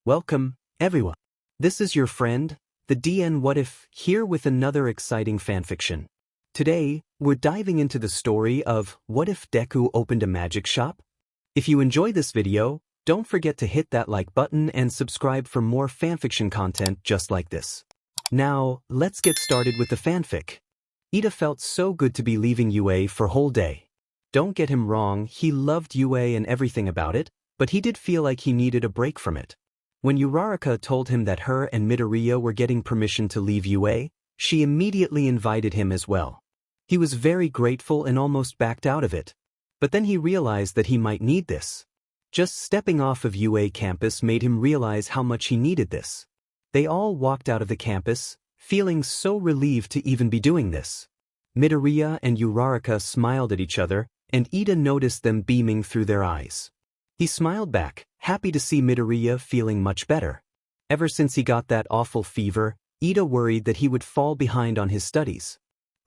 Welcome, everyone. This is your friend, the DN What If, here with another exciting fanfiction. Today, we're diving into the story of What If Deku Opened a Magic Shop? If you enjoy this video, don't forget to hit that like button and subscribe for more fanfiction content just like this. Now, let's get started with the fanfic. Ida felt so good to be leaving UA for whole day. Don't get him wrong, he loved UA and everything about it, but he did feel like he needed a break from it. When Uraraka told him that her and Midoriya were getting permission to leave UA, she immediately invited him as well. He was very grateful and almost backed out of it. But then he realized that he might need this. Just stepping off of UA campus made him realize how much he needed this. They all walked out of the campus, feeling so relieved to even be doing this. Midoriya and Uraraka smiled at each other, and Ida noticed them beaming through their eyes. He smiled back, happy to see Midoriya feeling much better. Ever since he got that awful fever, Ida worried that he would fall behind on his studies.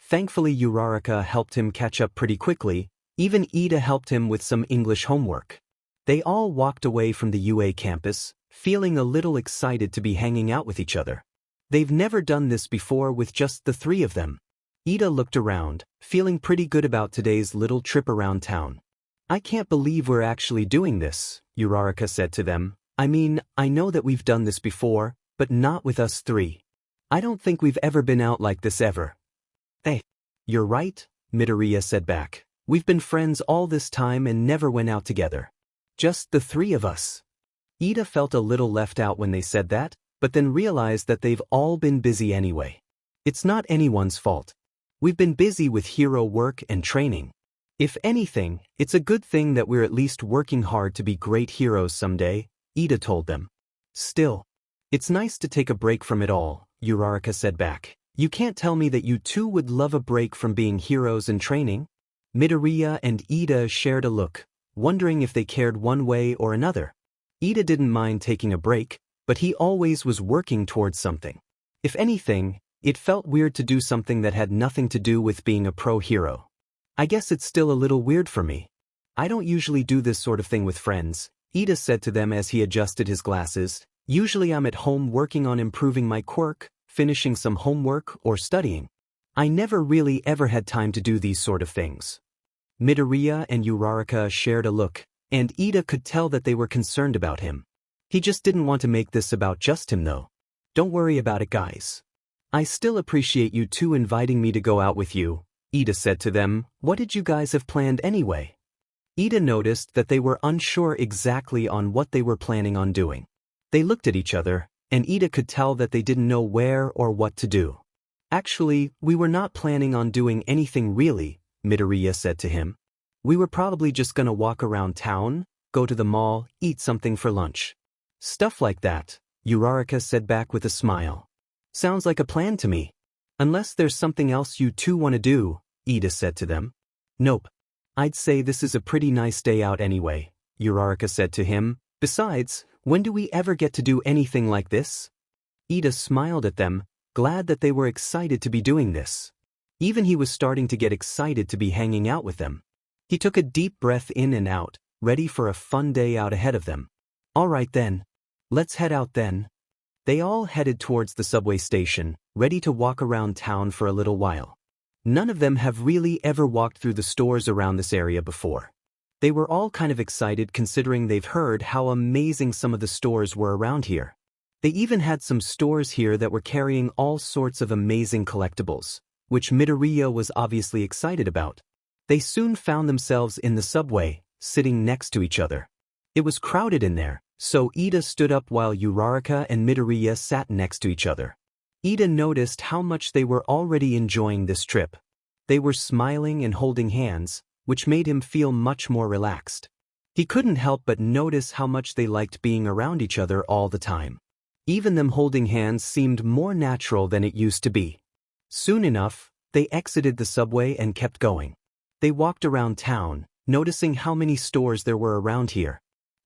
Thankfully Uraraka helped him catch up pretty quickly, even Ida helped him with some English homework. They all walked away from the UA campus, feeling a little excited to be hanging out with each other. They've never done this before with just the three of them. Ida looked around, feeling pretty good about today's little trip around town. I can't believe we're actually doing this, Uraraka said to them. I mean, I know that we've done this before, but not with us three. I don't think we've ever been out like this ever. Hey, you're right, Midoriya said back. We've been friends all this time and never went out together. Just the three of us. Ida felt a little left out when they said that, but then realized that they've all been busy anyway. It's not anyone's fault. We've been busy with hero work and training. If anything, it's a good thing that we're at least working hard to be great heroes someday, Ida told them. Still, it's nice to take a break from it all, Uraraka said back. You can't tell me that you two would love a break from being heroes and training? Midoriya and Ida shared a look, wondering if they cared one way or another. Ida didn't mind taking a break, but he always was working towards something. If anything, it felt weird to do something that had nothing to do with being a pro hero. I guess it's still a little weird for me. I don't usually do this sort of thing with friends, Ida said to them as he adjusted his glasses. Usually I'm at home working on improving my quirk, finishing some homework, or studying. I never really ever had time to do these sort of things. Midoriya and Uraraka shared a look, and Ida could tell that they were concerned about him. He just didn't want to make this about just him though. Don't worry about it, guys. I still appreciate you two inviting me to go out with you, Ida said to them. What did you guys have planned anyway? Ida noticed that they were unsure exactly on what they were planning on doing. They looked at each other, and Ida could tell that they didn't know where or what to do. Actually, we were not planning on doing anything really, Midoriya said to him. We were probably just gonna walk around town, go to the mall, eat something for lunch. Stuff like that, Uraraka said back with a smile. Sounds like a plan to me. Unless there's something else you two want to do, Ida said to them. Nope. I'd say this is a pretty nice day out anyway, Uraraka said to him. Besides, when do we ever get to do anything like this? Ida smiled at them, glad that they were excited to be doing this. Even he was starting to get excited to be hanging out with them. He took a deep breath in and out, ready for a fun day out ahead of them. All right then. Let's head out then. They all headed towards the subway station, ready to walk around town for a little while. None of them have really ever walked through the stores around this area before. They were all kind of excited considering they've heard how amazing some of the stores were around here. They even had some stores here that were carrying all sorts of amazing collectibles, which Midoriya was obviously excited about. They soon found themselves in the subway, sitting next to each other. It was crowded in there, so Ida stood up while Uraraka and Midoriya sat next to each other. Ida noticed how much they were already enjoying this trip. They were smiling and holding hands, which made him feel much more relaxed. He couldn't help but notice how much they liked being around each other all the time. Even them holding hands seemed more natural than it used to be. Soon enough, they exited the subway and kept going. They walked around town, noticing how many stores there were around here.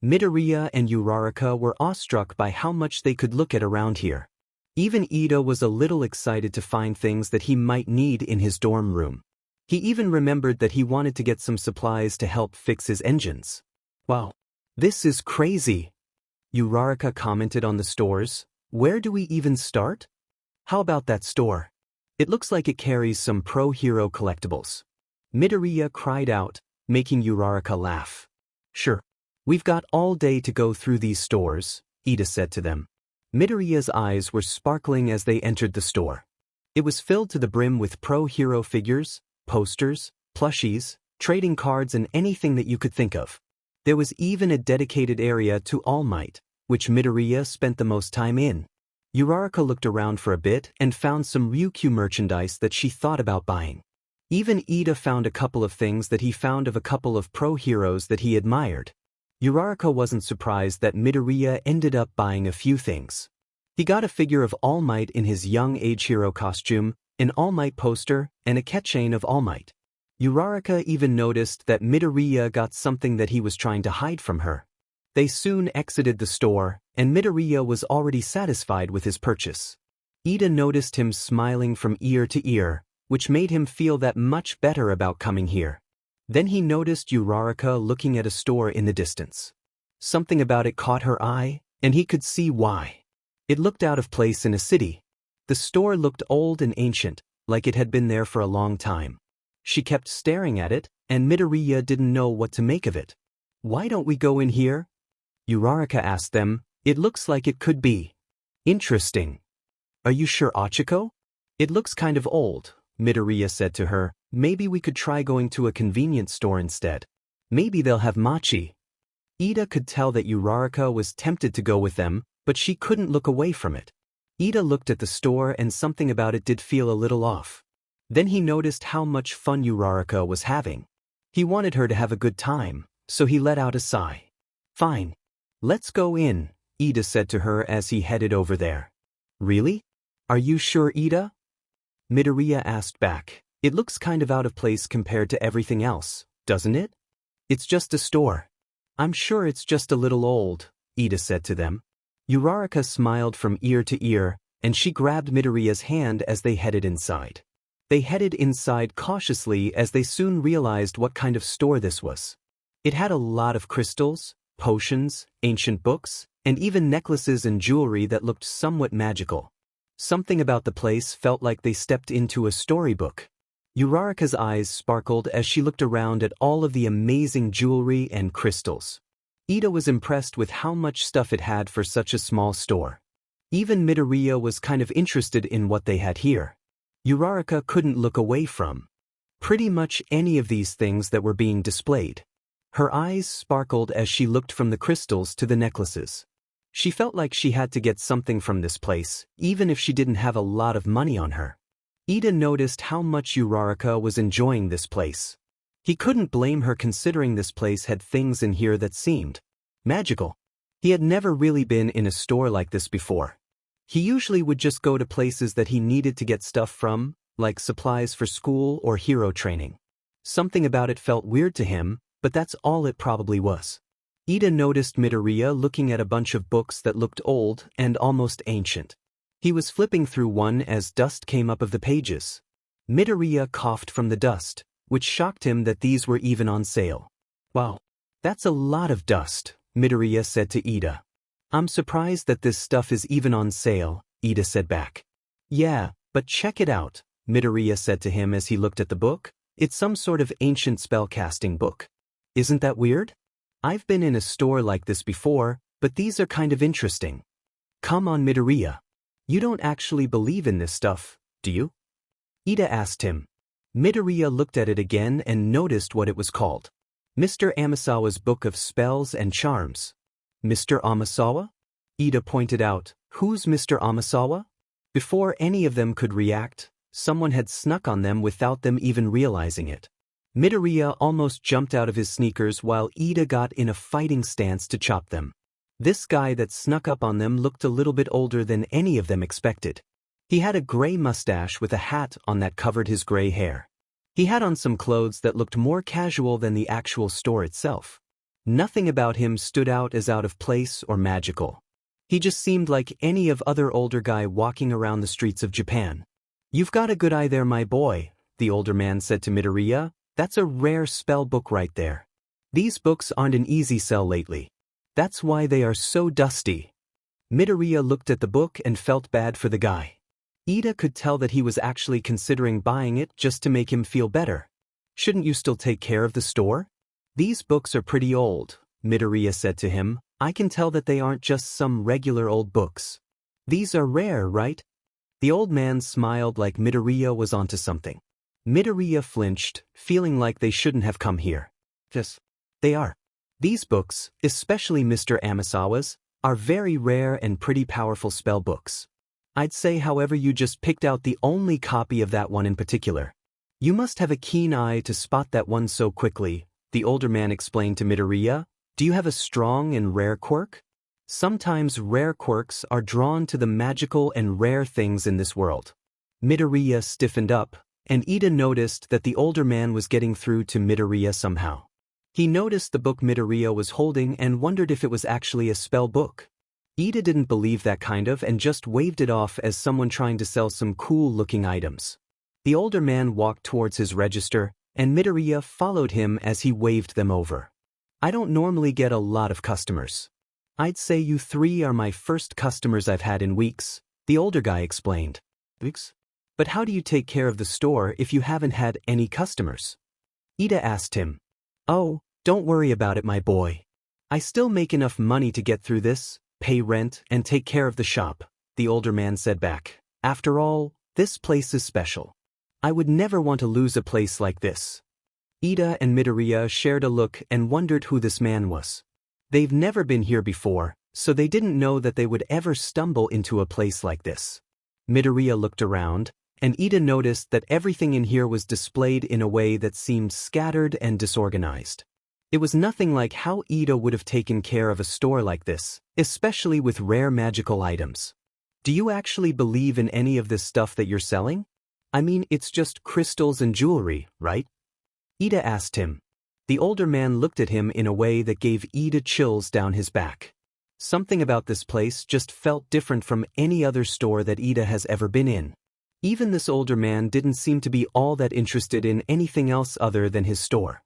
Midoriya and Uraraka were awestruck by how much they could look at around here. Even Ida was a little excited to find things that he might need in his dorm room. He even remembered that he wanted to get some supplies to help fix his engines. Wow, this is crazy. Uraraka commented on the stores. Where do we even start? How about that store? It looks like it carries some pro-hero collectibles. Midoriya cried out, making Uraraka laugh. Sure. We've got all day to go through these stores, Ida said to them. Midoriya's eyes were sparkling as they entered the store. It was filled to the brim with pro-hero figures, posters, plushies, trading cards and anything that you could think of. There was even a dedicated area to All Might, which Midoriya spent the most time in. Uraraka looked around for a bit and found some Ryukyu merchandise that she thought about buying. Even Ida found a couple of things that he found of a couple of pro-heroes that he admired. Uraraka wasn't surprised that Midoriya ended up buying a few things. He got a figure of All Might in his young age hero costume, an All Might poster, and a keychain of All Might. Uraraka even noticed that Midoriya got something that he was trying to hide from her. They soon exited the store, and Midoriya was already satisfied with his purchase. Ida noticed him smiling from ear to ear, which made him feel that much better about coming here. Then he noticed Uraraka looking at a store in the distance. Something about it caught her eye, and he could see why. It looked out of place in a city. The store looked old and ancient, like it had been there for a long time. She kept staring at it, and Midoriya didn't know what to make of it. Why don't we go in here? Uraraka asked them. It looks like it could be interesting. Are you sure, Ochiko? It looks kind of old, Midoriya said to her. Maybe we could try going to a convenience store instead. Maybe they'll have mochi. Ida could tell that Uraraka was tempted to go with them, but she couldn't look away from it. Ida looked at the store and something about it did feel a little off. Then he noticed how much fun Uraraka was having. He wanted her to have a good time, so he let out a sigh. Fine. Let's go in, Ida said to her as he headed over there. Really? Are you sure, Ida? Midoriya asked back. It looks kind of out of place compared to everything else, doesn't it? It's just a store. I'm sure it's just a little old, Ida said to them. Uraraka smiled from ear to ear, and she grabbed Midoriya's hand as they headed inside. They headed inside cautiously as they soon realized what kind of store this was. It had a lot of crystals, potions, ancient books, and even necklaces and jewelry that looked somewhat magical. Something about the place felt like they stepped into a storybook. Uraraka's eyes sparkled as she looked around at all of the amazing jewelry and crystals. Ida was impressed with how much stuff it had for such a small store. Even Midoriya was kind of interested in what they had here. Uraraka couldn't look away from pretty much any of these things that were being displayed. Her eyes sparkled as she looked from the crystals to the necklaces. She felt like she had to get something from this place, even if she didn't have a lot of money on her. Ida noticed how much Uraraka was enjoying this place. He couldn't blame her considering this place had things in here that seemed magical. He had never really been in a store like this before. He usually would just go to places that he needed to get stuff from, like supplies for school or hero training. Something about it felt weird to him, but that's all it probably was. Ida noticed Midoriya looking at a bunch of books that looked old and almost ancient. He was flipping through one as dust came up of the pages. Midoriya coughed from the dust, which shocked him that these were even on sale. Wow, that's a lot of dust, Midoriya said to Ida. I'm surprised that this stuff is even on sale, Ida said back. Yeah, but check it out, Midoriya said to him as he looked at the book. It's some sort of ancient spellcasting book. Isn't that weird? I've been in a store like this before, but these are kind of interesting. Come on, Midoriya. You don't actually believe in this stuff, do you? Ida asked him. Midoriya looked at it again and noticed what it was called. Mr. Amasawa's Book of Spells and Charms. Mr. Amasawa? Ida pointed out. Who's Mr. Amasawa? Before any of them could react, someone had snuck on them without them even realizing it. Midoriya almost jumped out of his sneakers while Ida got in a fighting stance to chop them. This guy that snuck up on them looked a little bit older than any of them expected. He had a gray mustache with a hat on that covered his gray hair. He had on some clothes that looked more casual than the actual store itself. Nothing about him stood out as out of place or magical. He just seemed like any other older guy walking around the streets of Japan. You've got a good eye there, my boy, the older man said to Midoriya. That's a rare spell book right there. These books aren't an easy sell lately. That's why they are so dusty. Midoriya looked at the book and felt bad for the guy. Ida could tell that he was actually considering buying it just to make him feel better. Shouldn't you still take care of the store? These books are pretty old, Midoriya said to him. I can tell that they aren't just some regular old books. These are rare, right? The old man smiled like Midoriya was onto something. Midoriya flinched, feeling like they shouldn't have come here. Yes, they are. These books, especially Mr. Amisawa's, are very rare and pretty powerful spell books. I'd say, however, you just picked out the only copy of that one in particular. You must have a keen eye to spot that one so quickly, the older man explained to Midoriya. Do you have a strong and rare quirk? Sometimes rare quirks are drawn to the magical and rare things in this world. Midoriya stiffened up, and Ida noticed that the older man was getting through to Midoriya somehow. He noticed the book Midoriya was holding and wondered if it was actually a spell book. Ida didn't believe that kind of and just waved it off as someone trying to sell some cool-looking items. The older man walked towards his register, and Midoriya followed him as he waved them over. I don't normally get a lot of customers. I'd say you three are my first customers I've had in weeks, the older guy explained. Weeks? But how do you take care of the store if you haven't had any customers? Ida asked him. Oh, don't worry about it, my boy. I still make enough money to get through this, pay rent, and take care of the shop, the older man said back. After all, this place is special. I would never want to lose a place like this. Ida and Midoriya shared a look and wondered who this man was. They've never been here before, so they didn't know that they would ever stumble into a place like this. Midoriya looked around, and Ida noticed that everything in here was displayed in a way that seemed scattered and disorganized. It was nothing like how Ida would have taken care of a store like this, especially with rare magical items. Do you actually believe in any of this stuff that you're selling? I mean, it's just crystals and jewelry, right? Ida asked him. The older man looked at him in a way that gave Ida chills down his back. Something about this place just felt different from any other store that Ida has ever been in. Even this older man didn't seem to be all that interested in anything else other than his store.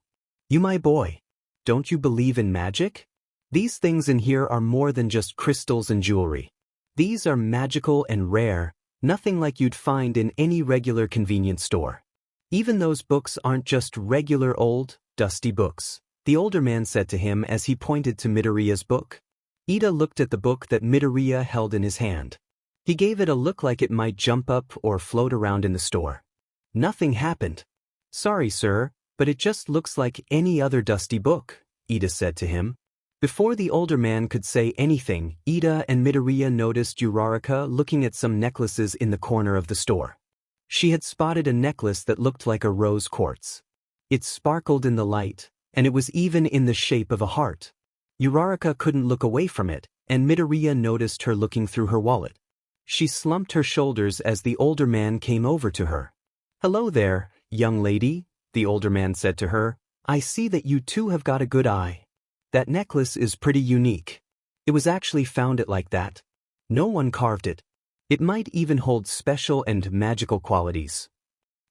You, my boy, don't you believe in magic? These things in here are more than just crystals and jewelry. These are magical and rare, nothing like you'd find in any regular convenience store. Even those books aren't just regular old, dusty books, the older man said to him as he pointed to Midoriya's book. Ida looked at the book that Midoriya held in his hand. He gave it a look like it might jump up or float around in the store. Nothing happened. Sorry, sir, but it just looks like any other dusty book, Ida said to him. Before the older man could say anything, Ida and Midoriya noticed Uraraka looking at some necklaces in the corner of the store. She had spotted a necklace that looked like a rose quartz. It sparkled in the light, and it was even in the shape of a heart. Uraraka couldn't look away from it, and Midoriya noticed her looking through her wallet. She slumped her shoulders as the older man came over to her. Hello there, young lady, the older man said to her. I see that you too have got a good eye. That necklace is pretty unique. It was actually found it like that. No one carved it. It might even hold special and magical qualities.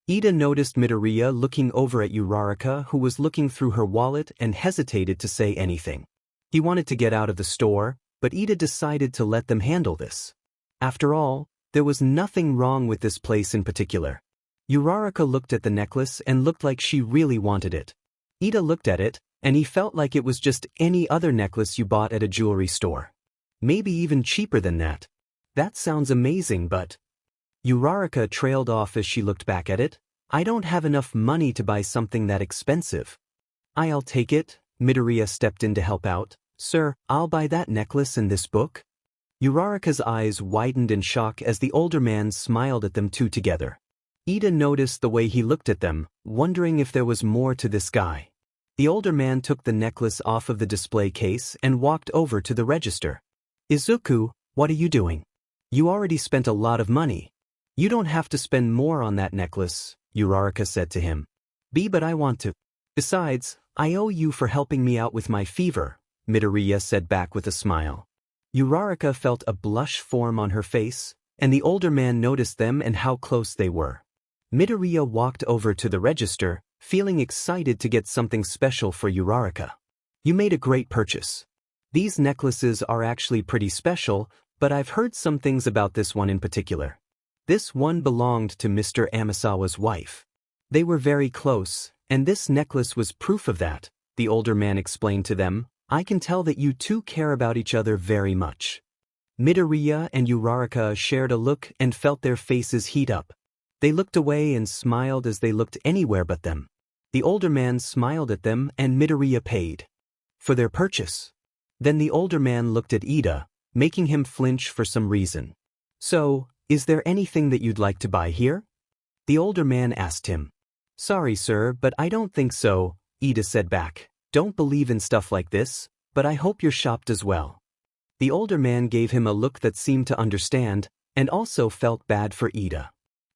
Ida noticed Midoriya looking over at Uraraka, who was looking through her wallet, and hesitated to say anything. He wanted to get out of the store, but Ida decided to let them handle this. After all, there was nothing wrong with this place in particular. Uraraka looked at the necklace and looked like she really wanted it. Ida looked at it, and he felt like it was just any other necklace you bought at a jewelry store. Maybe even cheaper than that. That sounds amazing, but... Uraraka trailed off as she looked back at it. I don't have enough money to buy something that expensive. I'll take it, Midoriya stepped in to help out. Sir, I'll buy that necklace and this book. Uraraka's eyes widened in shock as the older man smiled at them two together. Ida noticed the way he looked at them, wondering if there was more to this guy. The older man took the necklace off of the display case and walked over to the register. Izuku, what are you doing? You already spent a lot of money. You don't have to spend more on that necklace, Uraraka said to him. But I want to. Besides, I owe you for helping me out with my fever, Midoriya said back with a smile. Uraraka felt a blush form on her face, and the older man noticed them and how close they were. Midoriya walked over to the register, feeling excited to get something special for Uraraka. You made a great purchase. These necklaces are actually pretty special, but I've heard some things about this one in particular. This one belonged to Mr. Amisawa's wife. They were very close, and this necklace was proof of that, the older man explained to them. I can tell that you two care about each other very much. Midoriya and Uraraka shared a look and felt their faces heat up. They looked away and smiled as they looked anywhere but them. The older man smiled at them and Midoriya paid for their purchase. Then the older man looked at Ida, making him flinch for some reason. So, is there anything that you'd like to buy here? The older man asked him. Sorry sir, but I don't think so, Ida said back. Don't believe in stuff like this, but I hope your shop does well. The older man gave him a look that seemed to understand, and also felt bad for Ida.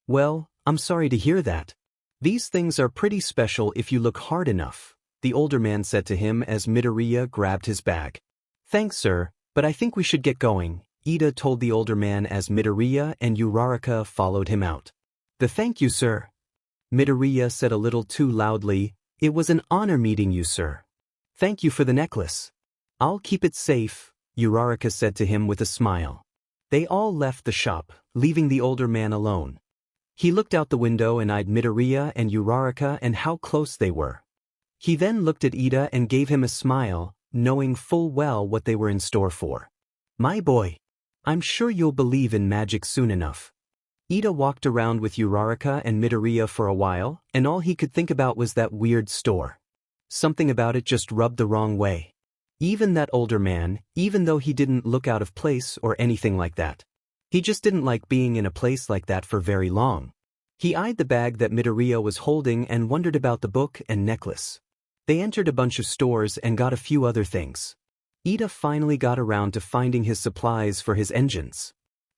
Well, I'm sorry to hear that. These things are pretty special if you look hard enough, the older man said to him as Midoriya grabbed his bag. Thanks sir, but I think we should get going, Ida told the older man as Midoriya and Uraraka followed him out. Thank you sir. Midoriya said a little too loudly, it was an honor meeting you sir. Thank you for the necklace. I'll keep it safe, Uraraka said to him with a smile. They all left the shop, leaving the older man alone. He looked out the window and eyed Midoriya and Uraraka and how close they were. He then looked at Ida and gave him a smile, knowing full well what they were in store for. My boy. I'm sure you'll believe in magic soon enough. Ida walked around with Uraraka and Midoriya for a while, and all he could think about was that weird store. Something about it just rubbed the wrong way. Even that older man, even though he didn't look out of place or anything like that. He just didn't like being in a place like that for very long. He eyed the bag that Midoriya was holding and wondered about the book and necklace. They entered a bunch of stores and got a few other things. Ida finally got around to finding his supplies for his engines.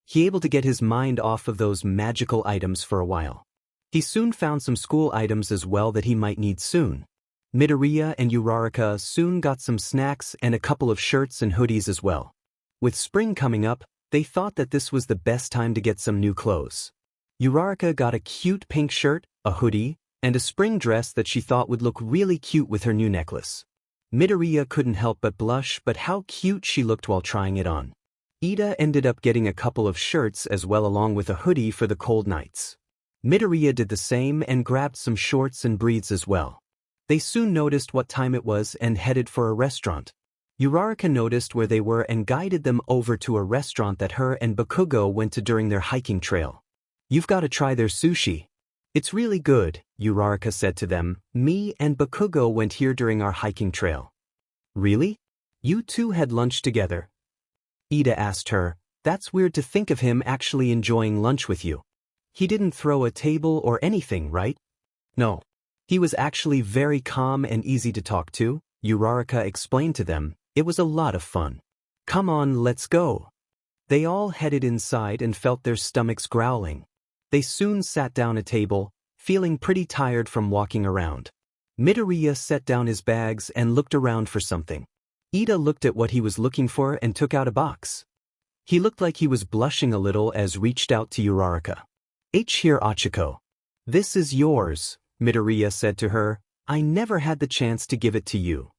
He able to get his mind off of those magical items for a while. He soon found some school items as well that he might need soon. Midoriya and Uraraka soon got some snacks and a couple of shirts and hoodies as well. With spring coming up, they thought that this was the best time to get some new clothes. Uraraka got a cute pink shirt, a hoodie, and a spring dress that she thought would look really cute with her new necklace. Midoriya couldn't help but blush, but how cute she looked while trying it on. Ida ended up getting a couple of shirts as well along with a hoodie for the cold nights. Midoriya did the same and grabbed some shorts and briefs as well. They soon noticed what time it was and headed for a restaurant. Uraraka noticed where they were and guided them over to a restaurant that her and Bakugo went to during their hiking trail. You've got to try their sushi. It's really good, Uraraka said to them. Me and Bakugo went here during our hiking trail. Really? You two had lunch together? Ida asked her. That's weird to think of him actually enjoying lunch with you. He didn't throw a table or anything, right? No. He was actually very calm and easy to talk to, Uraraka explained to them. It was a lot of fun. Come on, let's go. They all headed inside and felt their stomachs growling. They soon sat down at a table, feeling pretty tired from walking around. Midoriya set down his bags and looked around for something. Ida looked at what he was looking for and took out a box. He looked like he was blushing a little as reached out to Uraraka. Here Achiko. This is yours, Midoriya said to her. I never had the chance to give it to you.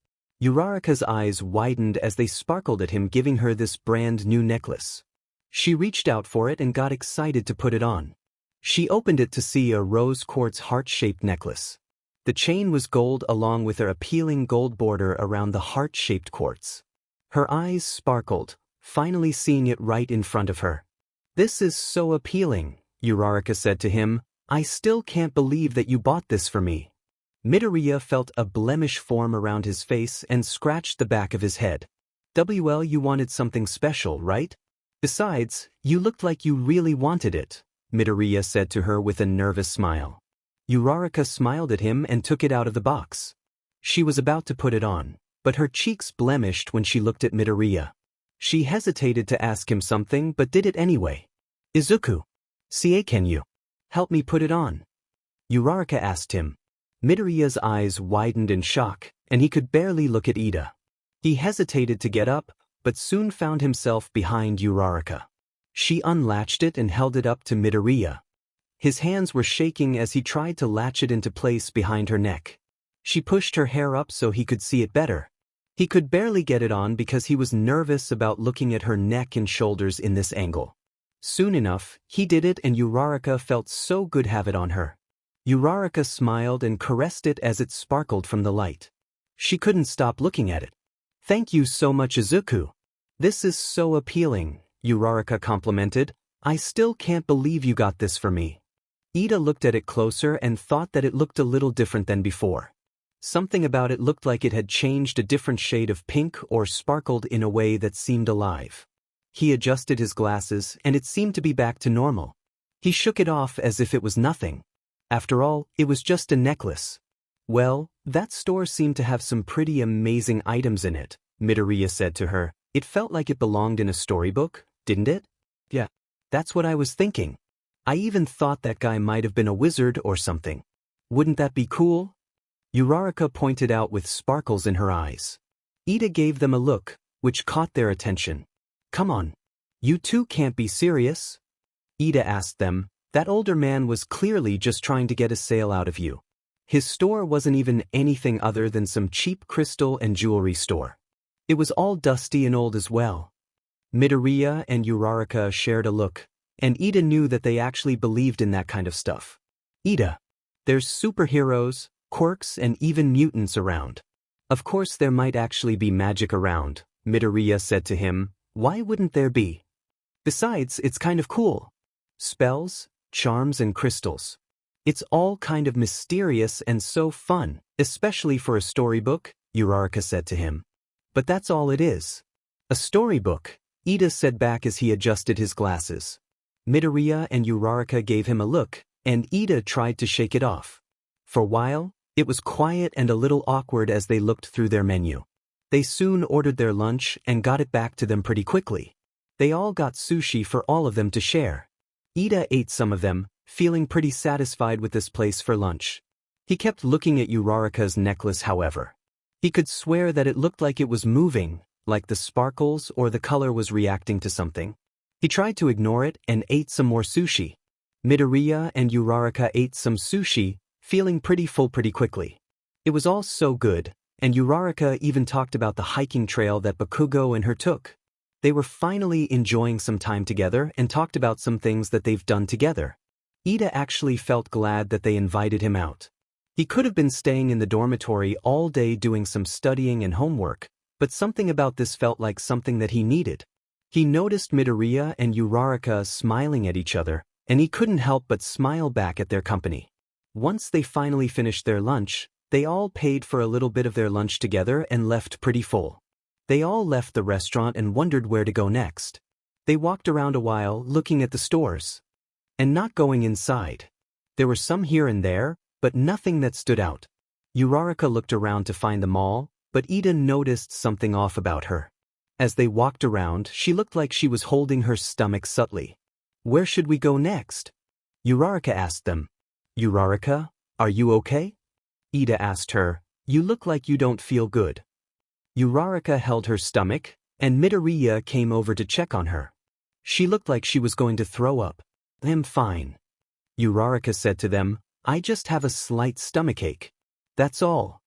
Uraraka's eyes widened as they sparkled at him giving her this brand new necklace. She reached out for it and got excited to put it on. She opened it to see a rose quartz heart-shaped necklace. The chain was gold along with an appealing gold border around the heart-shaped quartz. Her eyes sparkled, finally seeing it right in front of her. This is so appealing, Uraraka said to him. I still can't believe that you bought this for me. Midoriya felt a blemish form around his face and scratched the back of his head. Well, you wanted something special, right? Besides, you looked like you really wanted it, Midoriya said to her with a nervous smile. Uraraka smiled at him and took it out of the box. She was about to put it on, but her cheeks blemished when she looked at Midoriya. She hesitated to ask him something but did it anyway. Izuku. Can you help me put it on? Uraraka asked him. Midoriya's eyes widened in shock, and he could barely look at Ida. He hesitated to get up, but soon found himself behind Uraraka. She unlatched it and held it up to Midoriya. His hands were shaking as he tried to latch it into place behind her neck. She pushed her hair up so he could see it better. He could barely get it on because he was nervous about looking at her neck and shoulders in this angle. Soon enough, he did it and Uraraka felt so good have it on her. Uraraka smiled and caressed it as it sparkled from the light. She couldn't stop looking at it. "Thank you so much, Izuku. This is so appealing," Uraraka complimented. "I still can't believe you got this for me." Ida looked at it closer and thought that it looked a little different than before. Something about it looked like it had changed a different shade of pink or sparkled in a way that seemed alive. He adjusted his glasses and it seemed to be back to normal. He shook it off as if it was nothing. After all, it was just a necklace. "Well, that store seemed to have some pretty amazing items in it," Midoriya said to her. "It felt like it belonged in a storybook, didn't it?" "Yeah, that's what I was thinking. I even thought that guy might have been a wizard or something. Wouldn't that be cool?" Uraraka pointed out with sparkles in her eyes. Ida gave them a look, which caught their attention. "Come on. You two can't be serious?" Ida asked them. That older man was clearly just trying to get a sale out of you. His store wasn't even anything other than some cheap crystal and jewelry store. It was all dusty and old as well. Midoriya and Uraraka shared a look, and Ida knew that they actually believed in that kind of stuff. "Ida, there's superheroes, quirks and even mutants around. Of course there might actually be magic around," Midoriya said to him. "Why wouldn't there be? Besides, it's kind of cool. Spells, charms and crystals. It's all kind of mysterious and so fun, especially for a storybook," Uraraka said to him. "But that's all it is." "A storybook," Ida said back as he adjusted his glasses. Midoriya and Uraraka gave him a look, and Ida tried to shake it off. For a while, it was quiet and a little awkward as they looked through their menu. They soon ordered their lunch and got it back to them pretty quickly. They all got sushi for all of them to share. Ida ate some of them, feeling pretty satisfied with this place for lunch. He kept looking at Uraraka's necklace, however. He could swear that it looked like it was moving, like the sparkles or the color was reacting to something. He tried to ignore it and ate some more sushi. Midoriya and Uraraka ate some sushi, feeling pretty full pretty quickly. It was all so good, and Uraraka even talked about the hiking trail that Bakugo and her took. They were finally enjoying some time together and talked about some things that they've done together. Ida actually felt glad that they invited him out. He could have been staying in the dormitory all day doing some studying and homework, but something about this felt like something that he needed. He noticed Midoriya and Uraraka smiling at each other, and he couldn't help but smile back at their company. Once they finally finished their lunch, they all paid for a little bit of their lunch together and left pretty full. They all left the restaurant and wondered where to go next. They walked around a while looking at the stores and not going inside. There were some here and there, but nothing that stood out. Uraraka looked around to find them all, but Ida noticed something off about her. As they walked around, she looked like she was holding her stomach subtly. "Where should we go next?" Uraraka asked them. "Uraraka, are you okay?" Ida asked her. "You look like you don't feel good." Uraraka held her stomach, and Midoriya came over to check on her. She looked like she was going to throw up. "I'm fine," Uraraka said to them. "I just have a slight stomachache. That's all."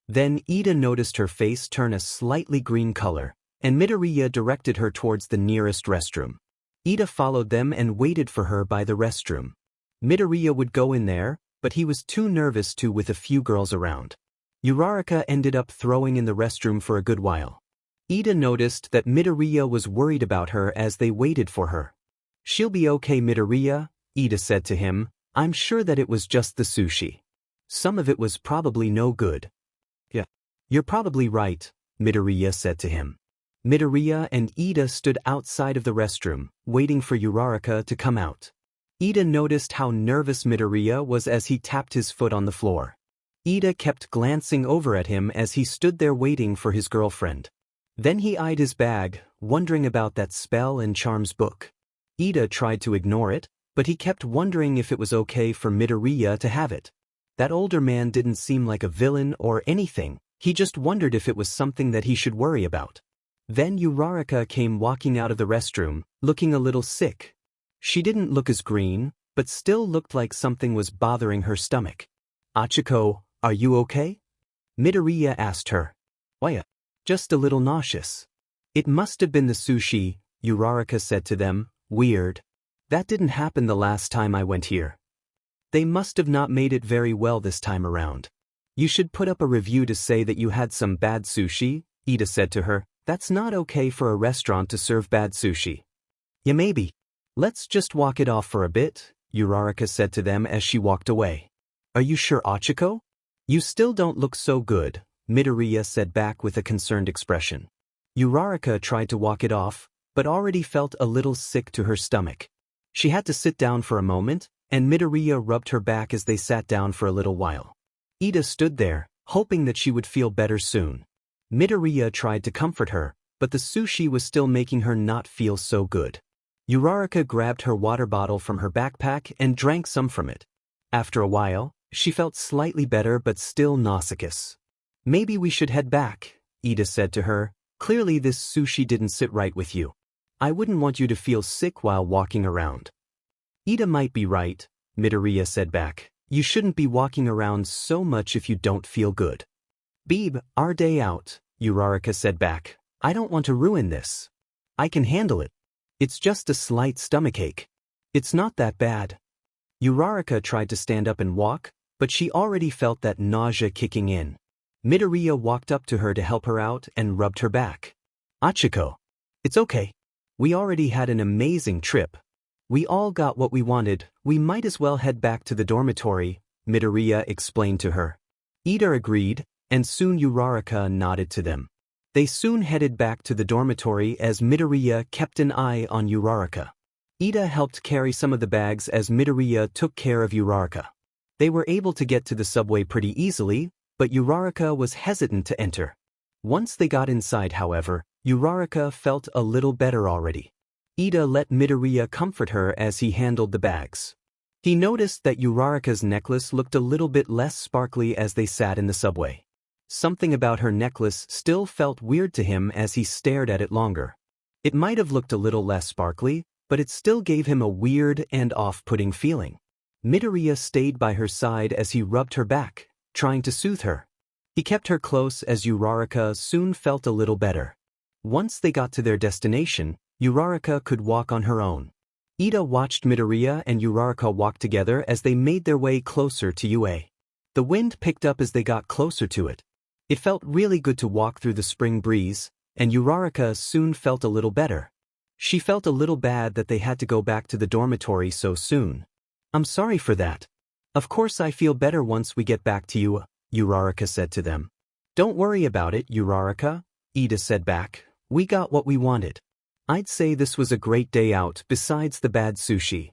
Then Ida noticed her face turn a slightly green color, and Midoriya directed her towards the nearest restroom. Ida followed them and waited for her by the restroom. Midoriya would go in there, but he was too nervous to with a few girls around. Uraraka ended up throwing in the restroom for a good while. Ida noticed that Midoriya was worried about her as they waited for her. "She'll be okay, Midoriya," Ida said to him. "I'm sure that it was just the sushi. Some of it was probably no good." "Yeah, you're probably right," Midoriya said to him. Midoriya and Ida stood outside of the restroom, waiting for Uraraka to come out. Ida noticed how nervous Midoriya was as he tapped his foot on the floor. Ida kept glancing over at him as he stood there waiting for his girlfriend. Then he eyed his bag, wondering about that spell and charms book. Ida tried to ignore it, but he kept wondering if it was okay for Midoriya to have it. That older man didn't seem like a villain or anything, he just wondered if it was something that he should worry about. Then Uraraka came walking out of the restroom, looking a little sick. She didn't look as green, but still looked like something was bothering her stomach. "Achiko, are you okay?" Midoriya asked her. "Why, just a little nauseous. It must have been the sushi, Uraraka said to them. Weird. That didn't happen the last time I went here. They must have not made it very well this time around. You should put up a review to say that you had some bad sushi, Ida said to her. That's not okay for a restaurant to serve bad sushi. Yeah, maybe. Let's just walk it off for a bit, Uraraka said to them as she walked away. Are you sure, Ochiko? You still don't look so good, Midoriya said back with a concerned expression. Uraraka tried to walk it off, but already felt a little sick to her stomach. She had to sit down for a moment, and Midoriya rubbed her back as they sat down for a little while. Ida stood there, hoping that she would feel better soon. Midoriya tried to comfort her, but the sushi was still making her not feel so good. Uraraka grabbed her water bottle from her backpack and drank some from it. After a while, she felt slightly better but still nauseous. Maybe we should head back, Ida said to her. Clearly this sushi didn't sit right with you. I wouldn't want you to feel sick while walking around. Ida might be right, Midoriya said back. You shouldn't be walking around so much if you don't feel good. Beeb, our day out, Uraraka said back. I don't want to ruin this. I can handle it. It's just a slight stomachache. It's not that bad. Uraraka tried to stand up and walk, but she already felt that nausea kicking in. Midoriya walked up to her to help her out and rubbed her back. Ochiko. It's okay. We already had an amazing trip. We all got what we wanted, we might as well head back to the dormitory, Midoriya explained to her. Ida agreed, and soon Uraraka nodded to them. They soon headed back to the dormitory as Midoriya kept an eye on Uraraka. Ida helped carry some of the bags as Midoriya took care of Uraraka. They were able to get to the subway pretty easily, but Uraraka was hesitant to enter. Once they got inside, however, Uraraka felt a little better already. Ida let Midoriya comfort her as he handled the bags. He noticed that Uraraka's necklace looked a little bit less sparkly as they sat in the subway. Something about her necklace still felt weird to him as he stared at it longer. It might have looked a little less sparkly, but it still gave him a weird and off-putting feeling. Midoriya stayed by her side as he rubbed her back, trying to soothe her. He kept her close as Uraraka soon felt a little better. Once they got to their destination, Uraraka could walk on her own. Ida watched Midoriya and Uraraka walk together as they made their way closer to UA. The wind picked up as they got closer to it. It felt really good to walk through the spring breeze, and Uraraka soon felt a little better. She felt a little bad that they had to go back to the dormitory so soon. I'm sorry for that. Of course I feel better once we get back to you, Uraraka said to them. Don't worry about it, Uraraka, Ida said back. We got what we wanted. I'd say this was a great day out besides the bad sushi.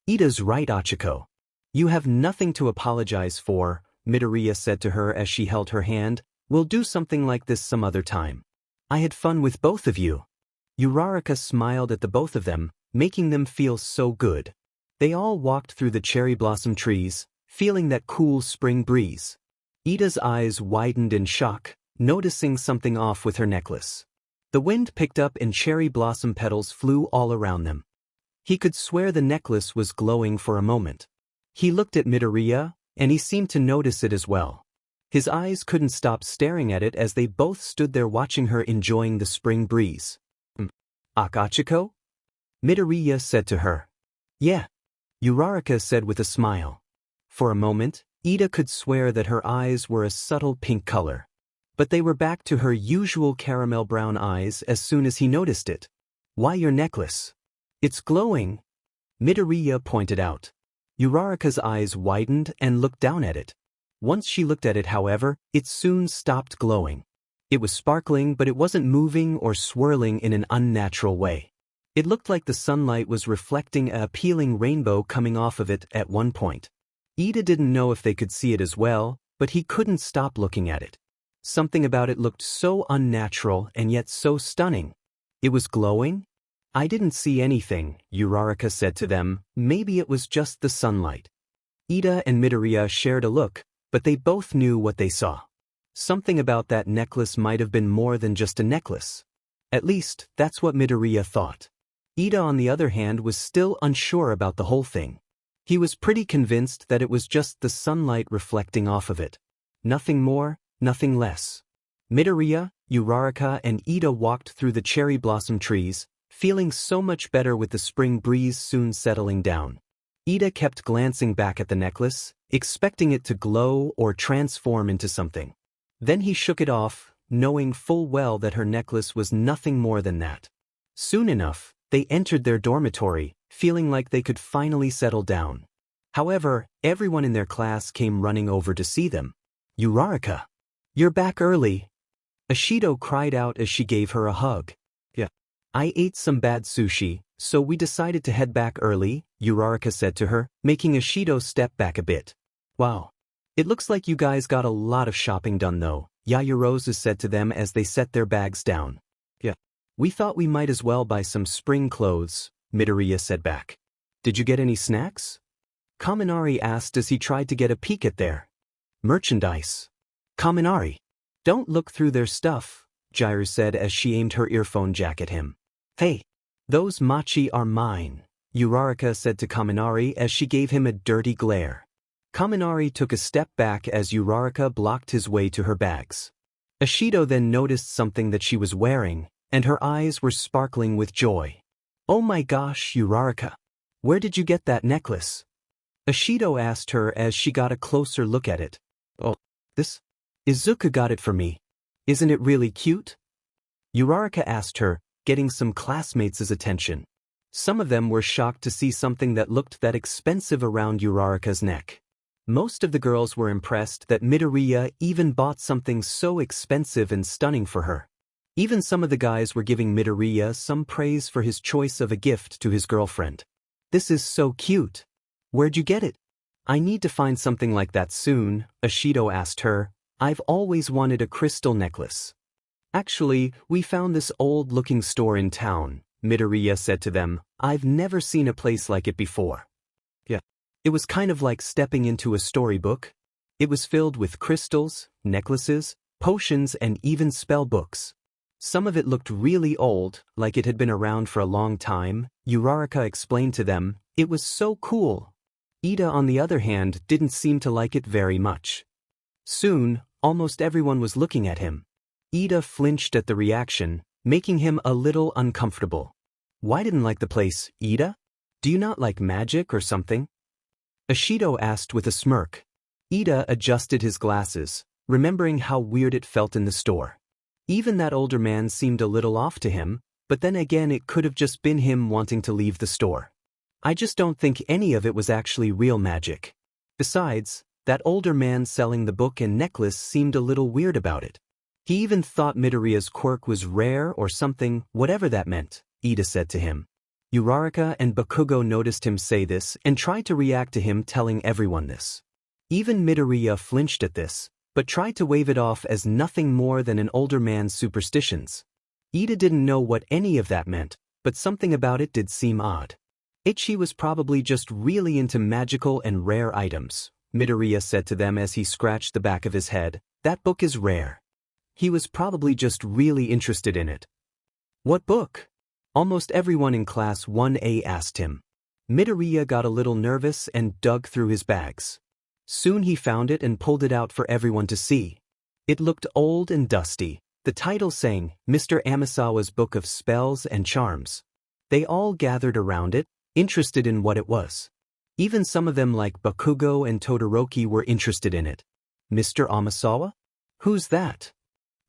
Ida's right, Ochiko. You have nothing to apologize for, Midoriya said to her as she held her hand. We'll do something like this some other time. I had fun with both of you. Uraraka smiled at the both of them, making them feel so good. They all walked through the cherry blossom trees, feeling that cool spring breeze. Ida's eyes widened in shock, noticing something off with her necklace. The wind picked up and cherry blossom petals flew all around them. He could swear the necklace was glowing for a moment. He looked at Midoriya, and he seemed to notice it as well. His eyes couldn't stop staring at it as they both stood there watching her enjoying the spring breeze. Ochiko? Midoriya said to her. Yeah, Uraraka said with a smile. For a moment, Ida could swear that her eyes were a subtle pink color. But they were back to her usual caramel brown eyes as soon as he noticed it. Why your necklace? It's glowing, Midoriya pointed out. Uraraka's eyes widened and looked down at it. Once she looked at it, however, it soon stopped glowing. It was sparkling, but it wasn't moving or swirling in an unnatural way. It looked like the sunlight was reflecting an appealing rainbow coming off of it at one point. Ida didn't know if they could see it as well, but he couldn't stop looking at it. Something about it looked so unnatural and yet so stunning. It was glowing? I didn't see anything, Uraraka said to them. Maybe it was just the sunlight. Ida and Midoriya shared a look, but they both knew what they saw. Something about that necklace might have been more than just a necklace. At least, that's what Midoriya thought. Ida, on the other hand, was still unsure about the whole thing. He was pretty convinced that it was just the sunlight reflecting off of it. Nothing more, nothing less. Midoriya, Uraraka and Ida walked through the cherry blossom trees, feeling so much better with the spring breeze soon settling down. Ida kept glancing back at the necklace, expecting it to glow or transform into something. Then he shook it off, knowing full well that her necklace was nothing more than that. Soon enough, they entered their dormitory, feeling like they could finally settle down. However, everyone in their class came running over to see them. "Uraraka, you're back early." Ashido cried out as she gave her a hug. "Yeah. I ate some bad sushi, so we decided to head back early," Uraraka said to her, making Ashido step back a bit. "Wow. It looks like you guys got a lot of shopping done though," Yaoyorozu said to them as they set their bags down. "Yeah. We thought we might as well buy some spring clothes," Midoriya said back. "Did you get any snacks?" Kaminari asked as he tried to get a peek at their merchandise. "Kaminari, don't look through their stuff," Jiru said as she aimed her earphone jack at him. "Hey, those mochi are mine," Uraraka said to Kaminari as she gave him a dirty glare. Kaminari took a step back as Uraraka blocked his way to her bags. Ashido then noticed something that she was wearing, and her eyes were sparkling with joy. "Oh my gosh, Uraraka, where did you get that necklace?" Ashido asked her as she got a closer look at it. "Oh, this? Izuku got it for me. Isn't it really cute?" Uraraka asked her, getting some classmates' attention. Some of them were shocked to see something that looked that expensive around Uraraka's neck. Most of the girls were impressed that Midoriya even bought something so expensive and stunning for her. Even some of the guys were giving Midoriya some praise for his choice of a gift to his girlfriend. "This is so cute. Where'd you get it?" "I need to find something like that soon," Ashido asked her. "I've always wanted a crystal necklace." "Actually, we found this old-looking store in town," Midoriya said to them. "I've never seen a place like it before." "Yeah. It was kind of like stepping into a storybook. It was filled with crystals, necklaces, potions, and even spell books. Some of it looked really old, like it had been around for a long time," Uraraka explained to them. "It was so cool." Ida, on the other hand, didn't seem to like it very much. Soon, almost everyone was looking at him. Ida flinched at the reaction, making him a little uncomfortable. "Why didn't like the place, Ida? Do you not like magic or something?" Ashido asked with a smirk. Ida adjusted his glasses, remembering how weird it felt in the store. Even that older man seemed a little off to him, but then again it could have just been him wanting to leave the store. "I just don't think any of it was actually real magic. Besides, that older man selling the book and necklace seemed a little weird about it. He even thought Midoriya's quirk was rare or something, whatever that meant," Ida said to him. Uraraka and Bakugo noticed him say this and tried to react to him telling everyone this. Even Midoriya flinched at this, but tried to wave it off as nothing more than an older man's superstitions. Ida didn't know what any of that meant, but something about it did seem odd. "Ichi was probably just really into magical and rare items," Midoriya said to them as he scratched the back of his head. "That book is rare. He was probably just really interested in it." "What book?" Almost everyone in Class 1A asked him. Midoriya got a little nervous and dug through his bags. Soon he found it and pulled it out for everyone to see. It looked old and dusty, the title saying, "Mr. Amisawa's Book of Spells and Charms." They all gathered around it, interested in what it was. Even some of them like Bakugo and Todoroki were interested in it. "Mr. Amisawa? Who's that?"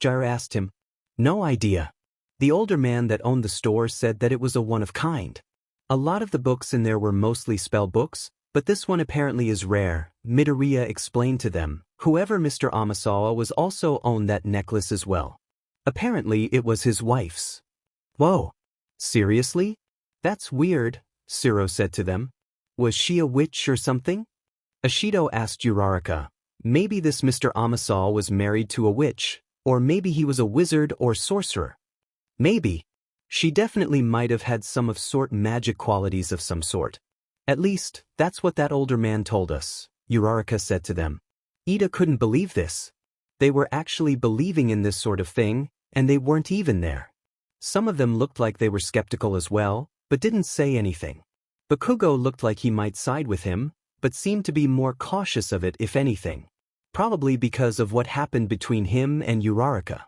Jiru asked him. "No idea." The older man that owned the store said that it was a one-of-kind. A lot of the books in there were mostly spell books, but this one apparently is rare, Midoriya explained to them. Whoever Mr. Amisawa was also owned that necklace as well. Apparently it was his wife's. "Whoa. Seriously? That's weird," Siro said to them. "Was she a witch or something?" Ashido asked Uraraka. Maybe this Mr. Amisawa was married to a witch, or maybe he was a wizard or sorcerer. Maybe. She definitely might have had some of sort magic qualities of some sort. "At least, that's what that older man told us," Uraraka said to them. Ida couldn't believe this. They were actually believing in this sort of thing, and they weren't even there. Some of them looked like they were skeptical as well, but didn't say anything. Bakugo looked like he might side with him, but seemed to be more cautious of it if anything. Probably because of what happened between him and Uraraka.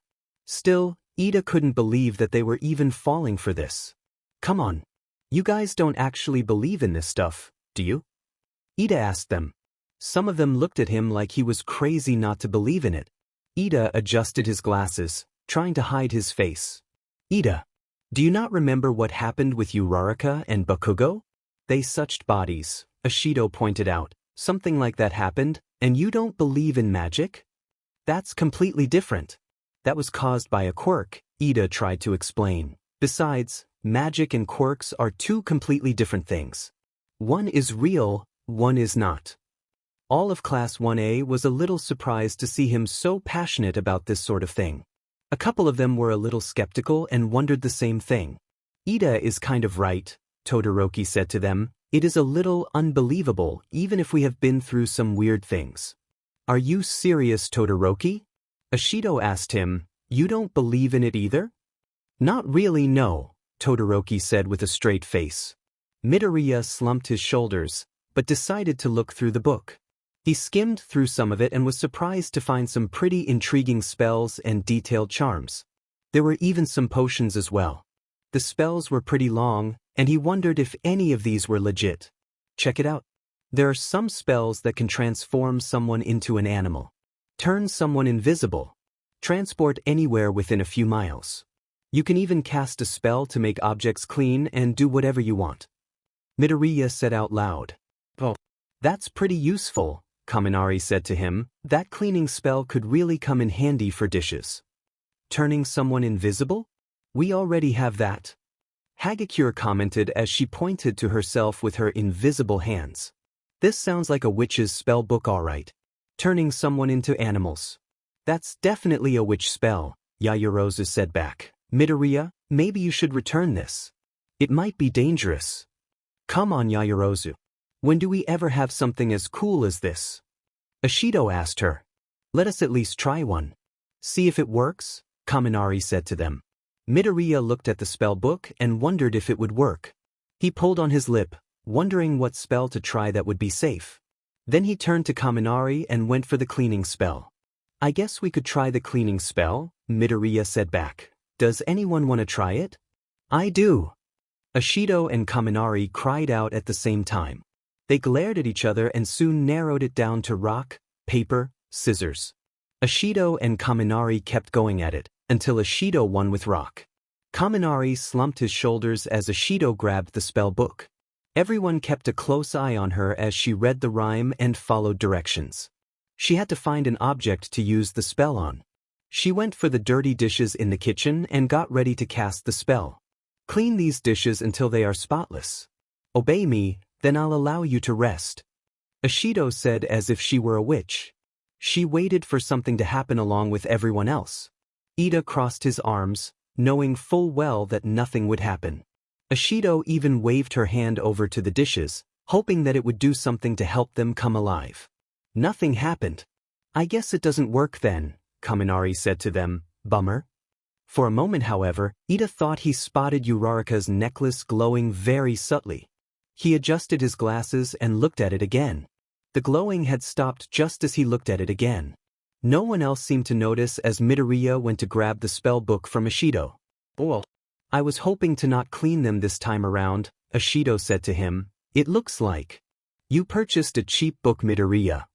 Still, Ida couldn't believe that they were even falling for this. Come on. You guys don't actually believe in this stuff, do you? Ida asked them. Some of them looked at him like he was crazy not to believe in it. Ida adjusted his glasses, trying to hide his face. Ida, do you not remember what happened with Uraraka and Bakugo? They suched bodies, Ashido pointed out. Something like that happened, and you don't believe in magic? That's completely different. That was caused by a quirk, Ida tried to explain. Besides, magic and quirks are two completely different things. One is real, one is not. All of Class 1A was a little surprised to see him so passionate about this sort of thing. A couple of them were a little skeptical and wondered the same thing. Ida is kind of right, Todoroki said to them. It is a little unbelievable, even if we have been through some weird things. Are you serious, Todoroki? Ashido asked him. You don't believe in it either? Not really, no, Todoroki said with a straight face. Midoriya slumped his shoulders, but decided to look through the book. He skimmed through some of it and was surprised to find some pretty intriguing spells and detailed charms. There were even some potions as well. The spells were pretty long, and he wondered if any of these were legit. Check it out. There are some spells that can transform someone into an animal, turn someone invisible, transport anywhere within a few miles. You can even cast a spell to make objects clean and do whatever you want. Midoriya said out loud. Oh, that's pretty useful, Kaminari said to him. That cleaning spell could really come in handy for dishes. Turning someone invisible? We already have that. Hagakure commented as she pointed to herself with her invisible hands. This sounds like a witch's spell book, alright. Turning someone into animals. That's definitely a witch spell, Yaoyorozu said back. Midoriya, maybe you should return this. It might be dangerous. Come on, Yaoyorozu. When do we ever have something as cool as this? Ashido asked her. Let us at least try one. See if it works, Kaminari said to them. Midoriya looked at the spell book and wondered if it would work. He pulled on his lip, wondering what spell to try that would be safe. Then he turned to Kaminari and went for the cleaning spell. I guess we could try the cleaning spell, Midoriya said back. Does anyone want to try it? I do. Ashido and Kaminari cried out at the same time. They glared at each other and soon narrowed it down to rock, paper, scissors. Ashido and Kaminari kept going at it, until Ashido won with rock. Kaminari slumped his shoulders as Ashido grabbed the spell book. Everyone kept a close eye on her as she read the rhyme and followed directions. She had to find an object to use the spell on. She went for the dirty dishes in the kitchen and got ready to cast the spell. Clean these dishes until they are spotless. Obey me, then I'll allow you to rest. Ashido said as if she were a witch. She waited for something to happen along with everyone else. Ida crossed his arms, knowing full well that nothing would happen. Ashido even waved her hand over to the dishes, hoping that it would do something to help them come alive. Nothing happened. I guess it doesn't work then, Kaminari said to them. Bummer. For a moment, however, Ida thought he spotted Uraraka's necklace glowing very subtly. He adjusted his glasses and looked at it again. The glowing had stopped just as he looked at it again. No one else seemed to notice as Midoriya went to grab the spell book from Ashido. Well, I was hoping to not clean them this time around, Ashido said to him. It looks like you purchased a cheap book, Midoriya.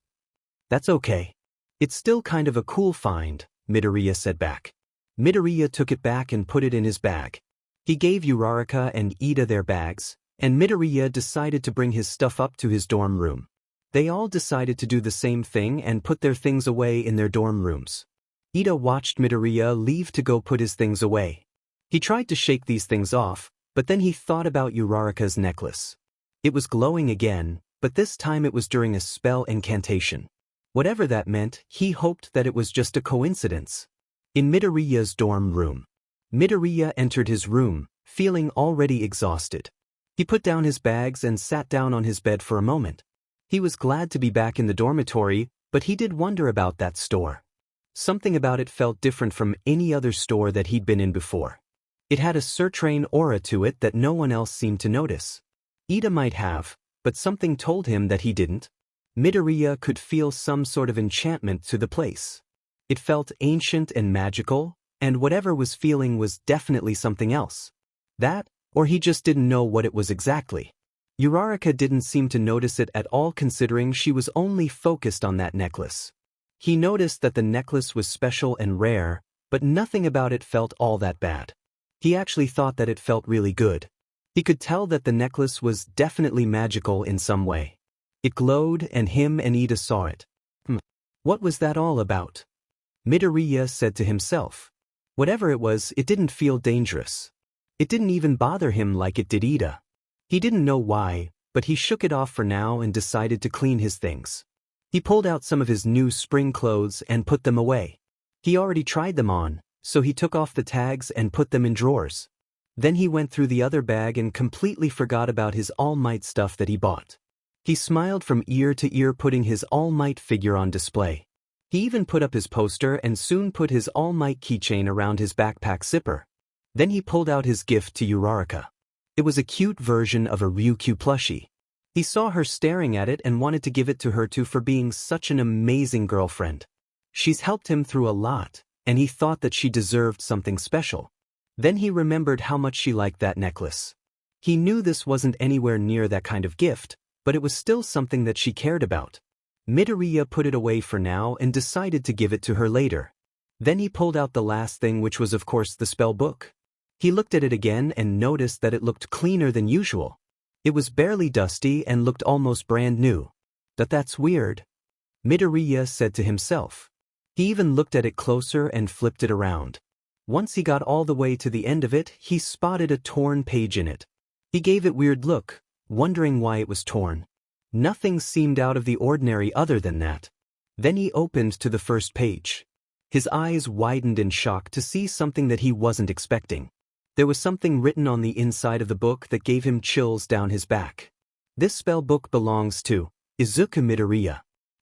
That's okay. It's still kind of a cool find, Midoriya said back. Midoriya took it back and put it in his bag. He gave Uraraka and Ida their bags, and Midoriya decided to bring his stuff up to his dorm room. They all decided to do the same thing and put their things away in their dorm rooms. Ida watched Midoriya leave to go put his things away. He tried to shake these things off, but then he thought about Uraraka's necklace. It was glowing again, but this time it was during a spell incantation. Whatever that meant, he hoped that it was just a coincidence. In Midoriya's dorm room. Midoriya entered his room, feeling already exhausted. He put down his bags and sat down on his bed for a moment. He was glad to be back in the dormitory, but he did wonder about that store. Something about it felt different from any other store that he'd been in before. It had a certain aura to it that no one else seemed to notice. Ida might have, but something told him that he didn't. Midoriya could feel some sort of enchantment to the place. It felt ancient and magical, And whatever was feeling was definitely something else. That, or he just didn't know what it was exactly. Uraraka didn't seem to notice it at all considering she was only focused on that necklace. He noticed that the necklace was special and rare, but nothing about it felt all that bad. He actually thought that it felt really good. He could tell that the necklace was definitely magical in some way. It glowed and him and Ida saw it. What was that all about? Midoriya said to himself. Whatever it was, it didn't feel dangerous. It didn't even bother him like it did Ida. He didn't know why, but he shook it off for now and decided to clean his things. He pulled out some of his new spring clothes and put them away. He already tried them on, so he took off the tags and put them in drawers. Then he went through the other bag and completely forgot about his All Might stuff that he bought. He smiled from ear to ear, putting his All Might figure on display. He even put up his poster and soon put his All Might keychain around his backpack zipper. Then he pulled out his gift to Uraraka. It was a cute version of a Ryukyu plushie. He saw her staring at it and wanted to give it to her too for being such an amazing girlfriend. She's helped him through a lot, and he thought that she deserved something special. Then he remembered how much she liked that necklace. He knew this wasn't anywhere near that kind of gift, but it was still something that she cared about. Midoriya put it away for now and decided to give it to her later. Then he pulled out the last thing, which was of course the spell book. He looked at it again and noticed that it looked cleaner than usual. It was barely dusty and looked almost brand new. That's weird, Midoriya said to himself. He even looked at it closer and flipped it around. Once he got all the way to the end of it, he spotted a torn page in it. He gave it a weird look, wondering why it was torn. Nothing seemed out of the ordinary other than that. Then he opened to the first page. His eyes widened in shock to see something that he wasn't expecting. There was something written on the inside of the book that gave him chills down his back. This spell book belongs to Izuku Midoriya.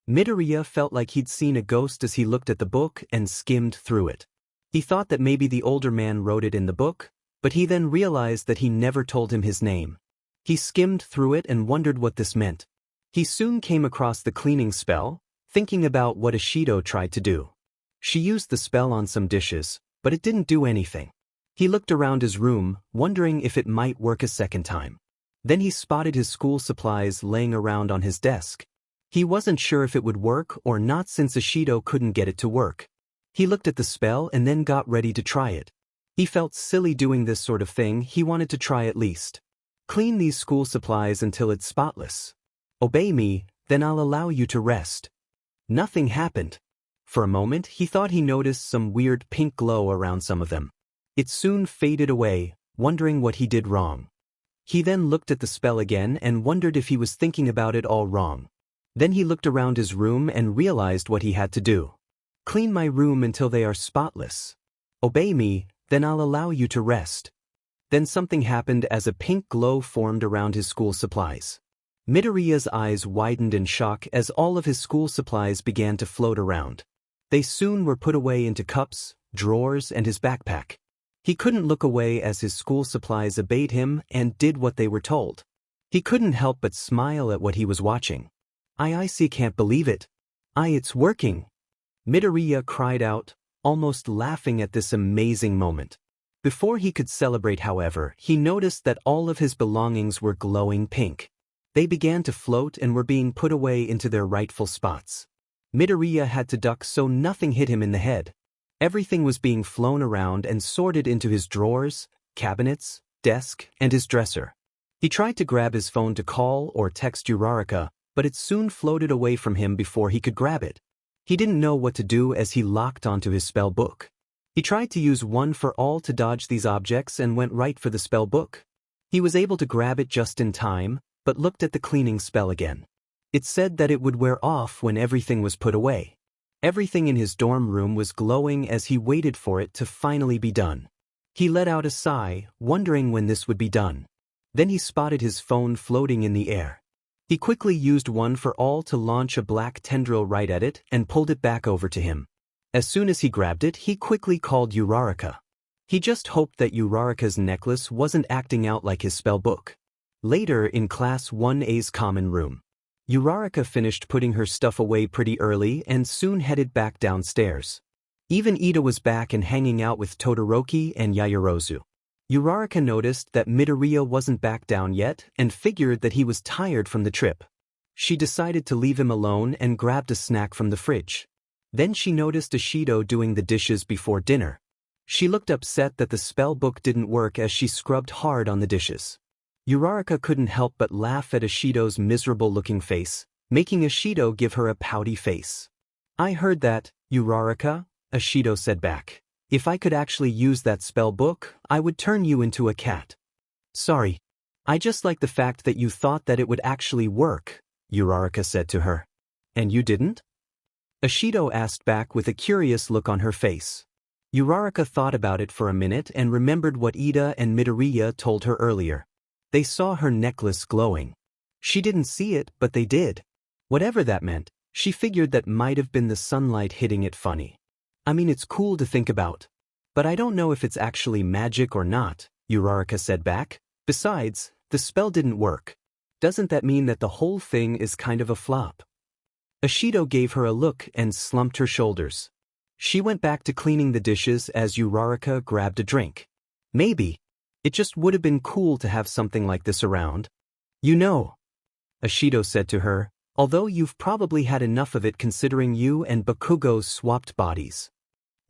Midoriya felt like he'd seen a ghost as he looked at the book and skimmed through it. He thought that maybe the older man wrote it in the book, but he then realized that he never told him his name. He skimmed through it and wondered what this meant. He soon came across the cleaning spell, thinking about what Ishido tried to do. She used the spell on some dishes, but it didn't do anything. He looked around his room, wondering if it might work a second time. Then he spotted his school supplies laying around on his desk. He wasn't sure if it would work or not since Ishido couldn't get it to work. He looked at the spell and then got ready to try it. He felt silly doing this sort of thing. He wanted to try at least. Clean these school supplies until it's spotless. Obey me, then I'll allow you to rest. Nothing happened. For a moment he thought he noticed some weird pink glow around some of them. It soon faded away, wondering what he did wrong. He then looked at the spell again and wondered if he was thinking about it all wrong. Then he looked around his room and realized what he had to do. Clean my room until they are spotless. Obey me, then I'll allow you to rest. Then something happened as a pink glow formed around his school supplies. Midoriya's eyes widened in shock as all of his school supplies began to float around. They soon were put away into cups, drawers, and his backpack. He couldn't look away as his school supplies obeyed him and did what they were told. He couldn't help but smile at what he was watching. I can't believe it. It's working. Midoriya cried out, almost laughing at this amazing moment. Before he could celebrate, however, he noticed that all of his belongings were glowing pink. They began to float and were being put away into their rightful spots. Midoriya had to duck so nothing hit him in the head. Everything was being flown around and sorted into his drawers, cabinets, desk, and his dresser. He tried to grab his phone to call or text Uraraka, but it soon floated away from him before he could grab it. He didn't know what to do as he locked onto his spell book. He tried to use one for all to dodge these objects and went right for the spell book. He was able to grab it just in time, but looked at the cleaning spell again. It said that it would wear off when everything was put away. Everything in his dorm room was glowing as he waited for it to finally be done. He let out a sigh, wondering when this would be done. Then he spotted his phone floating in the air. He quickly used one for all to launch a black tendril right at it and pulled it back over to him. As soon as he grabbed it, he quickly called Uraraka. He just hoped that Uraraka's necklace wasn't acting out like his spell book. Later in Class 1A's common room, Uraraka finished putting her stuff away pretty early and soon headed back downstairs. Even Ida was back and hanging out with Todoroki and Yaoyorozu. Uraraka noticed that Midoriya wasn't back down yet and figured that he was tired from the trip. She decided to leave him alone and grabbed a snack from the fridge. Then she noticed Ishido doing the dishes before dinner. She looked upset that the spell book didn't work as she scrubbed hard on the dishes. Uraraka couldn't help but laugh at Ishido's miserable-looking face, making Ishido give her a pouty face. "I heard that, Uraraka," Ishido said back. "If I could actually use that spell book, I would turn you into a cat." "Sorry. I just like the fact that you thought that it would actually work," Uraraka said to her. "And you didn't?" Ishido asked back with a curious look on her face. Uraraka thought about it for a minute and remembered what Ida and Midoriya told her earlier. They saw her necklace glowing. She didn't see it, but they did. Whatever that meant, she figured that might have been the sunlight hitting it funny. "I mean, it's cool to think about. But I don't know if it's actually magic or not," Uraraka said back. "Besides, the spell didn't work. Doesn't that mean that the whole thing is kind of a flop?" Ishido gave her a look and slumped her shoulders. She went back to cleaning the dishes as Uraraka grabbed a drink. "Maybe. It just would have been cool to have something like this around. You know," Ishido said to her, "although you've probably had enough of it considering you and Bakugo swapped bodies."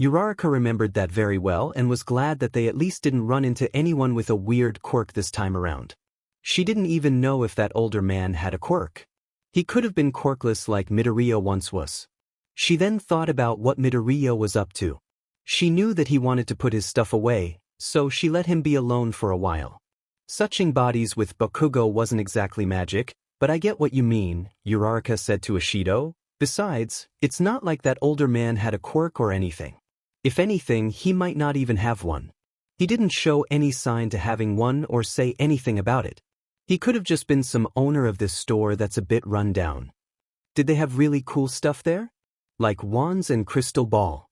Uraraka remembered that very well and was glad that they at least didn't run into anyone with a weird quirk this time around. She didn't even know if that older man had a quirk. He could have been quirkless like Midoriya once was. She then thought about what Midoriya was up to. She knew that he wanted to put his stuff away, so she let him be alone for a while. "Switching bodies with Bakugo wasn't exactly magic, but I get what you mean," Uraraka said to Ishido. "Besides, it's not like that older man had a quirk or anything. If anything, he might not even have one. He didn't show any sign to having one or say anything about it. He could have just been some owner of this store that's a bit run down." "Did they have really cool stuff there? Like wands and crystal ball?"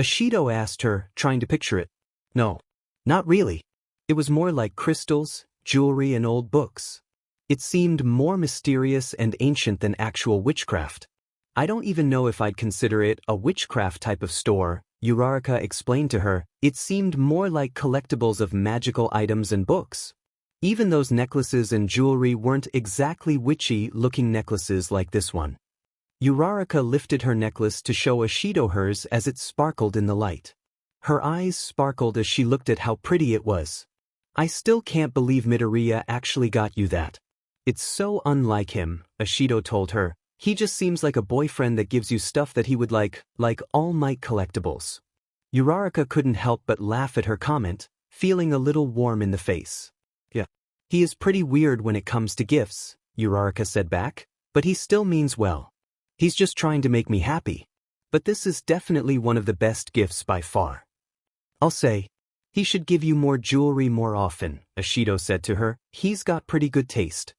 Ishido asked her, trying to picture it. "No. Not really. It was more like crystals, jewelry and old books. It seemed more mysterious and ancient than actual witchcraft. I don't even know if I'd consider it a witchcraft type of store," Uraraka explained to her. "It seemed more like collectibles of magical items and books. Even those necklaces and jewelry weren't exactly witchy-looking necklaces like this one." Uraraka lifted her necklace to show Ishido hers as it sparkled in the light. Her eyes sparkled as she looked at how pretty it was. "I still can't believe Midoriya actually got you that. It's so unlike him," Ishido told her. "He just seems like a boyfriend that gives you stuff that he would like All Might collectibles." Uraraka couldn't help but laugh at her comment, feeling a little warm in the face. "Yeah. He is pretty weird when it comes to gifts," Uraraka said back, "but he still means well. He's just trying to make me happy. But this is definitely one of the best gifts by far. I'll say, he should give you more jewelry more often," Ishido said to her. "He's got pretty good taste."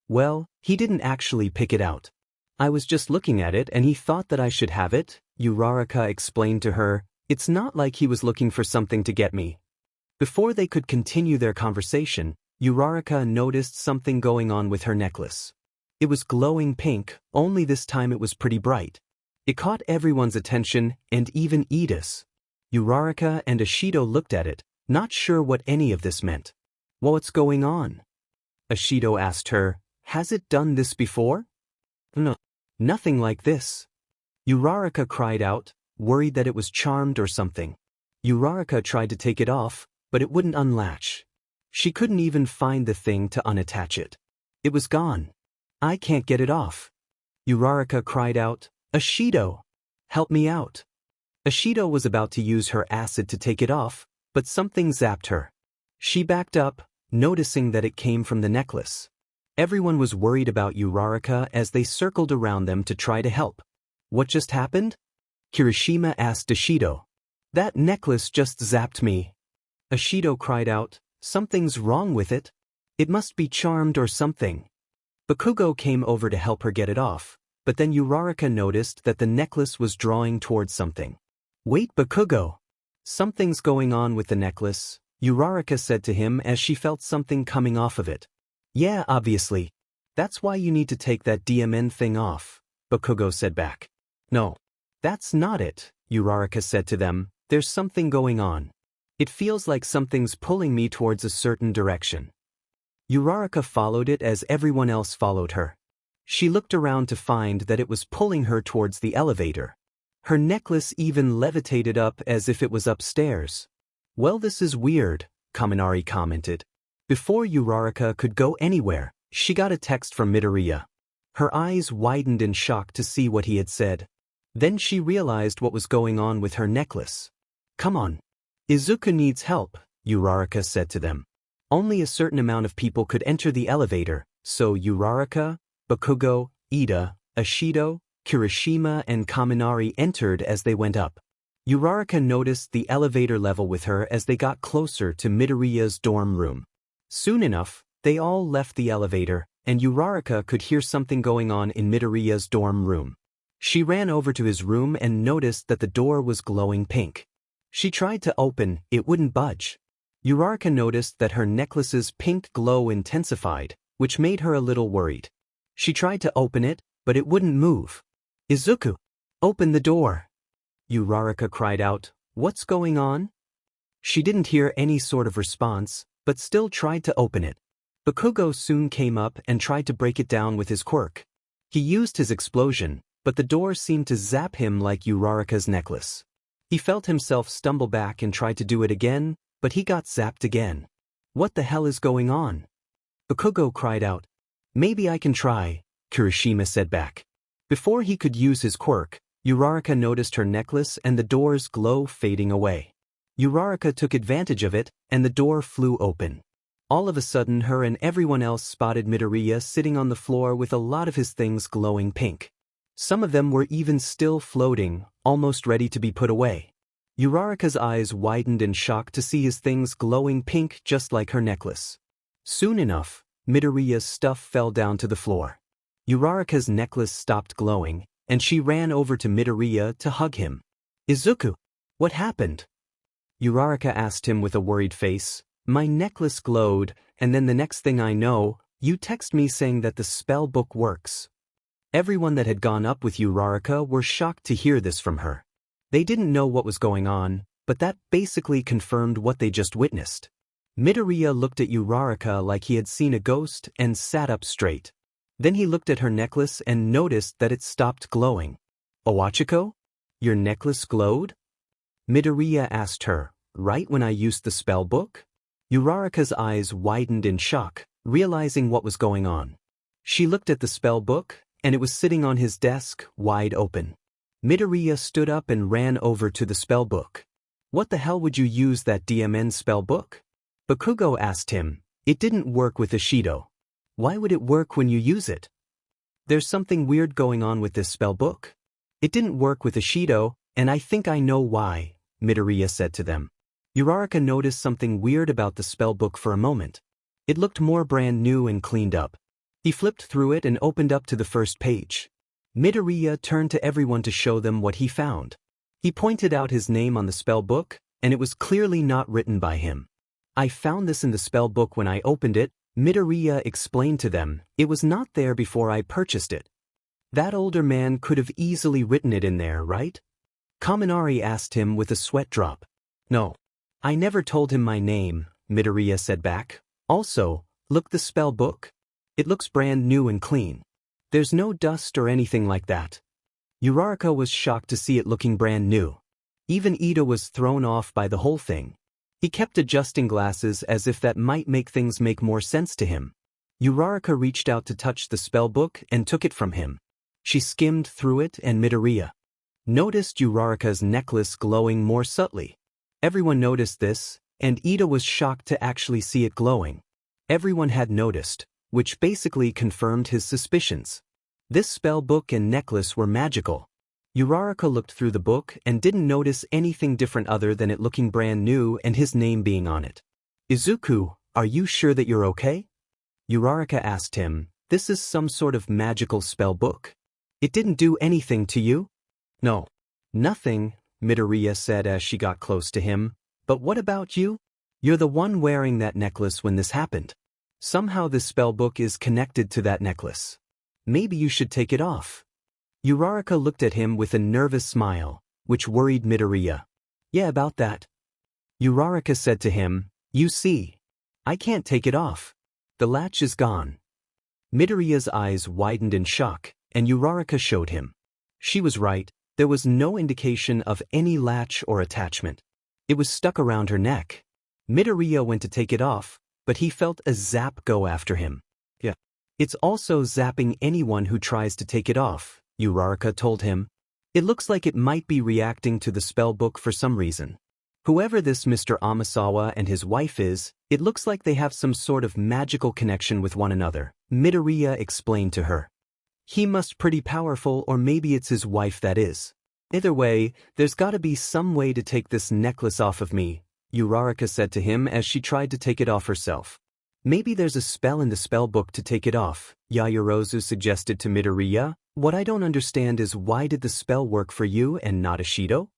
"Well, he didn't actually pick it out. I was just looking at it and he thought that I should have it," Uraraka explained to her. "It's not like he was looking for something to get me." Before they could continue their conversation, Uraraka noticed something going on with her necklace. It was glowing pink, only this time it was pretty bright. It caught everyone's attention, and even Ida's. Uraraka and Ishido looked at it, not sure what any of this meant. "What's going on?" Ishido asked her. "Has it done this before?" "No, nothing like this." Uraraka cried out, worried that it was charmed or something. Uraraka tried to take it off, but it wouldn't unlatch. She couldn't even find the thing to unattach it. It was gone. "I can't get it off." Uraraka cried out, "Ishido! Help me out." Ishido was about to use her acid to take it off, but something zapped her. She backed up, noticing that it came from the necklace. Everyone was worried about Uraraka as they circled around them to try to help. "What just happened?" Kirishima asked Ishido. "That necklace just zapped me." Ishido cried out, "Something's wrong with it. It must be charmed or something." Bakugo came over to help her get it off, but then Uraraka noticed that the necklace was drawing towards something. "Wait, Bakugo! Something's going on with the necklace," Uraraka said to him as she felt something coming off of it. "Yeah, obviously. That's why you need to take that DMN thing off," Bakugo said back. "No. That's not it," Uraraka said to them, "There's something going on. It feels like something's pulling me towards a certain direction." Uraraka followed it as everyone else followed her. She looked around to find that it was pulling her towards the elevator. Her necklace even levitated up as if it was upstairs. "Well, this is weird," Kaminari commented. Before Uraraka could go anywhere, she got a text from Midoriya. Her eyes widened in shock to see what he had said. Then she realized what was going on with her necklace. "Come on. Izuku needs help," Uraraka said to them. Only a certain amount of people could enter the elevator, so Uraraka, Bakugo, Ida, Ashido, Kirishima and Kaminari entered as they went up. Uraraka noticed the elevator level with her as they got closer to Midoriya's dorm room. Soon enough, they all left the elevator, and Uraraka could hear something going on in Midoriya's dorm room. She ran over to his room and noticed that the door was glowing pink. She tried to open, it wouldn't budge. Uraraka noticed that her necklace's pink glow intensified, which made her a little worried. She tried to open it, but it wouldn't move. "Izuku, open the door!" Uraraka cried out, "What's going on?" She didn't hear any sort of response, but still tried to open it. Bakugo soon came up and tried to break it down with his quirk. He used his explosion, but the door seemed to zap him like Uraraka's necklace. He felt himself stumble back and tried to do it again, but he got zapped again. "What the hell is going on?" Bakugo cried out. "Maybe I can try," Kirishima said back. Before he could use his quirk, Uraraka noticed her necklace and the door's glow fading away. Uraraka took advantage of it, and the door flew open. All of a sudden her and everyone else spotted Midoriya sitting on the floor with a lot of his things glowing pink. Some of them were even still floating, almost ready to be put away. Uraraka's eyes widened in shock to see his things glowing pink just like her necklace. Soon enough, Midoriya's stuff fell down to the floor. Uraraka's necklace stopped glowing, and she ran over to Midoriya to hug him. "Izuku, what happened?" Uraraka asked him with a worried face. "My necklace glowed, and then the next thing I know, you text me saying that the spell book works." Everyone that had gone up with Uraraka were shocked to hear this from her. They didn't know what was going on, but that basically confirmed what they just witnessed. Midoriya looked at Uraraka like he had seen a ghost and sat up straight. Then he looked at her necklace and noticed that it stopped glowing. "Owachiko? Your necklace glowed?" Midoriya asked her, "Right when I used the spell book?" Uraraka's eyes widened in shock, realizing what was going on. She looked at the spell book, and it was sitting on his desk, wide open. Midoriya stood up and ran over to the spell book. "What the hell would you use that DMN spell book?" Bakugo asked him. "It didn't work with Ishido. Why would it work when you use it?" "There's something weird going on with this spell book. It didn't work with Ishido, and I think I know why," Midoriya said to them. Uraraka noticed something weird about the spellbook for a moment. It looked more brand new and cleaned up. He flipped through it and opened up to the first page. Midoriya turned to everyone to show them what he found. He pointed out his name on the spellbook, and it was clearly not written by him. "I found this in the spellbook when I opened it," Midoriya explained to them. "It was not there before I purchased it." "That older man could have easily written it in there, right?" Kaminari asked him with a sweat drop. "No. I never told him my name," Midoriya said back. "Also, look the spell book. It looks brand new and clean. There's no dust or anything like that." Uraraka was shocked to see it looking brand new. Even Ida was thrown off by the whole thing. He kept adjusting glasses as if that might make things make more sense to him. Uraraka reached out to touch the spell book and took it from him. She skimmed through it and Midoriya noticed Uraraka's necklace glowing more subtly. Everyone noticed this, and Ida was shocked to actually see it glowing. Everyone had noticed, which basically confirmed his suspicions. This spell book and necklace were magical. Uraraka looked through the book and didn't notice anything different other than it looking brand new and his name being on it. "Izuku, are you sure that you're okay?" Uraraka asked him. "This is some sort of magical spell book. It didn't do anything to you?" "No. Nothing," Midoriya said as she got close to him. "But what about you? You're the one wearing that necklace when this happened. Somehow this spellbook is connected to that necklace. Maybe you should take it off." Uraraka looked at him with a nervous smile. which worried Midoriya. Yeah, about that. Uraraka said to him, you see. I can't take it off. The latch is gone. Midoriya's eyes widened in shock, and Uraraka showed him. She was right, there was no indication of any latch or attachment. It was stuck around her neck. Midoriya went to take it off, but he felt a zap go after him. Yeah. It's also zapping anyone who tries to take it off, Uraraka told him. It looks like it might be reacting to the spellbook for some reason. Whoever this Mr. Amasawa and his wife is, it looks like they have some sort of magical connection with one another, Midoriya explained to her. He must pretty powerful, or maybe it's his wife that is. Either way, there's gotta be some way to take this necklace off of me, Uraraka said to him as she tried to take it off herself. Maybe there's a spell in the spellbook to take it off, Yaoyorozu suggested to Midoriya. What I don't understand is why did the spell work for you and not Ishido?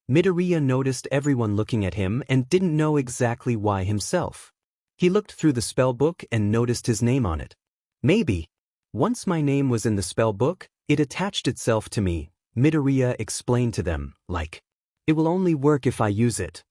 Midoriya noticed everyone looking at him and didn't know exactly why himself. He looked through the spellbook and noticed his name on it. Maybe. Once my name was in the spellbook, it attached itself to me, Midoriya explained to them, like. It will only work if I use it.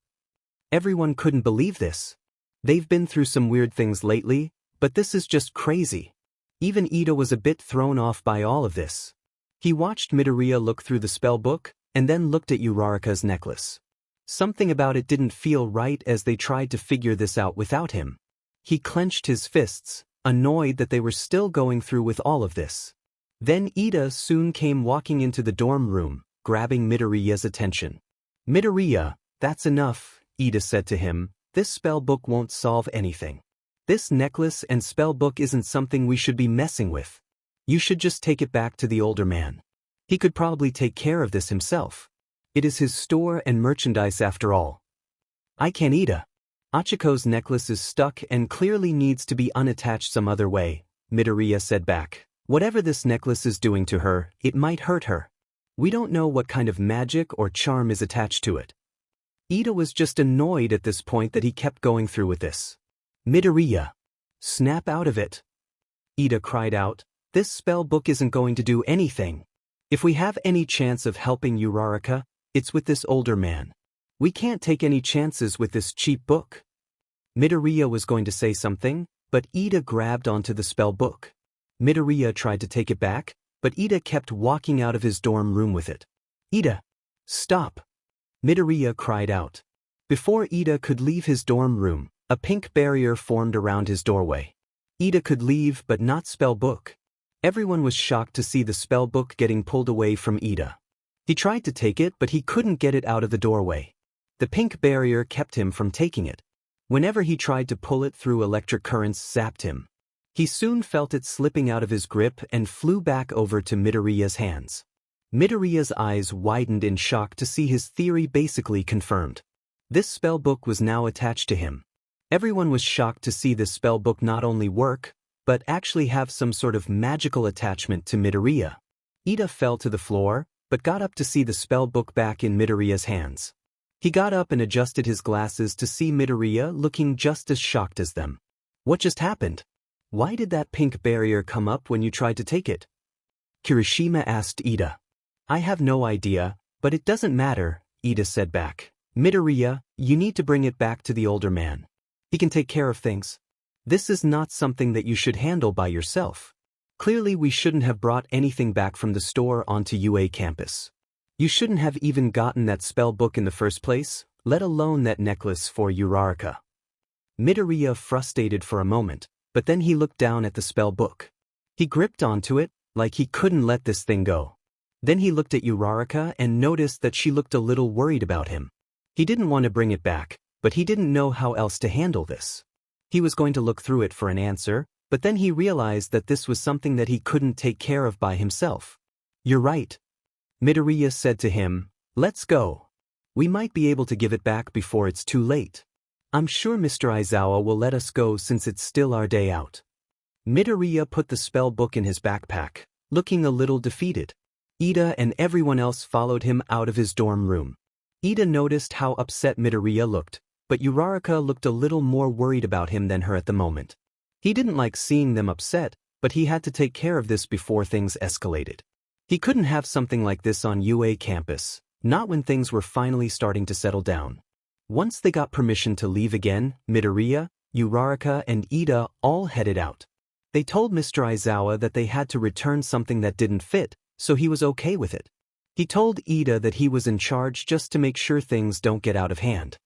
Everyone couldn't believe this. They've been through some weird things lately, but this is just crazy. Even Ida was a bit thrown off by all of this. He watched Midoriya look through the spellbook, and then looked at Uraraka's necklace. Something about it didn't feel right as they tried to figure this out without him. He clenched his fists, annoyed that they were still going through with all of this. Then Ida soon came walking into the dorm room, grabbing Midoriya's attention. Midoriya, that's enough, Ida said to him, this spellbook won't solve anything. This necklace and spellbook isn't something we should be messing with. You should just take it back to the older man. He could probably take care of this himself. It is his store and merchandise after all. I can't, Ida. Achiko's necklace is stuck and clearly needs to be unattached some other way, Midoriya said back. Whatever this necklace is doing to her, it might hurt her. We don't know what kind of magic or charm is attached to it. Ida was just annoyed at this point that he kept going through with this. Midoriya. Snap out of it. Ida cried out, this spell book isn't going to do anything. If we have any chance of helping Uraraka, it's with this older man. We can't take any chances with this cheap book. Midoriya was going to say something, but Ida grabbed onto the spell book. Midoriya tried to take it back, but Ida kept walking out of his dorm room with it. Ida! Stop! Midoriya cried out. Before Ida could leave his dorm room, a pink barrier formed around his doorway. Ida could leave but not spell book. Everyone was shocked to see the spell book getting pulled away from Ida. He tried to take it but he couldn't get it out of the doorway. The pink barrier kept him from taking it. Whenever he tried to pull it through, electric currents zapped him. He soon felt it slipping out of his grip and flew back over to Midoriya's hands. Midoriya's eyes widened in shock to see his theory basically confirmed. This spellbook was now attached to him. Everyone was shocked to see this spellbook not only work, but actually have some sort of magical attachment to Midoriya. Ida fell to the floor, but got up to see the spellbook back in Midoriya's hands. He got up and adjusted his glasses to see Midoriya looking just as shocked as them. What just happened? Why did that pink barrier come up when you tried to take it? Kirishima asked Ida. I have no idea, but it doesn't matter, Ida said back. Midoriya, you need to bring it back to the older man. He can take care of things. This is not something that you should handle by yourself. Clearly we shouldn't have brought anything back from the store onto UA campus. You shouldn't have even gotten that spell book in the first place, let alone that necklace for Uraraka. Midoriya frustrated for a moment, but then he looked down at the spell book. He gripped onto it, like he couldn't let this thing go. Then he looked at Uraraka and noticed that she looked a little worried about him. He didn't want to bring it back, but he didn't know how else to handle this. He was going to look through it for an answer, but then he realized that this was something that he couldn't take care of by himself. You're right. Midoriya said to him, let's go. We might be able to give it back before it's too late. I'm sure Mr. Aizawa will let us go since it's still our day out. Midoriya put the spell book in his backpack, looking a little defeated. Ida and everyone else followed him out of his dorm room. Ida noticed how upset Midoriya looked, but Uraraka looked a little more worried about him than her at the moment. He didn't like seeing them upset, but he had to take care of this before things escalated. He couldn't have something like this on UA campus. Not when things were finally starting to settle down. Once they got permission to leave again, Midoriya, Uraraka and Ida all headed out. They told Mr. Aizawa that they had to return something that didn't fit, so he was okay with it. He told Ida that he was in charge just to make sure things don't get out of hand.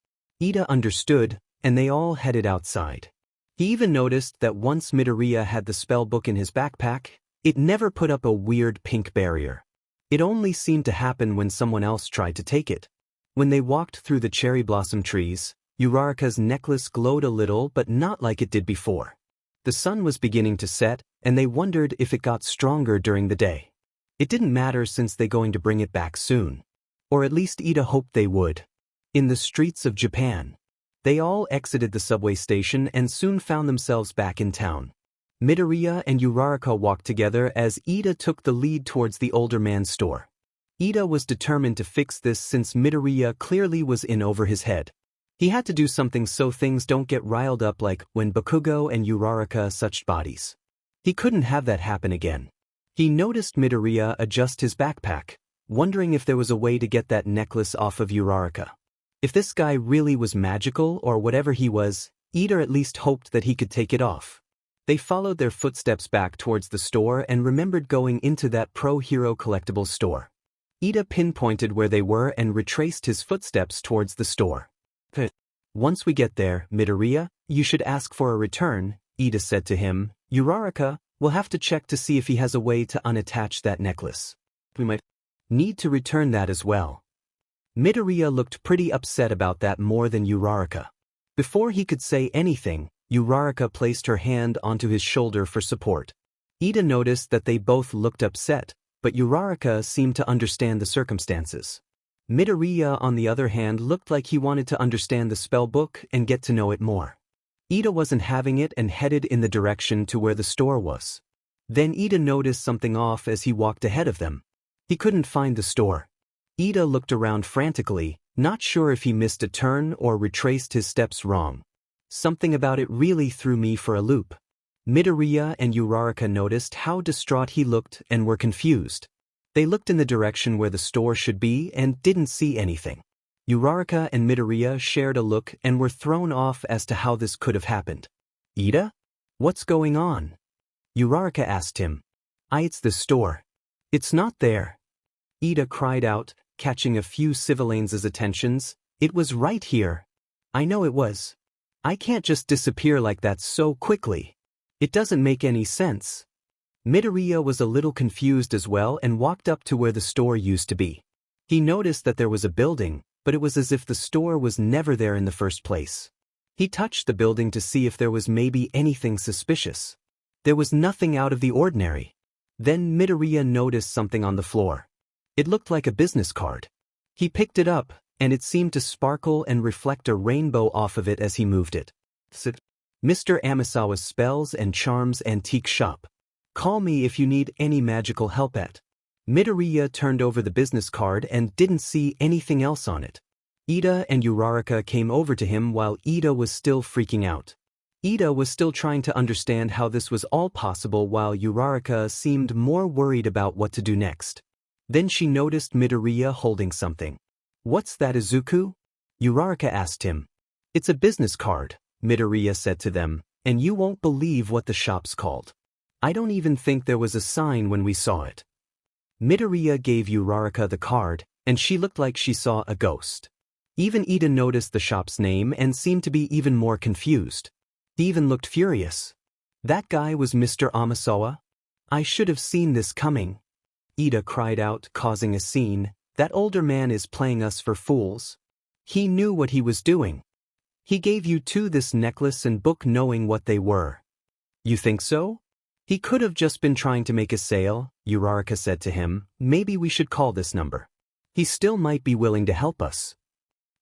Ida understood, and they all headed outside. He even noticed that once Midoriya had the spell book in his backpack, it never put up a weird pink barrier. It only seemed to happen when someone else tried to take it. When they walked through the cherry blossom trees, Uraraka's necklace glowed a little but not like it did before. The sun was beginning to set, and they wondered if it got stronger during the day. It didn't matter since they're going to bring it back soon. Or at least Ida hoped they would. In the streets of Japan, they all exited the subway station and soon found themselves back in town. Midoriya and Uraraka walked together as Ida took the lead towards the older man's store. Ida was determined to fix this since Midoriya clearly was in over his head. He had to do something so things don't get riled up like when Bakugo and Uraraka touched bodies. He couldn't have that happen again. He noticed Midoriya adjust his backpack, wondering if there was a way to get that necklace off of Uraraka. If this guy really was magical or whatever he was, Ida at least hoped that he could take it off. They followed their footsteps back towards the store and remembered going into that pro-hero collectibles store. Ida pinpointed where they were and retraced his footsteps towards the store. Once we get there, Midoriya, you should ask for a return, Ida said to him. Uraraka, we'll have to check to see if he has a way to unattach that necklace. We might need to return that as well. Midoriya looked pretty upset about that more than Uraraka. Before he could say anything, Uraraka placed her hand onto his shoulder for support. Ida noticed that they both looked upset, but Uraraka seemed to understand the circumstances. Midoriya, on the other hand, looked like he wanted to understand the spell book and get to know it more. Ida wasn't having it and headed in the direction to where the store was. Then Ida noticed something off as he walked ahead of them. He couldn't find the store. Ida looked around frantically, not sure if he missed a turn or retraced his steps wrong. Something about it really threw me for a loop. Midoriya and Uraraka noticed how distraught he looked and were confused. They looked in the direction where the store should be and didn't see anything. Uraraka and Midoriya shared a look and were thrown off as to how this could have happened. Ida? What's going on? Uraraka asked him. It's the store. It's not there. Ida cried out, catching a few Civilanes' attentions. It was right here. I know it was. I can't just disappear like that so quickly. It doesn't make any sense. Midoriya was a little confused as well and walked up to where the store used to be. He noticed that there was a building, but it was as if the store was never there in the first place. He touched the building to see if there was maybe anything suspicious. There was nothing out of the ordinary. Then Midoriya noticed something on the floor. It looked like a business card. He picked it up, and it seemed to sparkle and reflect a rainbow off of it as he moved it. Mr. Amisawa's Spells and Charms Antique Shop. Call me if you need any magical help at. Midoriya turned over the business card and didn't see anything else on it. Ida and Uraraka came over to him while Ida was still freaking out. Ida was still trying to understand how this was all possible while Uraraka seemed more worried about what to do next. Then she noticed Midoriya holding something. What's that, Izuku? Uraraka asked him. It's a business card, Midoriya said to them, and you won't believe what the shop's called. I don't even think there was a sign when we saw it. Midoriya gave Uraraka the card, and she looked like she saw a ghost. Even Ida noticed the shop's name and seemed to be even more confused. He even looked furious. That guy was Mr. Amisawa? I should have seen this coming. Ida cried out, causing a scene. That older man is playing us for fools. He knew what he was doing. He gave you two this necklace and book knowing what they were. You think so? He could have just been trying to make a sale, Uraraka said to him. Maybe we should call this number. He still might be willing to help us.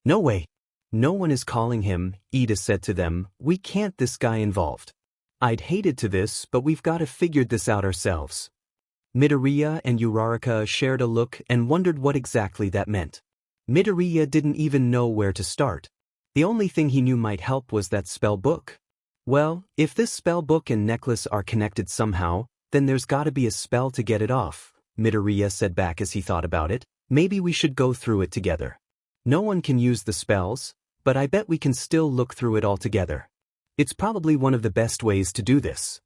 No way. No one is calling him, Ida said to them. We can't this guy involved. I'd hated to this, but we've got to figure this out ourselves. Midoriya and Uraraka shared a look and wondered what exactly that meant. Midoriya didn't even know where to start. The only thing he knew might help was that spell book. Well, if this spell book and necklace are connected somehow, then there's gotta be a spell to get it off, Midoriya said back as he thought about it. Maybe we should go through it together. No one can use the spells, but I bet we can still look through it all together. It's probably one of the best ways to do this.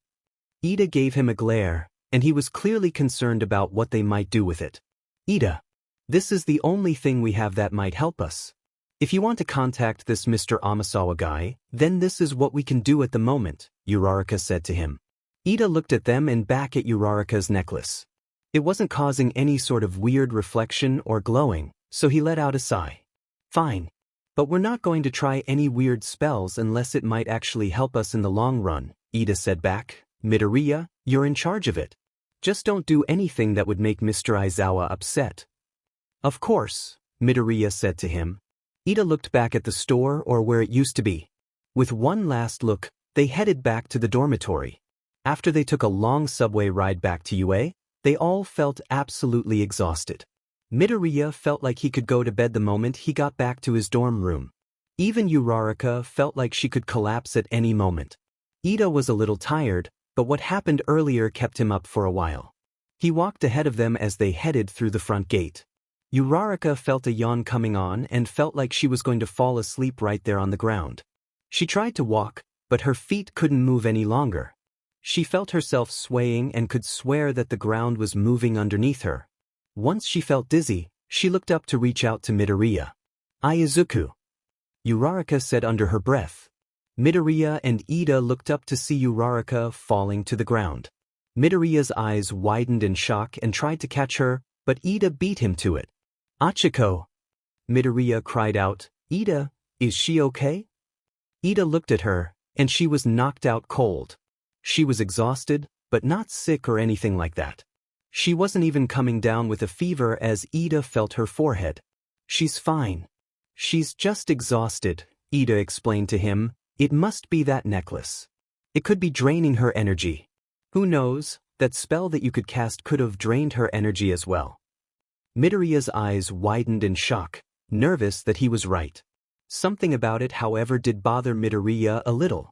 Ida gave him a glare, and he was clearly concerned about what they might do with it. Ida, this is the only thing we have that might help us. If you want to contact this Mr. Amasawa guy, then this is what we can do at the moment, Uraraka said to him. Ida looked at them and back at Uraraka's necklace. It wasn't causing any sort of weird reflection or glowing, so he let out a sigh. Fine. But we're not going to try any weird spells unless it might actually help us in the long run, Ida said back. Midoriya, you're in charge of it. Just don't do anything that would make Mr. Aizawa upset. Of course, Midoriya said to him. Ida looked back at the store or where it used to be. With one last look, they headed back to the dormitory. After they took a long subway ride back to UA, they all felt absolutely exhausted. Midoriya felt like he could go to bed the moment he got back to his dorm room. Even Uraraka felt like she could collapse at any moment. Ida was a little tired, but what happened earlier kept him up for a while. He walked ahead of them as they headed through the front gate. Uraraka felt a yawn coming on and felt like she was going to fall asleep right there on the ground. She tried to walk, but her feet couldn't move any longer. She felt herself swaying and could swear that the ground was moving underneath her. Once she felt dizzy, she looked up to reach out to Midoriya. Aizuku, Uraraka said under her breath. Midoriya and Ida looked up to see Uraraka falling to the ground. Midoriya's eyes widened in shock and tried to catch her, but Ida beat him to it. Achiko! Midoriya cried out. Ida, is she okay? Ida looked at her, and she was knocked out cold. She was exhausted, but not sick or anything like that. She wasn't even coming down with a fever as Ida felt her forehead. She's fine. She's just exhausted, Ida explained to him. It must be that necklace. It could be draining her energy. Who knows, that spell that you could cast could have drained her energy as well. Midoriya's eyes widened in shock, nervous that he was right. Something about it, however, did bother Midoriya a little.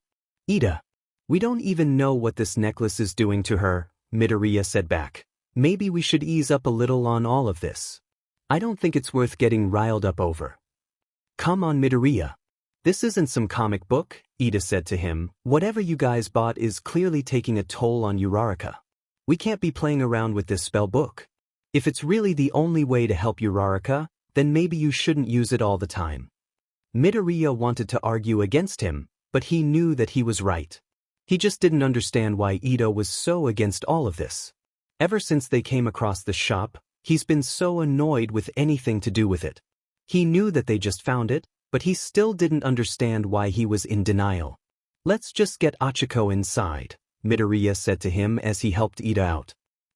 Ida, we don't even know what this necklace is doing to her, Midoriya said back. Maybe we should ease up a little on all of this. I don't think it's worth getting riled up over. Come on, Midoriya. This isn't some comic book, Ida said to him. Whatever you guys bought is clearly taking a toll on Uraraka. We can't be playing around with this spell book. If it's really the only way to help Uraraka, then maybe you shouldn't use it all the time. Midoriya wanted to argue against him, but he knew that he was right. He just didn't understand why Ida was so against all of this. Ever since they came across the shop, he's been so annoyed with anything to do with it. He knew that they just found it, but he still didn't understand why he was in denial. Let's just get Achiko inside, Midoriya said to him as he helped Ida out.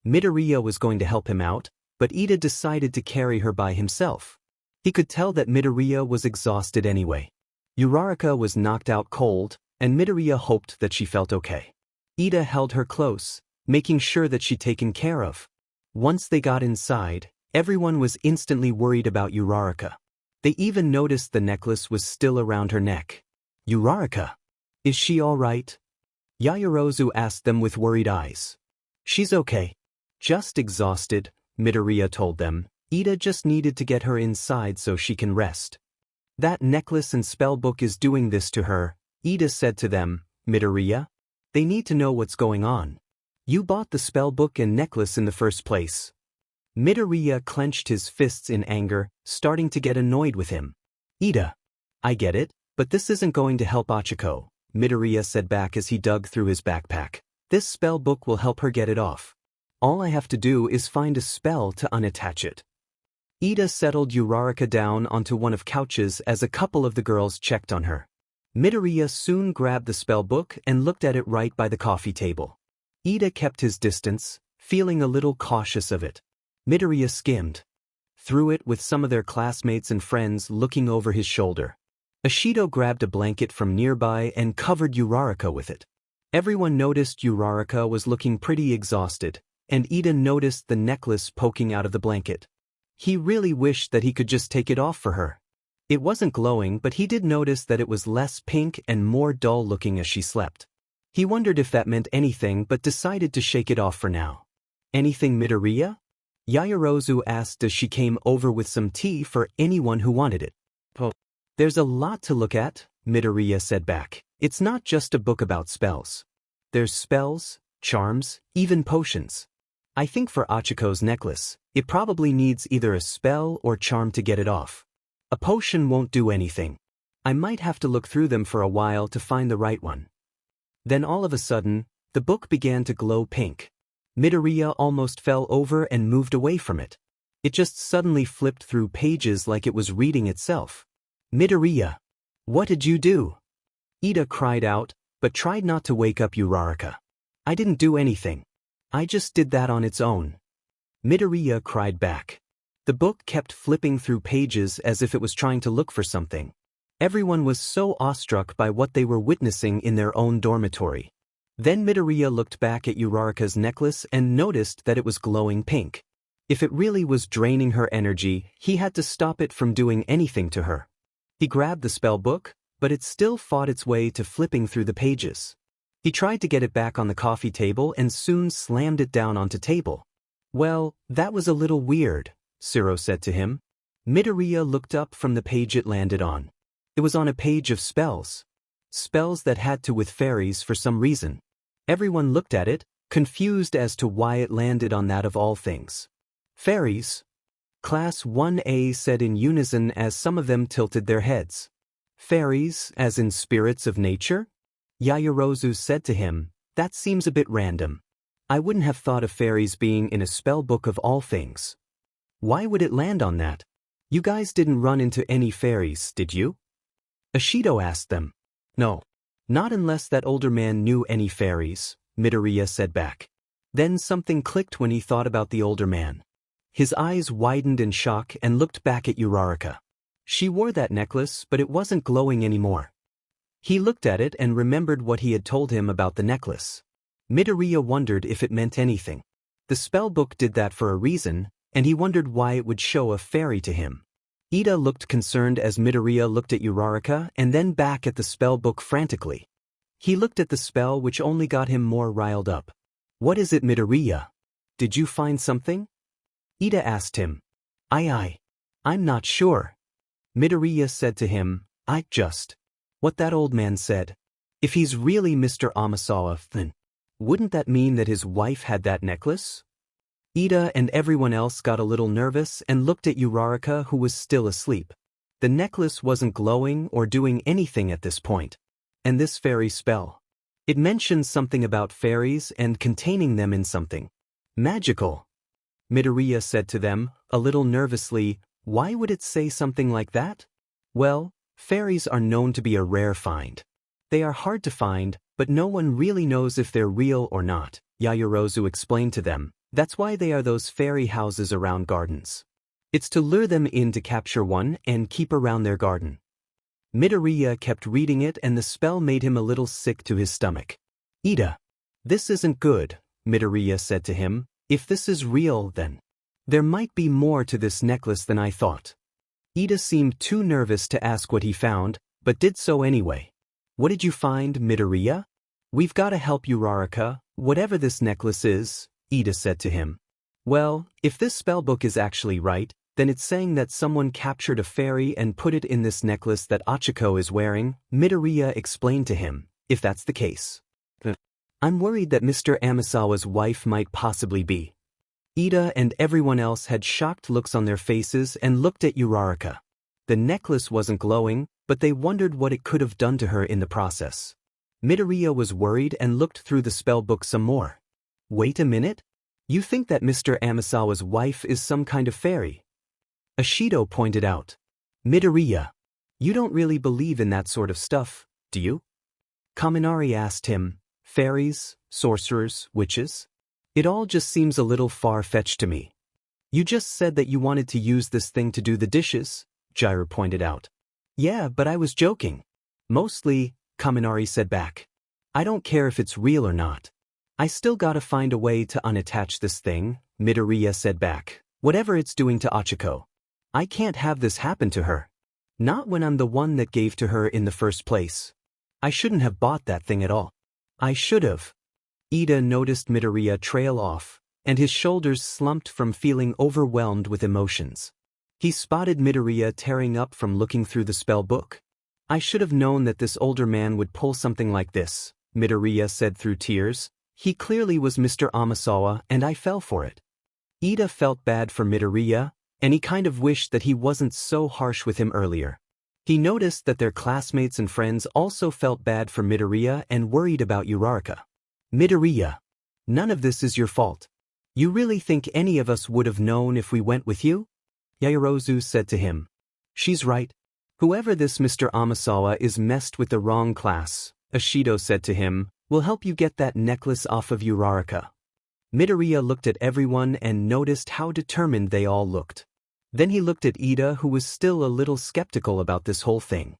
Midoriya was going to help him out, but Ida decided to carry her by himself. He could tell that Midoriya was exhausted anyway. Uraraka was knocked out cold, and Midoriya hoped that she felt okay. Ida held her close, making sure that she'd taken care of. Once they got inside, everyone was instantly worried about Uraraka. They even noticed the necklace was still around her neck. Uraraka, is she all right? Yaoyorozu asked them with worried eyes. She's okay. Just exhausted, Midoriya told them. Ida just needed to get her inside so she can rest. That necklace and spellbook is doing this to her, Ida said to them. Midoriya, they need to know what's going on. You bought the spellbook and necklace in the first place. Midoriya clenched his fists in anger, starting to get annoyed with him. Ida, I get it, but this isn't going to help Achiko, Midoriya said back as he dug through his backpack. This spellbook will help her get it off. All I have to do is find a spell to unattach it. Ida settled Uraraka down onto one of couches as a couple of the girls checked on her. Midoriya soon grabbed the spellbook and looked at it right by the coffee table. Ida kept his distance, feeling a little cautious of it. Midoriya skimmed through it with some of their classmates and friends looking over his shoulder. Ashido grabbed a blanket from nearby and covered Uraraka with it. Everyone noticed Uraraka was looking pretty exhausted, and Ida noticed the necklace poking out of the blanket. He really wished that he could just take it off for her. It wasn't glowing, but he did notice that it was less pink and more dull looking as she slept. He wondered if that meant anything but decided to shake it off for now. Anything, Midoriya? Yaoyorozu asked as she came over with some tea for anyone who wanted it. Oh. There's a lot to look at, Midoriya said back. It's not just a book about spells. There's spells, charms, even potions. I think for Achiko's necklace, it probably needs either a spell or charm to get it off. A potion won't do anything. I might have to look through them for a while to find the right one. Then all of a sudden, the book began to glow pink. Midoriya almost fell over and moved away from it. It just suddenly flipped through pages like it was reading itself. Midoriya, what did you do? Ida cried out, but tried not to wake up Uraraka. I didn't do anything. I just did that on its own. Midoriya cried back. The book kept flipping through pages as if it was trying to look for something. Everyone was so awestruck by what they were witnessing in their own dormitory. Then Midoriya looked back at Uraraka's necklace and noticed that it was glowing pink. If it really was draining her energy, he had to stop it from doing anything to her. He grabbed the spell book, but it still fought its way to flipping through the pages. He tried to get it back on the coffee table and soon slammed it down onto table. Well, that was a little weird, Siro said to him. Midoriya looked up from the page it landed on. It was on a page of spells. Spells that had to with fairies for some reason. Everyone looked at it, confused as to why it landed on that of all things. Fairies? Class 1A said in unison as some of them tilted their heads. Fairies, as in spirits of nature? Yaoyorozu said to him, that seems a bit random. I wouldn't have thought of fairies being in a spell book of all things. Why would it land on that? You guys didn't run into any fairies, did you? Ashido asked them. No. Not unless that older man knew any fairies, Midoriya said back. Then something clicked when he thought about the older man. His eyes widened in shock and looked back at Uraraka. She wore that necklace, but it wasn't glowing anymore. He looked at it and remembered what he had told him about the necklace. Midoriya wondered if it meant anything. The spellbook did that for a reason, and he wondered why it would show a fairy to him. Ida looked concerned as Midoriya looked at Uraraka and then back at the spellbook frantically. He looked at the spell, which only got him more riled up. What is it, Midoriya? Did you find something? Ida asked him. I'm not sure. Midoriya said to him, what that old man said. If he's really Mr. Amasawa, then wouldn't that mean that his wife had that necklace? Ida and everyone else got a little nervous and looked at Uraraka, who was still asleep. The necklace wasn't glowing or doing anything at this point. And this fairy spell. It mentioned something about fairies and containing them in something magical. Midoriya said to them, a little nervously, why would it say something like that? Well, fairies are known to be a rare find. They are hard to find, but no one really knows if they're real or not, Yaoyorozu explained to them. That's why they are those fairy houses around gardens. It's to lure them in to capture one and keep around their garden. Midoriya kept reading it and the spell made him a little sick to his stomach. Ida, this isn't good, Midoriya said to him. If this is real, then there might be more to this necklace than I thought. Ida seemed too nervous to ask what he found, but did so anyway. What did you find, Midoriya? We've got to help Uraraka, whatever this necklace is, Ida said to him. Well, if this spellbook is actually right, then it's saying that someone captured a fairy and put it in this necklace that Achiko is wearing, Midoriya explained to him, if that's the case. I'm worried that Mr. Amasawa's wife might possibly be. Ida and everyone else had shocked looks on their faces and looked at Uraraka. The necklace wasn't glowing, but they wondered what it could have done to her in the process. Midoriya was worried and looked through the spellbook some more. Wait a minute? You think that Mr. Amasawa's wife is some kind of fairy? Ashido pointed out. Midoriya, you don't really believe in that sort of stuff, do you? Kaminari asked him. Fairies, sorcerers, witches? It all just seems a little far-fetched to me. You just said that you wanted to use this thing to do the dishes, Jiraiya pointed out. Yeah, but I was joking. Mostly, Kaminari said back. I don't care if it's real or not. I still gotta find a way to unattach this thing, Midoriya said back. Whatever it's doing to Achiko. I can't have this happen to her. Not when I'm the one that gave to her in the first place. I shouldn't have bought that thing at all. I should have. Ida noticed Midoriya trail off, and his shoulders slumped from feeling overwhelmed with emotions. He spotted Midoriya tearing up from looking through the spell book. I should have known that this older man would pull something like this, Midoriya said through tears. He clearly was Mr. Amasawa and I fell for it. Ida felt bad for Midoriya, and he kind of wished that he wasn't so harsh with him earlier. He noticed that their classmates and friends also felt bad for Midoriya and worried about Uraraka. Midoriya, none of this is your fault. You really think any of us would have known if we went with you? Yaoyorozu said to him. She's right. Whoever this Mr. Amasawa is messed with the wrong class, Ashido said to him, will help you get that necklace off of Uraraka. Midoriya looked at everyone and noticed how determined they all looked. Then he looked at Ida, who was still a little skeptical about this whole thing.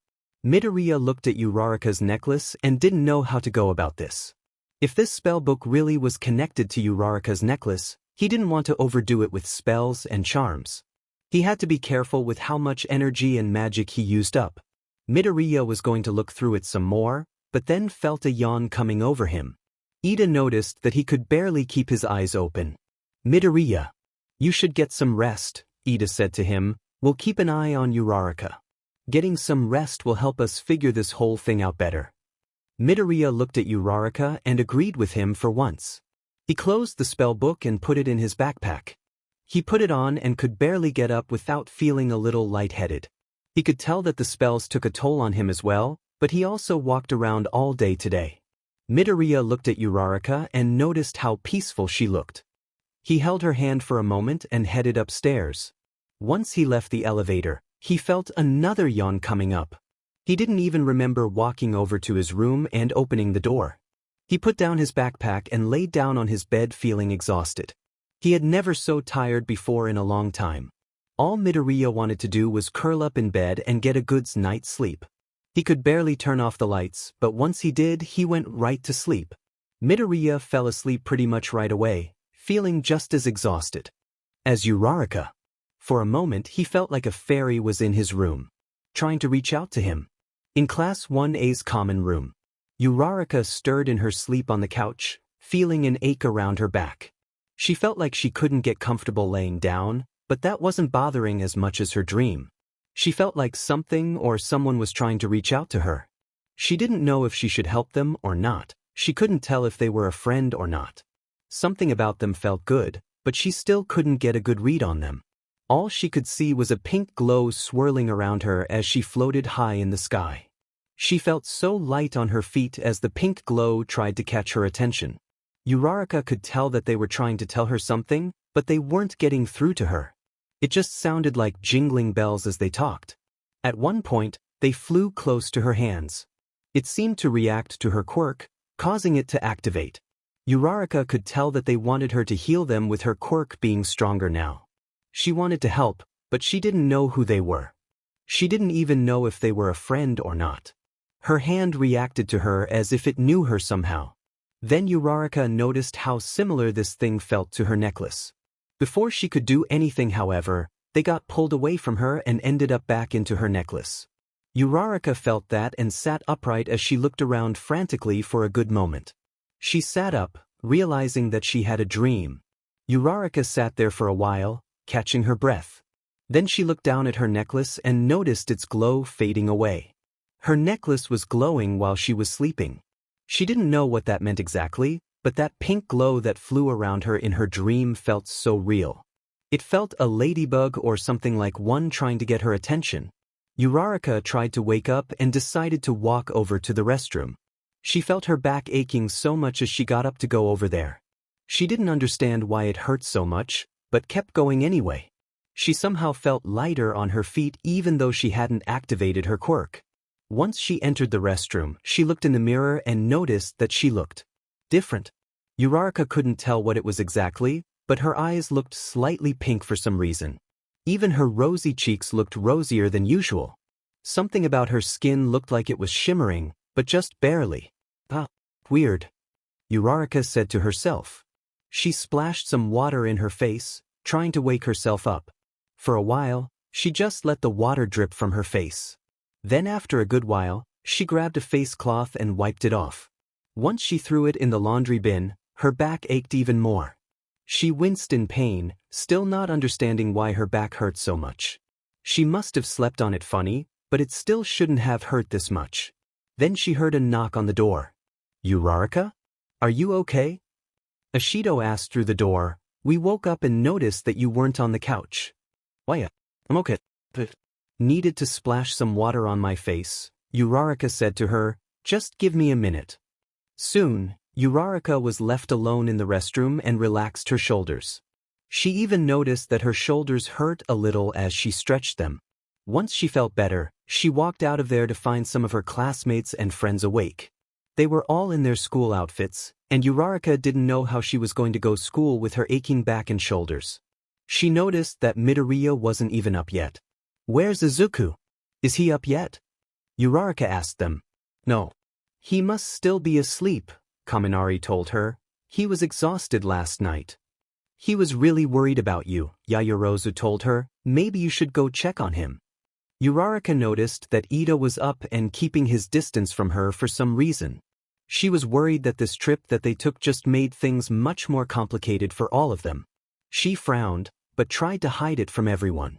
Midoriya looked at Uraraka's necklace and didn't know how to go about this. If this spellbook really was connected to Uraraka's necklace, he didn't want to overdo it with spells and charms. He had to be careful with how much energy and magic he used up. Midoriya was going to look through it some more, but then felt a yawn coming over him. Ida noticed that he could barely keep his eyes open. Midoriya, you should get some rest, Ida said to him. We'll keep an eye on Uraraka. Getting some rest will help us figure this whole thing out better. Midoriya looked at Uraraka and agreed with him for once. He closed the spellbook and put it in his backpack. He put it on and could barely get up without feeling a little lightheaded. He could tell that the spells took a toll on him as well, but he also walked around all day today. Midoriya looked at Uraraka and noticed how peaceful she looked. He held her hand for a moment and headed upstairs. Once he left the elevator, he felt another yawn coming up. He didn't even remember walking over to his room and opening the door. He put down his backpack and laid down on his bed feeling exhausted. He had never so tired before in a long time. All Midoriya wanted to do was curl up in bed and get a good night's sleep. He could barely turn off the lights, but once he did, he went right to sleep. Midoriya fell asleep pretty much right away, feeling just as exhausted as Uraraka. For a moment he felt like a fairy was in his room, trying to reach out to him. In Class 1A's common room, Uraraka stirred in her sleep on the couch, feeling an ache around her back. She felt like she couldn't get comfortable laying down, but that wasn't bothering as much as her dream. She felt like something or someone was trying to reach out to her. She didn't know if she should help them or not. She couldn't tell if they were a friend or not. Something about them felt good, but she still couldn't get a good read on them. All she could see was a pink glow swirling around her as she floated high in the sky. She felt so light on her feet as the pink glow tried to catch her attention. Uraraka could tell that they were trying to tell her something, but they weren't getting through to her. It just sounded like jingling bells as they talked. At one point, they flew close to her hands. It seemed to react to her quirk, causing it to activate. Uraraka could tell that they wanted her to heal them with her quirk being stronger now. She wanted to help, but she didn't know who they were. She didn't even know if they were a friend or not. Her hand reacted to her as if it knew her somehow. Then Uraraka noticed how similar this thing felt to her necklace. Before she could do anything, however, they got pulled away from her and ended up back into her necklace. Uraraka felt that and sat upright as she looked around frantically for a good moment. She sat up, realizing that she had a dream. Uraraka sat there for a while, catching her breath. Then she looked down at her necklace and noticed its glow fading away. Her necklace was glowing while she was sleeping. She didn't know what that meant exactly, but that pink glow that flew around her in her dream felt so real. It felt a ladybug or something like one trying to get her attention. Uraraka tried to wake up and decided to walk over to the restroom. She felt her back aching so much as she got up to go over there. She didn't understand why it hurt so much, but kept going anyway. She somehow felt lighter on her feet even though she hadn't activated her quirk. Once she entered the restroom, she looked in the mirror and noticed that she looked different. Uraraka couldn't tell what it was exactly, but her eyes looked slightly pink for some reason. Even her rosy cheeks looked rosier than usual. Something about her skin looked like it was shimmering, but just barely. Weird, Uraraka said to herself. She splashed some water in her face, trying to wake herself up. For a while, she just let the water drip from her face. Then after a good while, she grabbed a face cloth and wiped it off. Once she threw it in the laundry bin, her back ached even more. She winced in pain, still not understanding why her back hurt so much. She must have slept on it funny, but it still shouldn't have hurt this much. Then she heard a knock on the door. Uraraka? Are you okay? Ashido asked through the door. We woke up and noticed that you weren't on the couch. Why? I'm okay. Needed to splash some water on my face, Uraraka said to her. Just give me a minute. Soon, Uraraka was left alone in the restroom and relaxed her shoulders. She even noticed that her shoulders hurt a little as she stretched them. Once she felt better, she walked out of there to find some of her classmates and friends awake. They were all in their school outfits, and Uraraka didn't know how she was going to go to school with her aching back and shoulders. She noticed that Midoriya wasn't even up yet. Where's Izuku? Is he up yet? Uraraka asked them. No. He must still be asleep, Kaminari told her. He was exhausted last night. He was really worried about you, Yaoyorozu told her. Maybe you should go check on him. Uraraka noticed that Ito was up and keeping his distance from her for some reason. She was worried that this trip that they took just made things much more complicated for all of them. She frowned, but tried to hide it from everyone.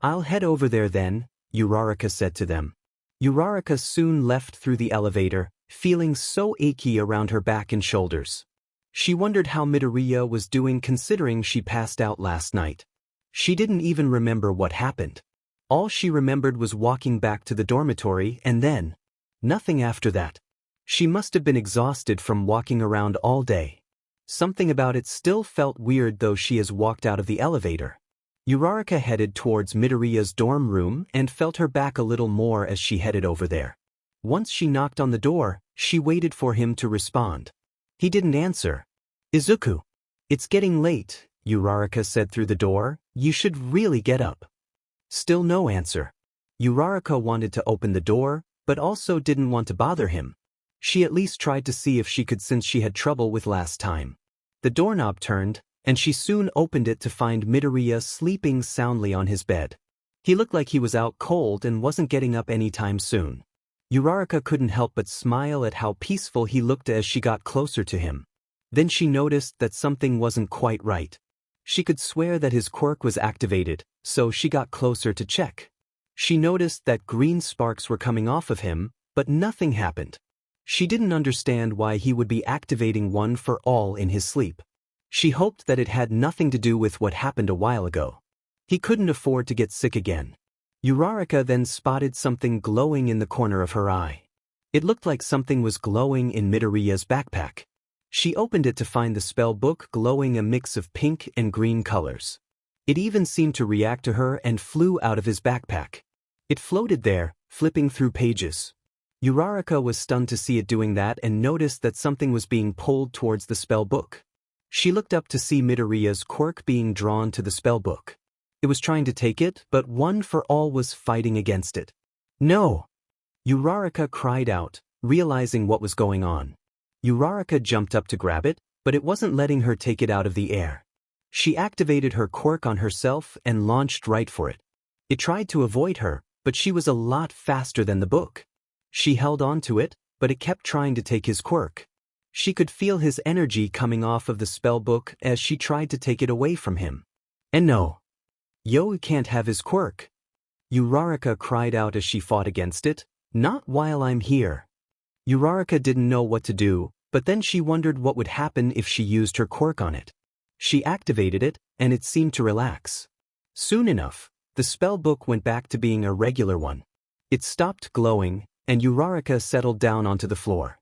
I'll head over there then, Uraraka said to them. Uraraka soon left through the elevator, feeling so achy around her back and shoulders. She wondered how Midoriya was doing considering she passed out last night. She didn't even remember what happened. All she remembered was walking back to the dormitory and then nothing after that. She must have been exhausted from walking around all day. Something about it still felt weird though she has walked out of the elevator. Uraraka headed towards Midoriya's dorm room and felt her back a little more as she headed over there. Once she knocked on the door, she waited for him to respond. He didn't answer. Izuku. It's getting late, Uraraka said through the door. You should really get up. Still no answer. Uraraka wanted to open the door, but also didn't want to bother him. She at least tried to see if she could since she had trouble with last time. The doorknob turned, and she soon opened it to find Midoriya sleeping soundly on his bed. He looked like he was out cold and wasn't getting up anytime soon. Uraraka couldn't help but smile at how peaceful he looked as she got closer to him. Then she noticed that something wasn't quite right. She could swear that his quirk was activated, so she got closer to check. She noticed that green sparks were coming off of him, but nothing happened. She didn't understand why he would be activating one for all in his sleep. She hoped that it had nothing to do with what happened a while ago. He couldn't afford to get sick again. Uraraka then spotted something glowing in the corner of her eye. It looked like something was glowing in Midoriya's backpack. She opened it to find the spell book glowing a mix of pink and green colors. It even seemed to react to her and flew out of his backpack. It floated there, flipping through pages. Uraraka was stunned to see it doing that and noticed that something was being pulled towards the spell book. She looked up to see Midoriya's quirk being drawn to the spell book. It was trying to take it, but One for All was fighting against it. No! Uraraka cried out, realizing what was going on. Uraraka jumped up to grab it, but it wasn't letting her take it out of the air. She activated her quirk on herself and launched right for it. It tried to avoid her, but she was a lot faster than the book. She held on to it, but it kept trying to take his quirk. She could feel his energy coming off of the spell book as she tried to take it away from him. And no. You can't have his quirk. Uraraka cried out as she fought against it. Not while I'm here. Uraraka didn't know what to do, but then she wondered what would happen if she used her quirk on it. She activated it, and it seemed to relax. Soon enough, the spell book went back to being a regular one. It stopped glowing, and Uraraka settled down onto the floor.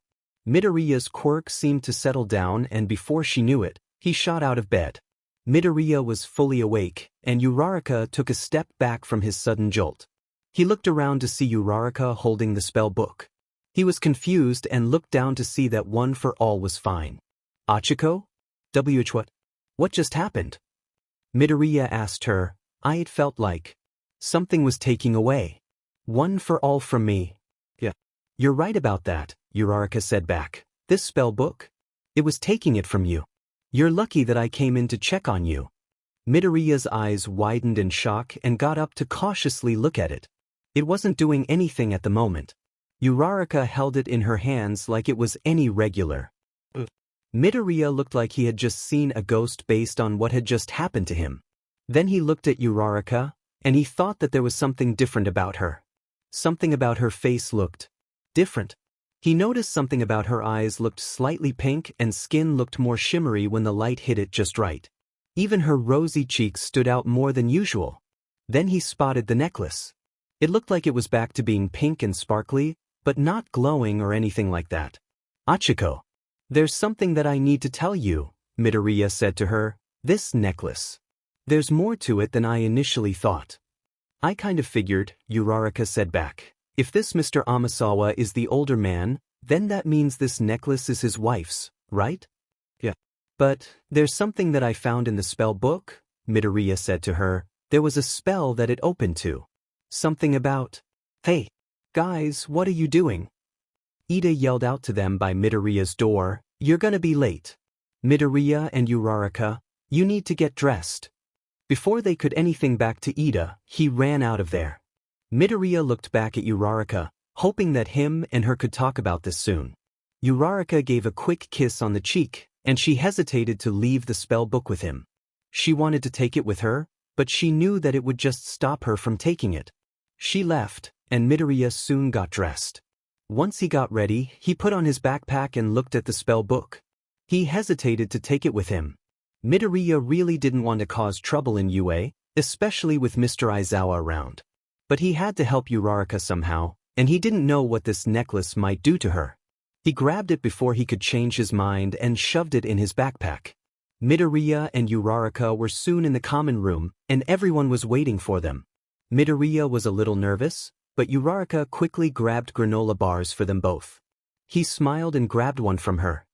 Midoriya's quirk seemed to settle down, and before she knew it, he shot out of bed. Midoriya was fully awake, and Uraraka took a step back from his sudden jolt. He looked around to see Uraraka holding the spell book. He was confused and looked down to see that One for All was fine. Achiko? What just happened? Midoriya asked her. It felt like something was taking away One for All from me. Yeah. You're right about that, Uraraka said back. This spell book? It was taking it from you. You're lucky that I came in to check on you. Midoriya's eyes widened in shock and got up to cautiously look at it. It wasn't doing anything at the moment. Uraraka held it in her hands like it was any regular Midoriya looked like he had just seen a ghost based on what had just happened to him. Then he looked at Uraraka, and he thought that there was something different about her. Something about her face looked different. He noticed something about her eyes looked slightly pink and skin looked more shimmery when the light hit it just right. Even her rosy cheeks stood out more than usual. Then he spotted the necklace. It looked like it was back to being pink and sparkly, but not glowing or anything like that. Achiko. There's something that I need to tell you, Midoriya said to her. This necklace. There's more to it than I initially thought. I kind of figured, Uraraka said back. If this Mr. Amasawa is the older man, then that means this necklace is his wife's, right? Yeah. But there's something that I found in the spell book, Midoriya said to her. There was a spell that it opened to. Something about, hey, guys, what are you doing? Ida yelled out to them by Midoriya's door, you're gonna be late. Midoriya and Uraraka, you need to get dressed. Before they could anything back to Ida, he ran out of there. Midoriya looked back at Uraraka, hoping that him and her could talk about this soon. Uraraka gave a quick kiss on the cheek, and she hesitated to leave the spell book with him. She wanted to take it with her, but she knew that it would just stop her from taking it. She left, and Midoriya soon got dressed. Once he got ready, he put on his backpack and looked at the spell book. He hesitated to take it with him. Midoriya really didn't want to cause trouble in UA, especially with Mr. Aizawa around. But he had to help Uraraka somehow, and he didn't know what this necklace might do to her. He grabbed it before he could change his mind and shoved it in his backpack. Midoriya and Uraraka were soon in the common room, and everyone was waiting for them. Midoriya was a little nervous, but Uraraka quickly grabbed granola bars for them both. He smiled and grabbed one from her.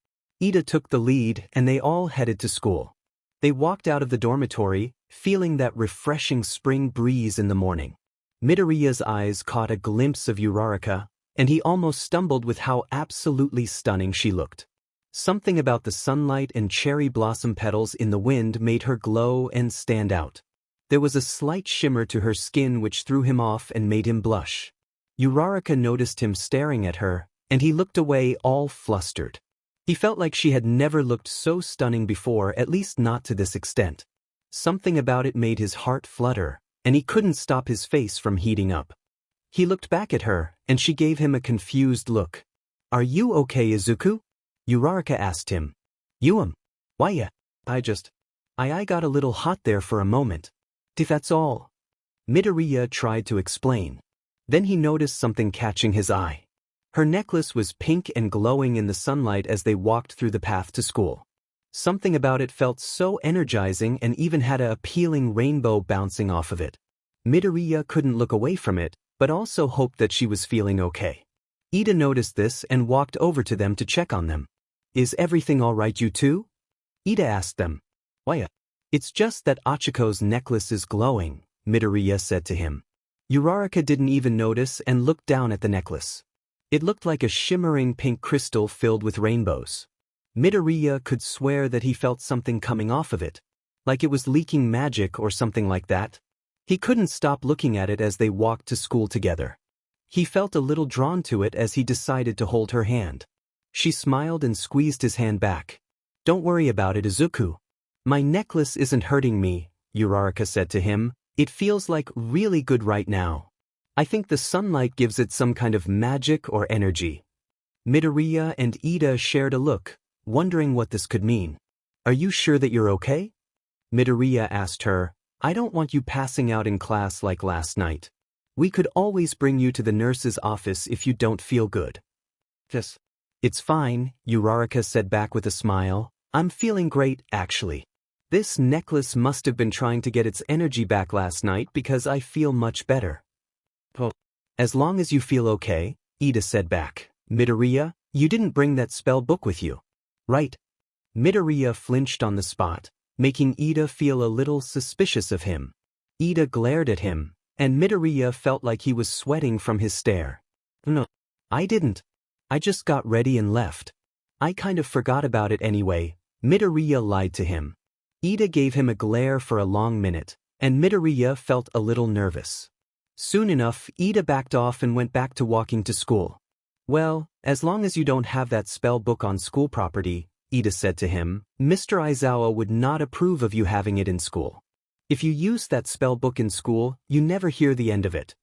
Ida took the lead, and they all headed to school. They walked out of the dormitory, feeling that refreshing spring breeze in the morning. Midoriya's eyes caught a glimpse of Uraraka, and he almost stumbled with how absolutely stunning she looked. Something about the sunlight and cherry blossom petals in the wind made her glow and stand out. There was a slight shimmer to her skin which threw him off and made him blush. Uraraka noticed him staring at her, and he looked away all flustered. He felt like she had never looked so stunning before, at least not to this extent. Something about it made his heart flutter, and he couldn't stop his face from heating up. He looked back at her, and she gave him a confused look. Are you okay, Izuku? Uraraka asked him. Why yeah, I got a little hot there for a moment. That's all. Midoriya tried to explain. Then he noticed something catching his eye. Her necklace was pink and glowing in the sunlight as they walked through the path to school. Something about it felt so energizing and even had an appealing rainbow bouncing off of it. Midoriya couldn't look away from it, but also hoped that she was feeling okay. Ida noticed this and walked over to them to check on them. Is everything all right, you two? Ida asked them. Why, it's just that Achiko's necklace is glowing, Midoriya said to him. Uraraka didn't even notice and looked down at the necklace. It looked like a shimmering pink crystal filled with rainbows. Midoriya could swear that he felt something coming off of it, like it was leaking magic or something like that. He couldn't stop looking at it as they walked to school together. He felt a little drawn to it as he decided to hold her hand. She smiled and squeezed his hand back. Don't worry about it, Izuku. My necklace isn't hurting me, Uraraka said to him. It feels like really good right now. I think the sunlight gives it some kind of magic or energy. Midoriya and Ida shared a look, wondering what this could mean. Are you sure that you're okay? Midoriya asked her. I don't want you passing out in class like last night. We could always bring you to the nurse's office if you don't feel good. Yes. It's fine, Uraraka said back with a smile. I'm feeling great, actually. This necklace must have been trying to get its energy back last night because I feel much better. Well, as long as you feel okay, Ida said back. Midoriya, you didn't bring that spell book with you, right? Midoriya flinched on the spot, making Ida feel a little suspicious of him. Ida glared at him, and Midoriya felt like he was sweating from his stare. No, I didn't. I just got ready and left. I kind of forgot about it anyway, Midoriya lied to him. Ida gave him a glare for a long minute, and Midoriya felt a little nervous. Soon enough, Ida backed off and went back to walking to school. Well, as long as you don't have that spell book on school property, Ida said to him, Mr. Aizawa would not approve of you having it in school. If you use that spell book in school, you never hear the end of it.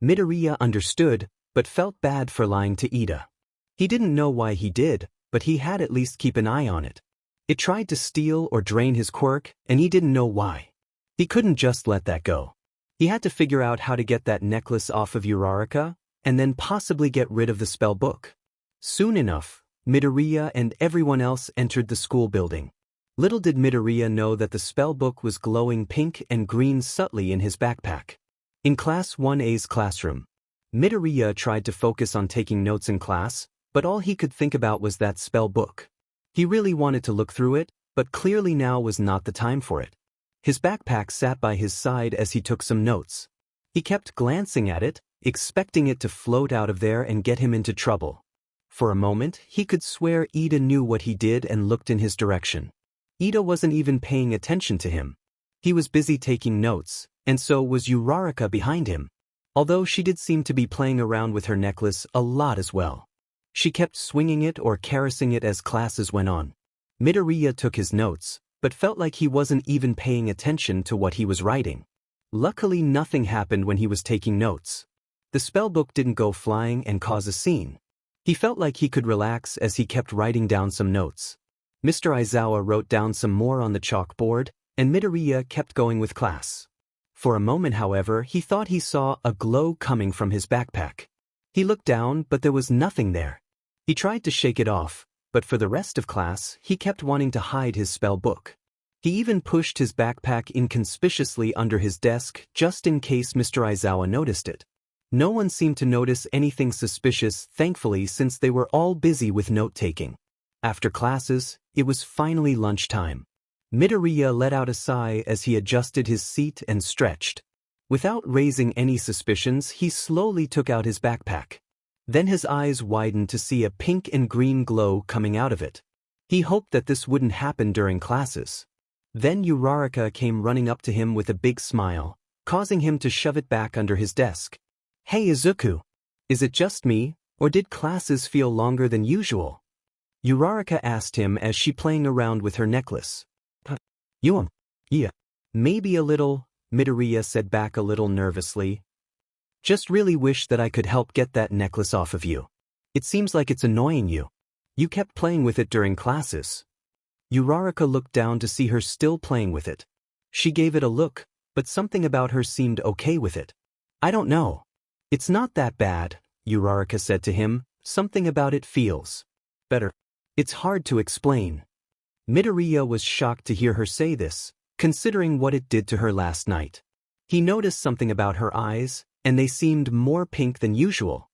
Midoriya understood, but felt bad for lying to Ida. He didn't know why he did, but he had at least keep an eye on it. It tried to steal or drain his quirk, and he didn't know why. He couldn't just let that go. He had to figure out how to get that necklace off of Uraraka, and then possibly get rid of the spell book. Soon enough, Midoriya and everyone else entered the school building. Little did Midoriya know that the spell book was glowing pink and green subtly in his backpack. In Class 1A's classroom, Midoriya tried to focus on taking notes in class, but all he could think about was that spell book. He really wanted to look through it, but clearly now was not the time for it. His backpack sat by his side as he took some notes. He kept glancing at it, expecting it to float out of there and get him into trouble. For a moment, he could swear Ida knew what he did and looked in his direction. Ida wasn't even paying attention to him. He was busy taking notes, and so was Uraraka behind him. Although she did seem to be playing around with her necklace a lot as well. She kept swinging it or caressing it as classes went on. Midoriya took his notes, but felt like he wasn't even paying attention to what he was writing. Luckily, nothing happened when he was taking notes. The spellbook didn't go flying and cause a scene. He felt like he could relax as he kept writing down some notes. Mr. Aizawa wrote down some more on the chalkboard, and Midoriya kept going with class. For a moment, however, he thought he saw a glow coming from his backpack. He looked down, but there was nothing there. He tried to shake it off, but for the rest of class, he kept wanting to hide his spell book. He even pushed his backpack inconspicuously under his desk just in case Mr. Aizawa noticed it. No one seemed to notice anything suspicious, thankfully, since they were all busy with note-taking. After classes, it was finally lunchtime. Midoriya let out a sigh as he adjusted his seat and stretched. Without raising any suspicions, he slowly took out his backpack. Then his eyes widened to see a pink and green glow coming out of it. He hoped that this wouldn't happen during classes. Then Uraraka came running up to him with a big smile, causing him to shove it back under his desk. Hey Izuku! Is it just me, or did classes feel longer than usual? Uraraka asked him as she playing around with her necklace. Yeah. Maybe a little, Midoriya said back a little nervously. Just really wish that I could help get that necklace off of you. It seems like it's annoying you. You kept playing with it during classes. Uraraka looked down to see her still playing with it. She gave it a look, but something about her seemed okay with it. I don't know. It's not that bad, Uraraka said to him. Something about it feels better. It's hard to explain. Midoriya was shocked to hear her say this, considering what it did to her last night. He noticed something about her eyes, and they seemed more pink than usual.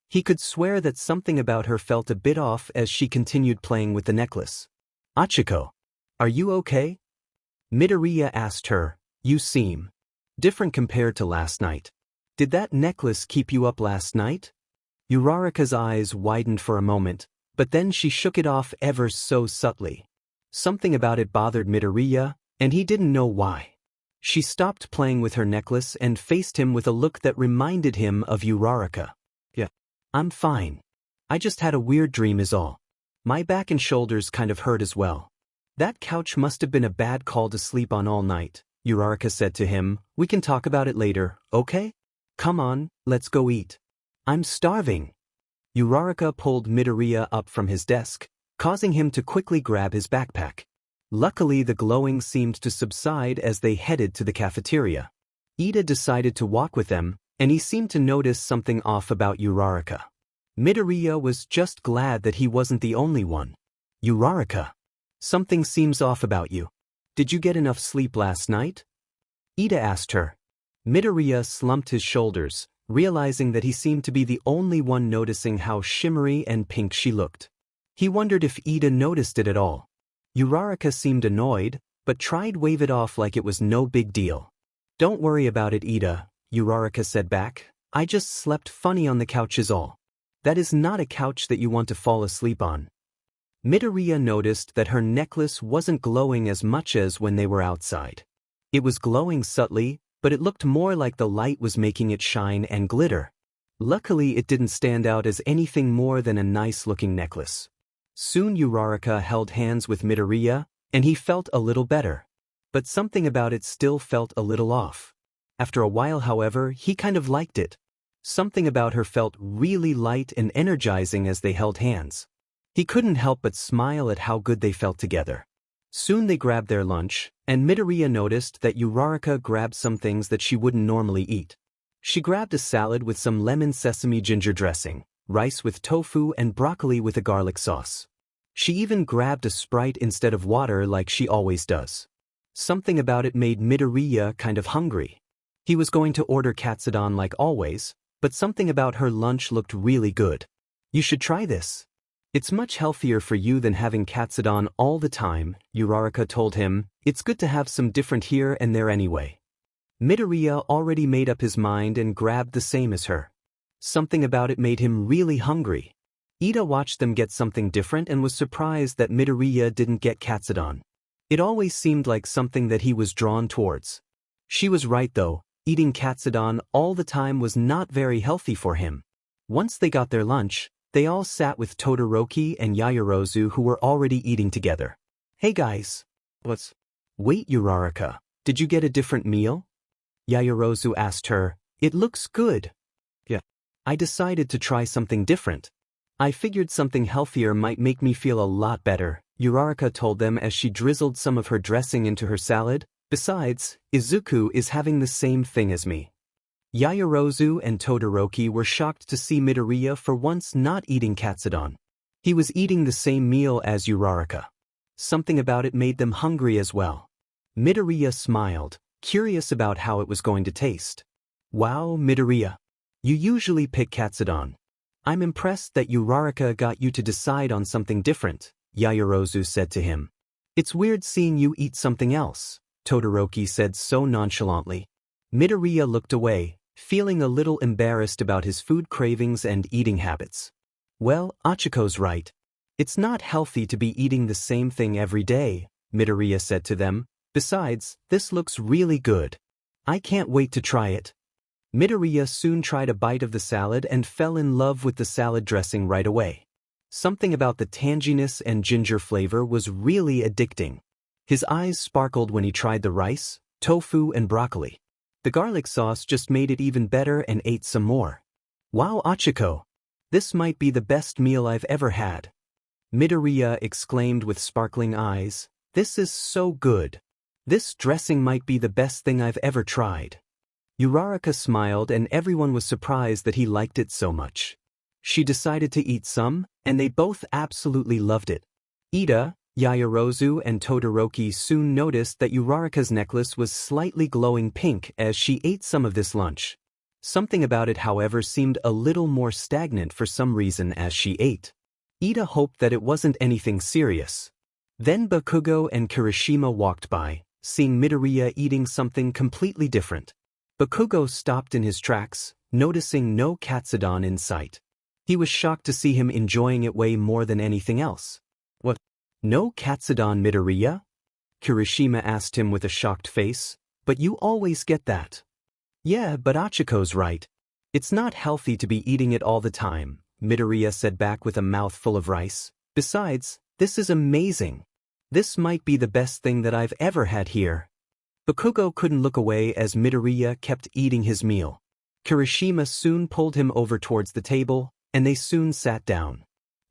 He could swear that something about her felt a bit off as she continued playing with the necklace. Achiko, are you okay? Midoriya asked her. You seem different compared to last night. Did that necklace keep you up last night? Uraraka's eyes widened for a moment, but then she shook it off ever so subtly. Something about it bothered Midoriya, and he didn't know why. She stopped playing with her necklace and faced him with a look that reminded him of Uraraka. Yeah, I'm fine. I just had a weird dream is all. My back and shoulders kind of hurt as well. That couch must have been a bad call to sleep on all night, Uraraka said to him. We can talk about it later, okay? Come on, let's go eat. I'm starving. Uraraka pulled Midoriya up from his desk, causing him to quickly grab his backpack. Luckily, the glowing seemed to subside as they headed to the cafeteria. Ida decided to walk with them, and he seemed to notice something off about Uraraka. Midoriya was just glad that he wasn't the only one. Uraraka, something seems off about you. Did you get enough sleep last night? Ida asked her. Midoriya slumped his shoulders, realizing that he seemed to be the only one noticing how shimmery and pink she looked. He wondered if Ida noticed it at all. Uraraka seemed annoyed, but tried to wave it off like it was no big deal. Don't worry about it, Ida, Uraraka said back. I just slept funny on the couch is all. That is not a couch that you want to fall asleep on. Midoriya noticed that her necklace wasn't glowing as much as when they were outside. It was glowing subtly, but it looked more like the light was making it shine and glitter. Luckily, it didn't stand out as anything more than a nice-looking necklace. Soon Uraraka held hands with Midoriya, and he felt a little better. But something about it still felt a little off. After a while, however, he kind of liked it. Something about her felt really light and energizing as they held hands. He couldn't help but smile at how good they felt together. Soon they grabbed their lunch, and Midoriya noticed that Uraraka grabbed some things that she wouldn't normally eat. She grabbed a salad with some lemon sesame ginger dressing, rice with tofu, and broccoli with a garlic sauce. She even grabbed a Sprite instead of water like she always does. Something about it made Midoriya kind of hungry. He was going to order katsudon like always, but something about her lunch looked really good. "You should try this. It's much healthier for you than having katsudon all the time," Uraraka told him. "It's good to have some different here and there anyway." Midoriya already made up his mind and grabbed the same as her. Something about it made him really hungry. Ida watched them get something different and was surprised that Midoriya didn't get katsudon. It always seemed like something that he was drawn towards. She was right though, eating katsudon all the time was not very healthy for him. Once they got their lunch, they all sat with Todoroki and Yaoyorozu, who were already eating together. "Hey guys." Wait, Uraraka, did you get a different meal?" Yaoyorozu asked her. "It looks good." "Yeah. I decided to try something different. I figured something healthier might make me feel a lot better," Uraraka told them as she drizzled some of her dressing into her salad. "Besides, Izuku is having the same thing as me." Yaoyorozu and Todoroki were shocked to see Midoriya for once not eating katsudon. He was eating the same meal as Uraraka. Something about it made them hungry as well. Midoriya smiled, curious about how it was going to taste. "Wow, Midoriya. You usually pick katsudon. I'm impressed that Uraraka got you to decide on something different," Yaoyorozu said to him. "It's weird seeing you eat something else," Todoroki said so nonchalantly. Midoriya looked away, feeling a little embarrassed about his food cravings and eating habits. "Well, Achiko's right. It's not healthy to be eating the same thing every day," Midoriya said to them. "Besides, this looks really good. I can't wait to try it." Midoriya soon tried a bite of the salad and fell in love with the salad dressing right away. Something about the tanginess and ginger flavor was really addicting. His eyes sparkled when he tried the rice, tofu, and broccoli. The garlic sauce just made it even better and ate some more. "Wow, Achiko! This might be the best meal I've ever had." Midoriya exclaimed with sparkling eyes. "This is so good. This dressing might be the best thing I've ever tried." Uraraka smiled and everyone was surprised that he liked it so much. She decided to eat some, and they both absolutely loved it. Ida, Yaoyorozu, and Todoroki soon noticed that Uraraka's necklace was slightly glowing pink as she ate some of this lunch. Something about it, however, seemed a little more stagnant for some reason as she ate. Ida hoped that it wasn't anything serious. Then Bakugo and Kirishima walked by, seeing Midoriya eating something completely different. Bakugo stopped in his tracks, noticing no katsudon in sight. He was shocked to see him enjoying it way more than anything else. "What? No katsudon, Midoriya?" Kirishima asked him with a shocked face. "But you always get that." "Yeah, but Achiko's right. It's not healthy to be eating it all the time," Midoriya said back with a mouthful of rice. "Besides, this is amazing. This might be the best thing that I've ever had here." Bakugo couldn't look away as Midoriya kept eating his meal. Kirishima soon pulled him over towards the table, and they soon sat down.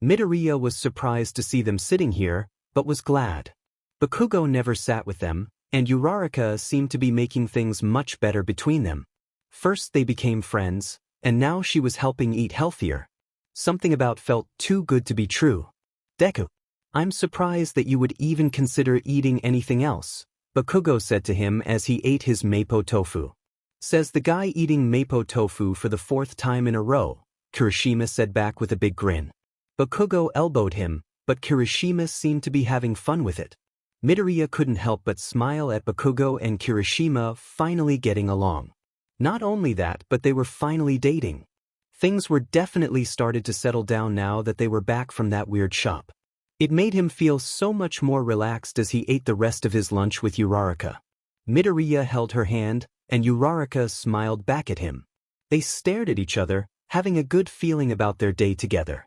Midoriya was surprised to see them sitting here, but was glad. Bakugo never sat with them, and Uraraka seemed to be making things much better between them. First they became friends, and now she was helping eat healthier. Something about felt too good to be true. "Deku, I'm surprised that you would even consider eating anything else," Bakugo said to him as he ate his mappo tofu. "Says the guy eating mappo tofu for the 4th time in a row," Kirishima said back with a big grin. Bakugo elbowed him, but Kirishima seemed to be having fun with it. Midoriya couldn't help but smile at Bakugo and Kirishima finally getting along. Not only that, but they were finally dating. Things were definitely started to settle down now that they were back from that weird shop. It made him feel so much more relaxed as he ate the rest of his lunch with Uraraka. Midoriya held her hand, and Uraraka smiled back at him. They stared at each other, having a good feeling about their day together.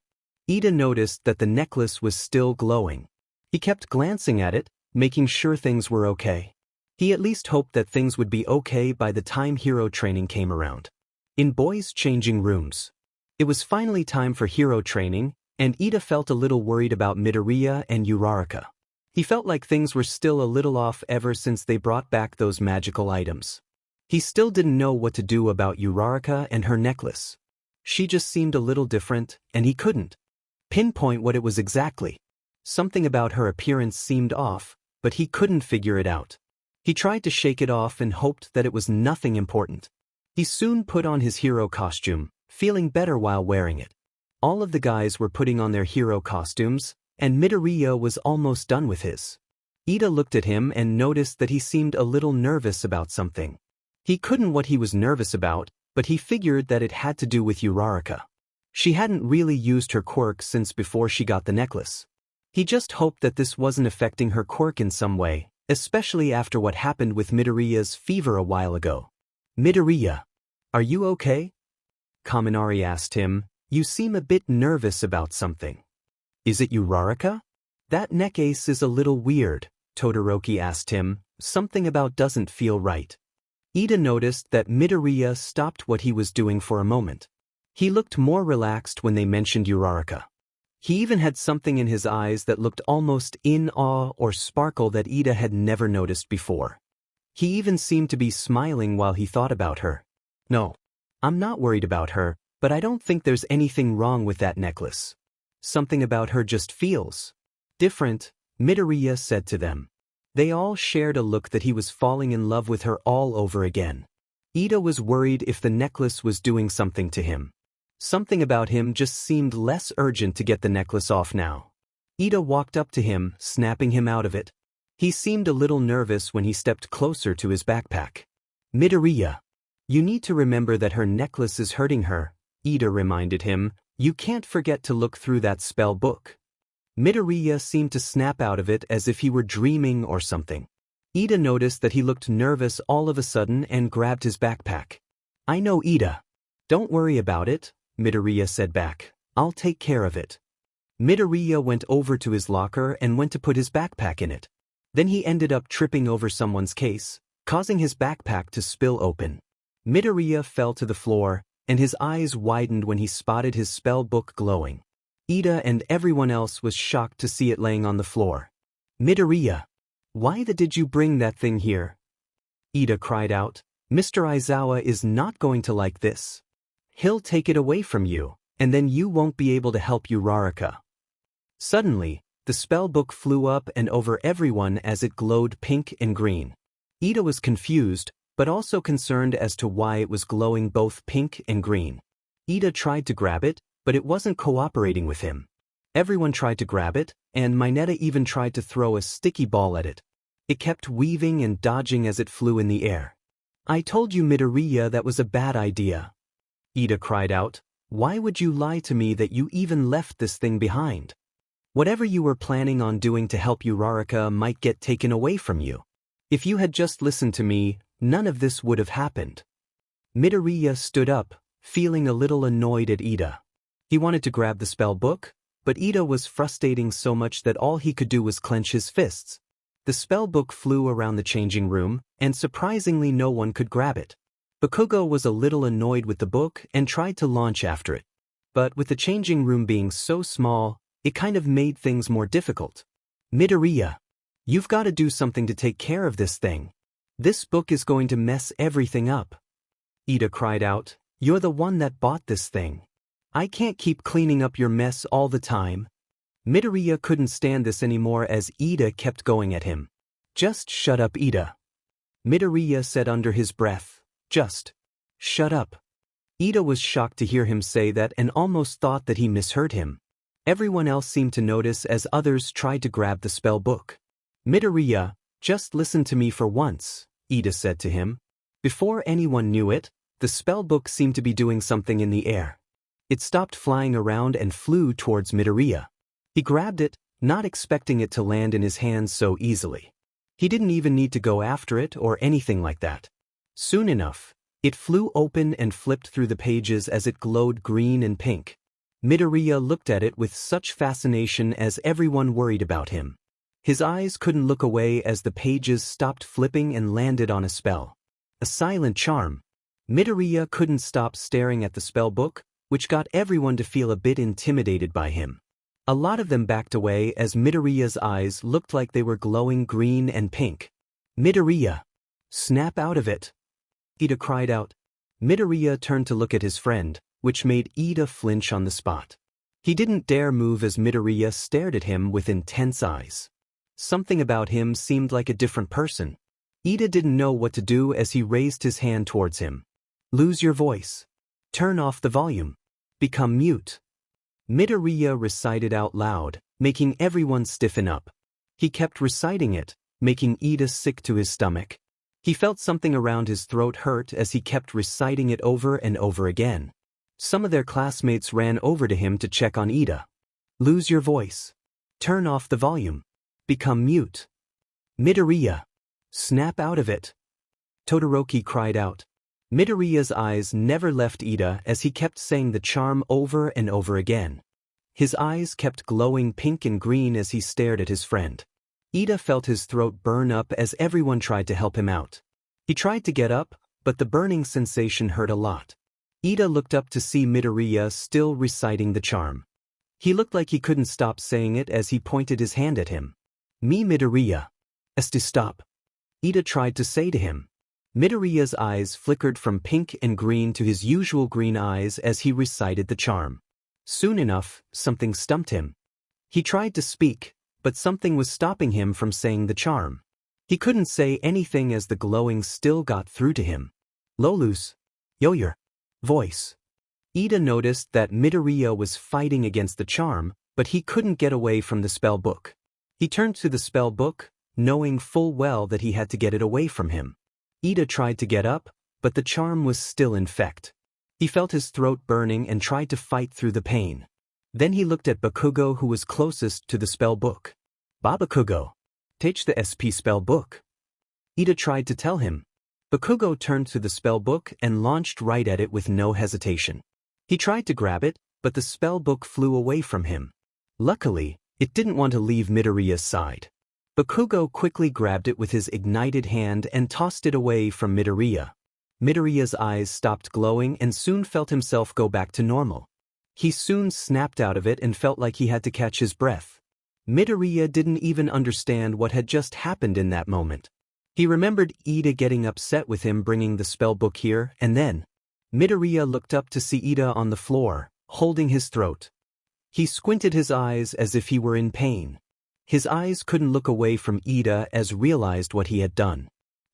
Ida noticed that the necklace was still glowing. He kept glancing at it, making sure things were okay. He at least hoped that things would be okay by the time hero training came around. In boys' changing rooms. It was finally time for hero training, and Ida felt a little worried about Midoriya and Uraraka. He felt like things were still a little off ever since they brought back those magical items. He still didn't know what to do about Uraraka and her necklace. She just seemed a little different, and he couldn't pinpoint what it was exactly. Something about her appearance seemed off, but he couldn't figure it out. He tried to shake it off and hoped that it was nothing important. He soon put on his hero costume, feeling better while wearing it. All of the guys were putting on their hero costumes, and Midoriya was almost done with his. Ida looked at him and noticed that he seemed a little nervous about something. He couldn't what he was nervous about, but he figured that it had to do with Uraraka. She hadn't really used her quirk since before she got the necklace. He just hoped that this wasn't affecting her quirk in some way, especially after what happened with Midoriya's fever a while ago. Midoriya, are you okay? Kaminari asked him. You seem a bit nervous about something. Is it Uraraka? That neck ace is a little weird, Todoroki asked him. Something about doesn't feel right. Ida noticed that Midoriya stopped what he was doing for a moment. He looked more relaxed when they mentioned Uraraka. He even had something in his eyes that looked almost in awe or sparkle that Ida had never noticed before. He even seemed to be smiling while he thought about her. No, I'm not worried about her, but I don't think there's anything wrong with that necklace. Something about her just feels different, Midoriya said to them. They all shared a look that he was falling in love with her all over again. Ida was worried if the necklace was doing something to him. Something about him just seemed less urgent to get the necklace off now. Ida walked up to him, snapping him out of it. He seemed a little nervous when he stepped closer to his backpack. Midoriya, you need to remember that her necklace is hurting her, Ida reminded him. You can't forget to look through that spell book. Midoriya seemed to snap out of it as if he were dreaming or something. Ida noticed that he looked nervous all of a sudden and grabbed his backpack. I know, Ida. Don't worry about it, Midoriya said back. I'll take care of it. Midoriya went over to his locker and went to put his backpack in it. Then he ended up tripping over someone's case, causing his backpack to spill open. Midoriya fell to the floor, and his eyes widened when he spotted his spell book glowing. Ida and everyone else was shocked to see it laying on the floor. Midoriya, why did you bring that thing here? Ida cried out. Mr. Aizawa is not going to like this. He'll take it away from you, and then you won't be able to help Uraraka. Suddenly, the spell book flew up and over everyone as it glowed pink and green. Ida was confused, but also concerned as to why it was glowing both pink and green. Ida tried to grab it, but it wasn't cooperating with him. Everyone tried to grab it, and Mineta even tried to throw a sticky ball at it. It kept weaving and dodging as it flew in the air. I told you, Midoriya, that was a bad idea. Ida cried out. Why would you lie to me that you even left this thing behind? Whatever you were planning on doing to help Uraraka might get taken away from you. If you had just listened to me, none of this would have happened. Midoriya stood up, feeling a little annoyed at Ida. He wanted to grab the spell book, but Ida was frustrating so much that all he could do was clench his fists. The spell book flew around the changing room, and surprisingly no one could grab it. Bakugo was a little annoyed with the book and tried to launch after it. But with the changing room being so small, it kind of made things more difficult. Midoriya, you've got to do something to take care of this thing. This book is going to mess everything up. Ida cried out. You're the one that bought this thing. I can't keep cleaning up your mess all the time. Midoriya couldn't stand this anymore as Ida kept going at him. Just shut up, Ida. Midoriya said under his breath. Just shut up. Ida was shocked to hear him say that and almost thought that he misheard him. Everyone else seemed to notice as others tried to grab the spell book. Midoriya, just listen to me for once, Ida said to him. Before anyone knew it, the spell book seemed to be doing something in the air. It stopped flying around and flew towards Midoriya. He grabbed it, not expecting it to land in his hands so easily. He didn't even need to go after it or anything like that. Soon enough, it flew open and flipped through the pages as it glowed green and pink. Midoriya looked at it with such fascination as everyone worried about him. His eyes couldn't look away as the pages stopped flipping and landed on a spell. A silent charm. Midoriya couldn't stop staring at the spell book, which got everyone to feel a bit intimidated by him. A lot of them backed away as Midoriya's eyes looked like they were glowing green and pink. Midoriya! Snap out of it! Ida cried out. Midoriya turned to look at his friend, which made Ida flinch on the spot. He didn't dare move as Midoriya stared at him with intense eyes. Something about him seemed like a different person. Ida didn't know what to do as he raised his hand towards him. Lose your voice. Turn off the volume. Become mute. Midoriya recited out loud, making everyone stiffen up. He kept reciting it, making Ida sick to his stomach. He felt something around his throat hurt as he kept reciting it over and over again. Some of their classmates ran over to him to check on Ida. Lose your voice. Turn off the volume. Become mute. Midoriya. Snap out of it. Todoroki cried out. Midoriya's eyes never left Ida as he kept saying the charm over and over again. His eyes kept glowing pink and green as he stared at his friend. Ida felt his throat burn up as everyone tried to help him out. He tried to get up, but the burning sensation hurt a lot. Ida looked up to see Midoriya still reciting the charm. He looked like he couldn't stop saying it as he pointed his hand at him. Me Midoriya. To stop. Ida tried to say to him. Midoriya's eyes flickered from pink and green to his usual green eyes as he recited the charm. Soon enough, something stumped him. He tried to speak, but something was stopping him from saying the charm. He couldn't say anything as the glowing still got through to him. Lose your voice. Ida noticed that Midoriya was fighting against the charm, but he couldn't get away from the spell book. He turned to the spell book, knowing full well that he had to get it away from him. Ida tried to get up, but the charm was still in effect. He felt his throat burning and tried to fight through the pain. Then he looked at Bakugo, who was closest to the spell book. Bakugo, take the SP spell book. Ida tried to tell him. Bakugo turned to the spell book and launched right at it with no hesitation. He tried to grab it, but the spell book flew away from him. Luckily, it didn't want to leave Midoriya's side. Bakugo quickly grabbed it with his ignited hand and tossed it away from Midoriya. Midoriya's eyes stopped glowing and soon felt himself go back to normal. He soon snapped out of it and felt like he had to catch his breath. Midoriya didn't even understand what had just happened in that moment. He remembered Ida getting upset with him bringing the spellbook here, and then Midoriya looked up to see Ida on the floor, holding his throat. He squinted his eyes as if he were in pain. His eyes couldn't look away from Ida as realized what he had done.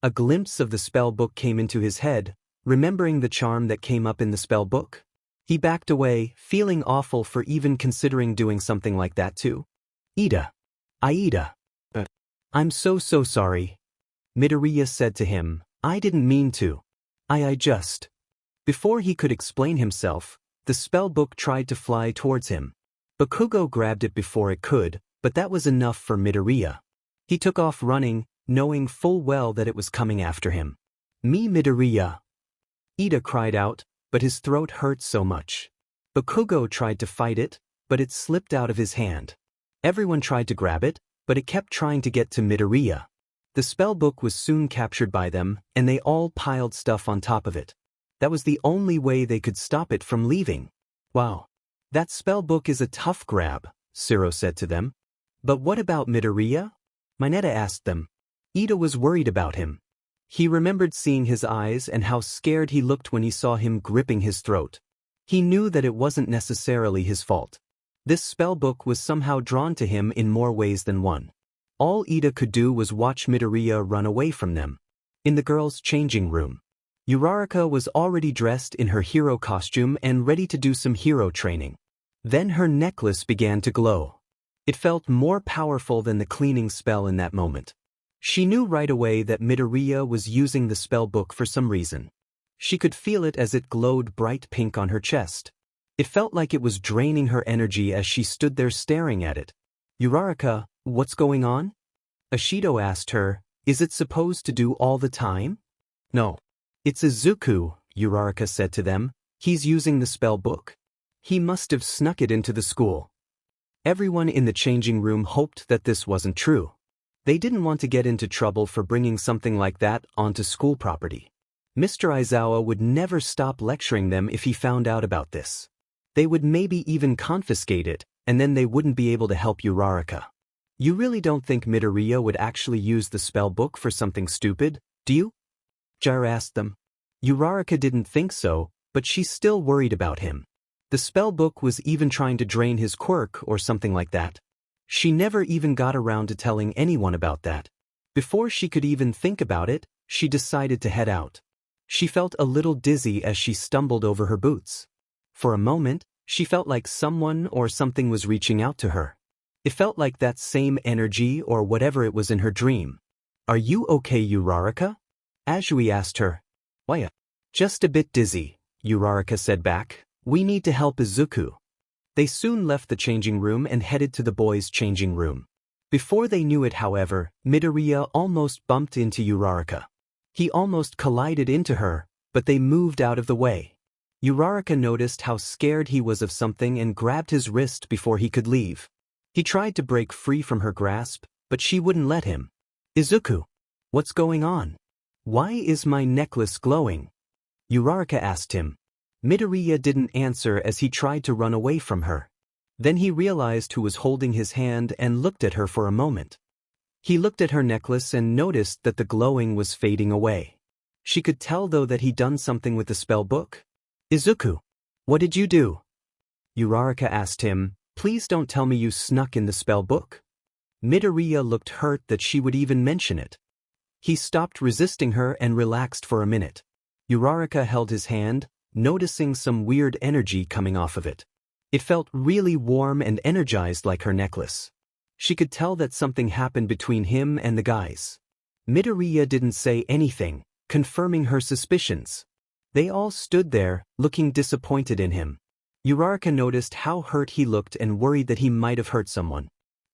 A glimpse of the spellbook came into his head, remembering the charm that came up in the spellbook. He backed away, feeling awful for even considering doing something like that too. Ida. I'm so sorry. Midoriya said to him, I didn't mean to. I just. Before he could explain himself, the spellbook tried to fly towards him. Bakugo grabbed it before it could, but that was enough for Midoriya. He took off running, knowing full well that it was coming after him. Me Midoriya. Ida cried out, but his throat hurt so much. Bakugo tried to fight it, but it slipped out of his hand. Everyone tried to grab it, but it kept trying to get to Midoriya. The spellbook was soon captured by them, and they all piled stuff on top of it. That was the only way they could stop it from leaving. Wow. That spellbook is a tough grab, Siro said to them. But what about Midoriya? Mineta asked them. Ida was worried about him. He remembered seeing his eyes and how scared he looked when he saw him gripping his throat. He knew that it wasn't necessarily his fault. This spellbook was somehow drawn to him in more ways than one. All Ida could do was watch Midoriya run away from them. In the girls' changing room, Uraraka was already dressed in her hero costume and ready to do some hero training. Then her necklace began to glow. It felt more powerful than the cleaning spell in that moment. She knew right away that Midoriya was using the spellbook for some reason. She could feel it as it glowed bright pink on her chest. It felt like it was draining her energy as she stood there staring at it. Uraraka, what's going on? Ashido asked her, is it supposed to do all the time? No. It's Izuku, Uraraka said to them. He's using the spellbook. He must have snuck it into the school. Everyone in the changing room hoped that this wasn't true. They didn't want to get into trouble for bringing something like that onto school property. Mr. Aizawa would never stop lecturing them if he found out about this. They would maybe even confiscate it, and then they wouldn't be able to help Uraraka. You really don't think Midoriya would actually use the spell book for something stupid, do you? Jar asked them. Uraraka didn't think so, but she's still worried about him. The spell book was even trying to drain his quirk or something like that. She never even got around to telling anyone about that. Before she could even think about it, she decided to head out. She felt a little dizzy as she stumbled over her boots. For a moment, she felt like someone or something was reaching out to her. It felt like that same energy or whatever it was in her dream. Are you okay, Uraraka? Azui asked her. Why? Just a bit dizzy, Uraraka said back. We need to help Izuku. They soon left the changing room and headed to the boys' changing room. Before they knew it, however, Midoriya almost bumped into Uraraka. He almost collided into her, but they moved out of the way. Uraraka noticed how scared he was of something and grabbed his wrist before he could leave. He tried to break free from her grasp, but she wouldn't let him. Izuku, what's going on? Why is my necklace glowing? Uraraka asked him. Midoriya didn't answer as he tried to run away from her. Then he realized who was holding his hand and looked at her for a moment. He looked at her necklace and noticed that the glowing was fading away. She could tell though that he'd done something with the spell book. Izuku, what did you do? Uraraka asked him. Please don't tell me you snuck in the spell book. Midoriya looked hurt that she would even mention it. He stopped resisting her and relaxed for a minute. Uraraka held his hand, noticing some weird energy coming off of it. It felt really warm and energized like her necklace. She could tell that something happened between him and the guys. Midoriya didn't say anything, confirming her suspicions. They all stood there, looking disappointed in him. Uraraka noticed how hurt he looked and worried that he might have hurt someone.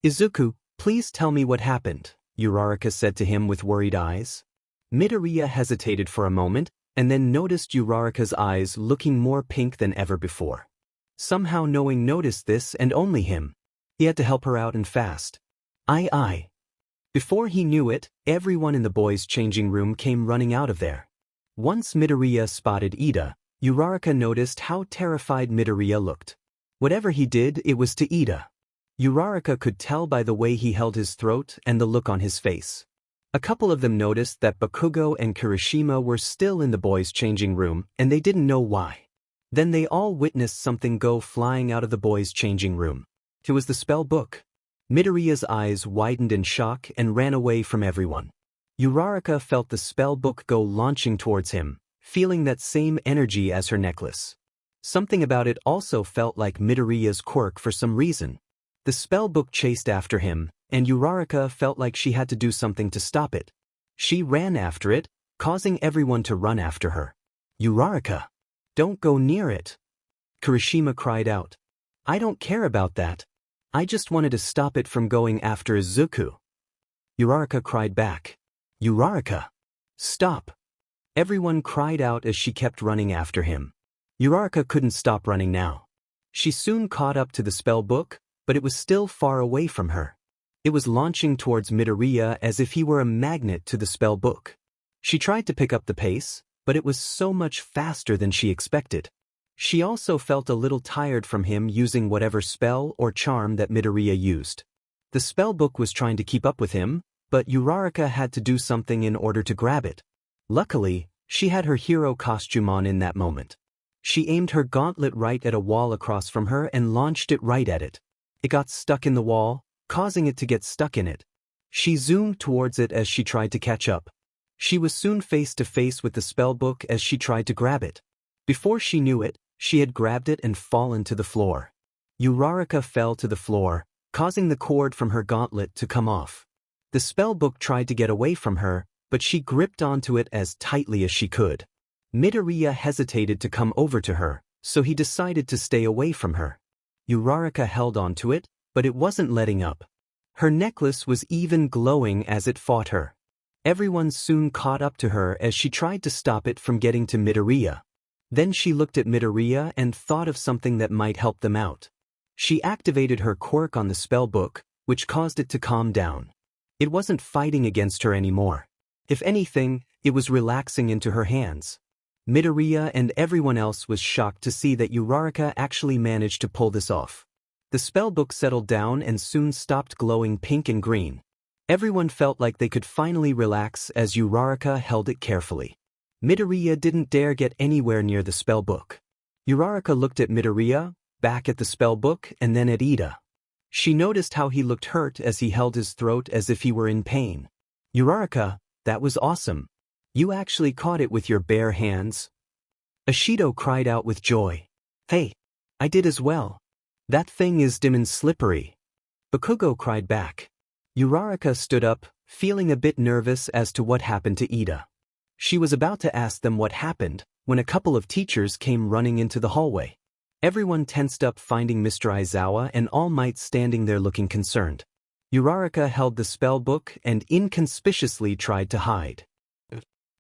Izuku, please tell me what happened, Uraraka said to him with worried eyes. Midoriya hesitated for a moment, and then noticed Uraraka's eyes looking more pink than ever before. Somehow knowing noticed this and only him. He had to help her out and fast. Aye. Before he knew it, everyone in the boys' changing room came running out of there. Once Midoriya spotted Ida, Uraraka noticed how terrified Midoriya looked. Whatever he did, it was to Ida. Uraraka could tell by the way he held his throat and the look on his face. A couple of them noticed that Bakugo and Kirishima were still in the boys' changing room, and they didn't know why. Then they all witnessed something go flying out of the boys' changing room. It was the spell book. Midoriya's eyes widened in shock and ran away from everyone. Uraraka felt the spell book go launching towards him, feeling that same energy as her necklace. Something about it also felt like Midoriya's quirk for some reason. The spell book chased after him, and Uraraka felt like she had to do something to stop it. She ran after it, causing everyone to run after her. Uraraka, don't go near it. Kirishima cried out. I don't care about that. I just wanted to stop it from going after Izuku. Uraraka cried back. Uraraka, stop. Everyone cried out as she kept running after him. Uraraka couldn't stop running now. She soon caught up to the spell book, but it was still far away from her. It was launching towards Midoriya as if he were a magnet to the spell book. She tried to pick up the pace, but it was so much faster than she expected. She also felt a little tired from him using whatever spell or charm that Midoriya used. The spell book was trying to keep up with him, but Uraraka had to do something in order to grab it. Luckily, she had her hero costume on in that moment. She aimed her gauntlet right at a wall across from her and launched it right at it. It got stuck in the wall, causing it to get stuck in it. She zoomed towards it as she tried to catch up. She was soon face to face with the spell book as she tried to grab it. Before she knew it, she had grabbed it and fallen to the floor. Uraraka fell to the floor, causing the cord from her gauntlet to come off. The spell book tried to get away from her, but she gripped onto it as tightly as she could. Midoriya hesitated to come over to her, so he decided to stay away from her. Uraraka held onto it, but it wasn't letting up. Her necklace was even glowing as it fought her. Everyone soon caught up to her as she tried to stop it from getting to Midoriya. Then she looked at Midoriya and thought of something that might help them out. She activated her quirk on the spell book, which caused it to calm down. It wasn't fighting against her anymore. If anything, it was relaxing into her hands. Midoriya and everyone else was shocked to see that Uraraka actually managed to pull this off. The spellbook settled down and soon stopped glowing pink and green. Everyone felt like they could finally relax as Uraraka held it carefully. Midoriya didn't dare get anywhere near the spellbook. Uraraka looked at Midoriya, back at the spellbook, and then at Ida. She noticed how he looked hurt as he held his throat as if he were in pain. Uraraka, that was awesome. You actually caught it with your bare hands. Ashido cried out with joy. Hey, I did as well. That thing is dim and slippery. Bakugo cried back. Uraraka stood up, feeling a bit nervous as to what happened to Ida. She was about to ask them what happened, when a couple of teachers came running into the hallway. Everyone tensed up finding Mr. Aizawa and All Might standing there looking concerned. Uraraka held the spell book and inconspicuously tried to hide.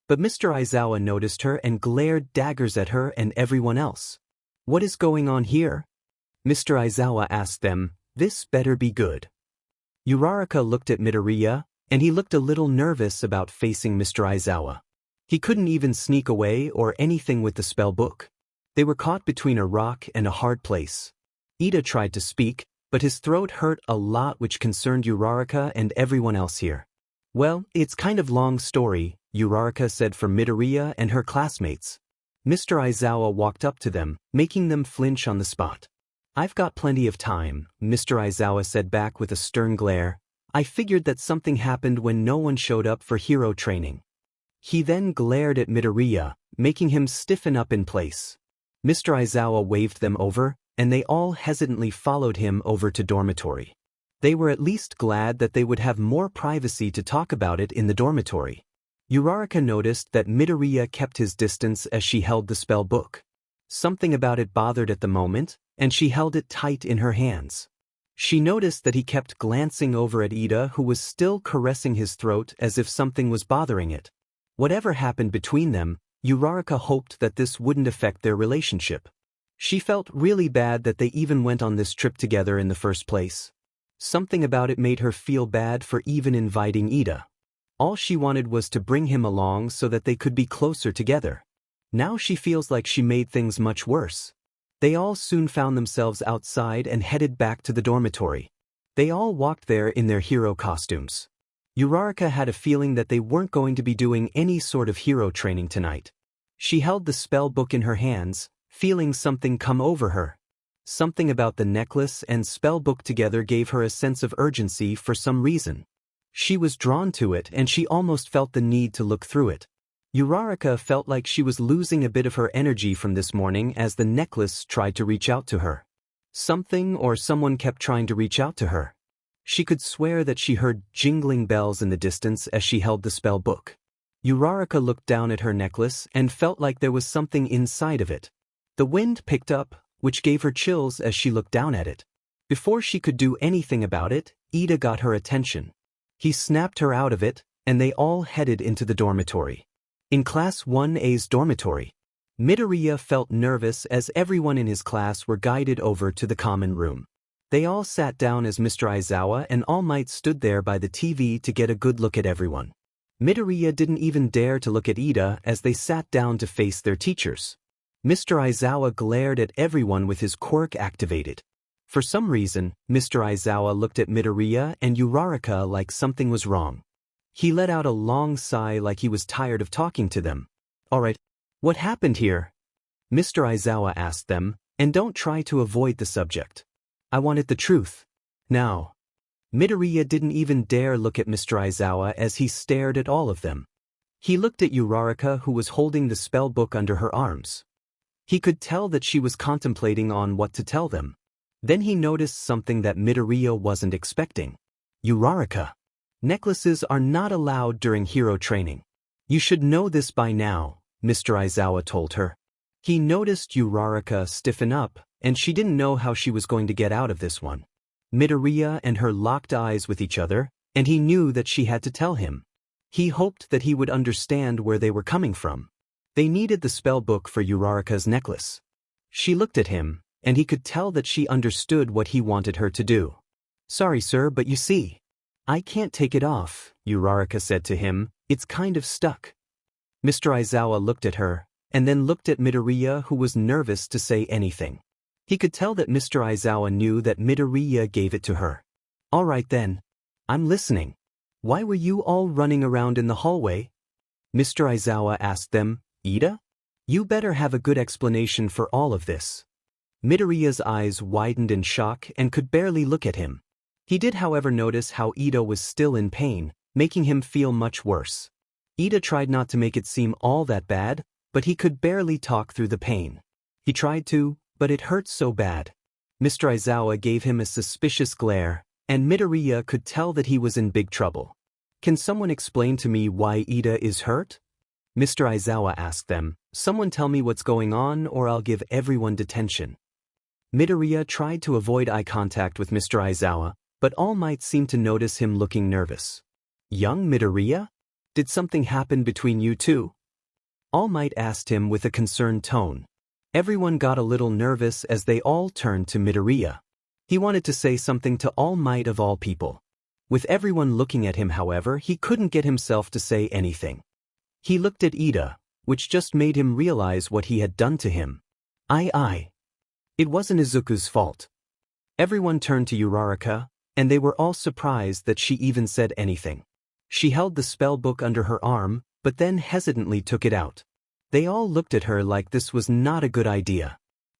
But Mr. Aizawa noticed her and glared daggers at her and everyone else. What is going on here? Mr. Aizawa asked them, this better be good. Uraraka looked at Midoriya, and he looked a little nervous about facing Mr. Aizawa. He couldn't even sneak away or anything with the spell book. They were caught between a rock and a hard place. Ida tried to speak, but his throat hurt a lot, which concerned Uraraka and everyone else here. Well, it's kind of long story, Uraraka said for Midoriya and her classmates. Mr. Aizawa walked up to them, making them flinch on the spot. I've got plenty of time, Mr. Aizawa said back with a stern glare. I figured that something happened when no one showed up for hero training. He then glared at Midoriya, making him stiffen up in place. Mr. Aizawa waved them over, and they all hesitantly followed him over to dormitory. They were at least glad that they would have more privacy to talk about it in the dormitory. Uraraka noticed that Midoriya kept his distance as she held the spell book. Something about it bothered at the moment, and she held it tight in her hands. She noticed that he kept glancing over at Ida, who was still caressing his throat as if something was bothering it. Whatever happened between them, Uraraka hoped that this wouldn't affect their relationship. She felt really bad that they even went on this trip together in the first place. Something about it made her feel bad for even inviting Ida. All she wanted was to bring him along so that they could be closer together. Now she feels like she made things much worse. They all soon found themselves outside and headed back to the dormitory. They all walked there in their hero costumes. Uraraka had a feeling that they weren't going to be doing any sort of hero training tonight. She held the spell book in her hands, feeling something come over her. Something about the necklace and spell book together gave her a sense of urgency for some reason. She was drawn to it and she almost felt the need to look through it. Uraraka felt like she was losing a bit of her energy from this morning as the necklace tried to reach out to her. Something or someone kept trying to reach out to her. She could swear that she heard jingling bells in the distance as she held the spell book. Uraraka looked down at her necklace and felt like there was something inside of it. The wind picked up, which gave her chills as she looked down at it. Before she could do anything about it, Ida got her attention. He snapped her out of it, and they all headed into the dormitory. In Class 1A's dormitory, Midoriya felt nervous as everyone in his class were guided over to the common room. They all sat down as Mr. Aizawa and All Might stood there by the TV to get a good look at everyone. Midoriya didn't even dare to look at Ida as they sat down to face their teachers. Mr. Aizawa glared at everyone with his quirk activated. For some reason, Mr. Aizawa looked at Midoriya and Uraraka like something was wrong. He let out a long sigh like he was tired of talking to them. Alright, what happened here? Mr. Aizawa asked them, and don't try to avoid the subject. I wanted the truth. Now. Midoriya didn't even dare look at Mr. Aizawa as he stared at all of them. He looked at Uraraka, who was holding the spell book under her arms. He could tell that she was contemplating on what to tell them. Then he noticed something that Midoriya wasn't expecting. Uraraka. Necklaces are not allowed during hero training. You should know this by now, Mr. Aizawa told her. He noticed Uraraka stiffen up, and she didn't know how she was going to get out of this one. Midoriya and her locked eyes with each other, and he knew that she had to tell him. He hoped that he would understand where they were coming from. They needed the spell book for Uraraka's necklace. She looked at him, and he could tell that she understood what he wanted her to do. Sorry sir, but you see, I can't take it off, Uraraka said to him, it's kind of stuck. Mr. Aizawa looked at her, and then looked at Midoriya, who was nervous to say anything. He could tell that Mr. Aizawa knew that Midoriya gave it to her. All right then. I'm listening. Why were you all running around in the hallway? Mr. Aizawa asked them. Ida? You better have a good explanation for all of this. Midoriya's eyes widened in shock and could barely look at him. He did however notice how Ida was still in pain, making him feel much worse. Ida tried not to make it seem all that bad, but he could barely talk through the pain. He tried to, but it hurt so bad. Mr. Aizawa gave him a suspicious glare, and Midoriya could tell that he was in big trouble. Can someone explain to me why Ida is hurt? Mr. Aizawa asked them. Someone tell me what's going on or I'll give everyone detention. Midoriya tried to avoid eye contact with Mr. Aizawa, but All Might seemed to notice him looking nervous. Young Midoriya? Did something happen between you two? All Might asked him with a concerned tone. Everyone got a little nervous as they all turned to Midoriya. He wanted to say something to All Might of all people. With everyone looking at him, however, he couldn't get himself to say anything. He looked at Ida, which just made him realize what he had done to him. It wasn't Izuku's fault. Everyone turned to Uraraka, and they were all surprised that she even said anything. She held the spell book under her arm, but then hesitantly took it out. They all looked at her like this was not a good idea.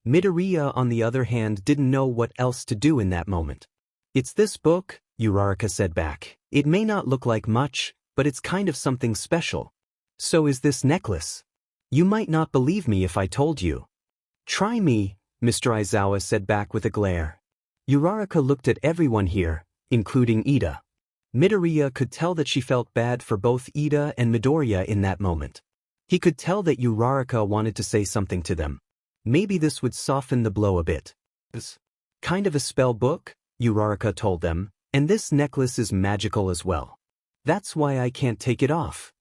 Midoriya, on the other hand, didn't know what else to do in that moment. It's this book, Uraraka said back. It may not look like much, but it's kind of something special. So is this necklace. You might not believe me if I told you. Try me, Mr. Aizawa said back with a glare. Uraraka looked at everyone here, including Ida. Midoriya could tell that she felt bad for both Ida and Midoriya in that moment. He could tell that Uraraka wanted to say something to them. Maybe this would soften the blow a bit. It's kind of a spell book, Uraraka told them, and this necklace is magical as well. That's why I can't take it off.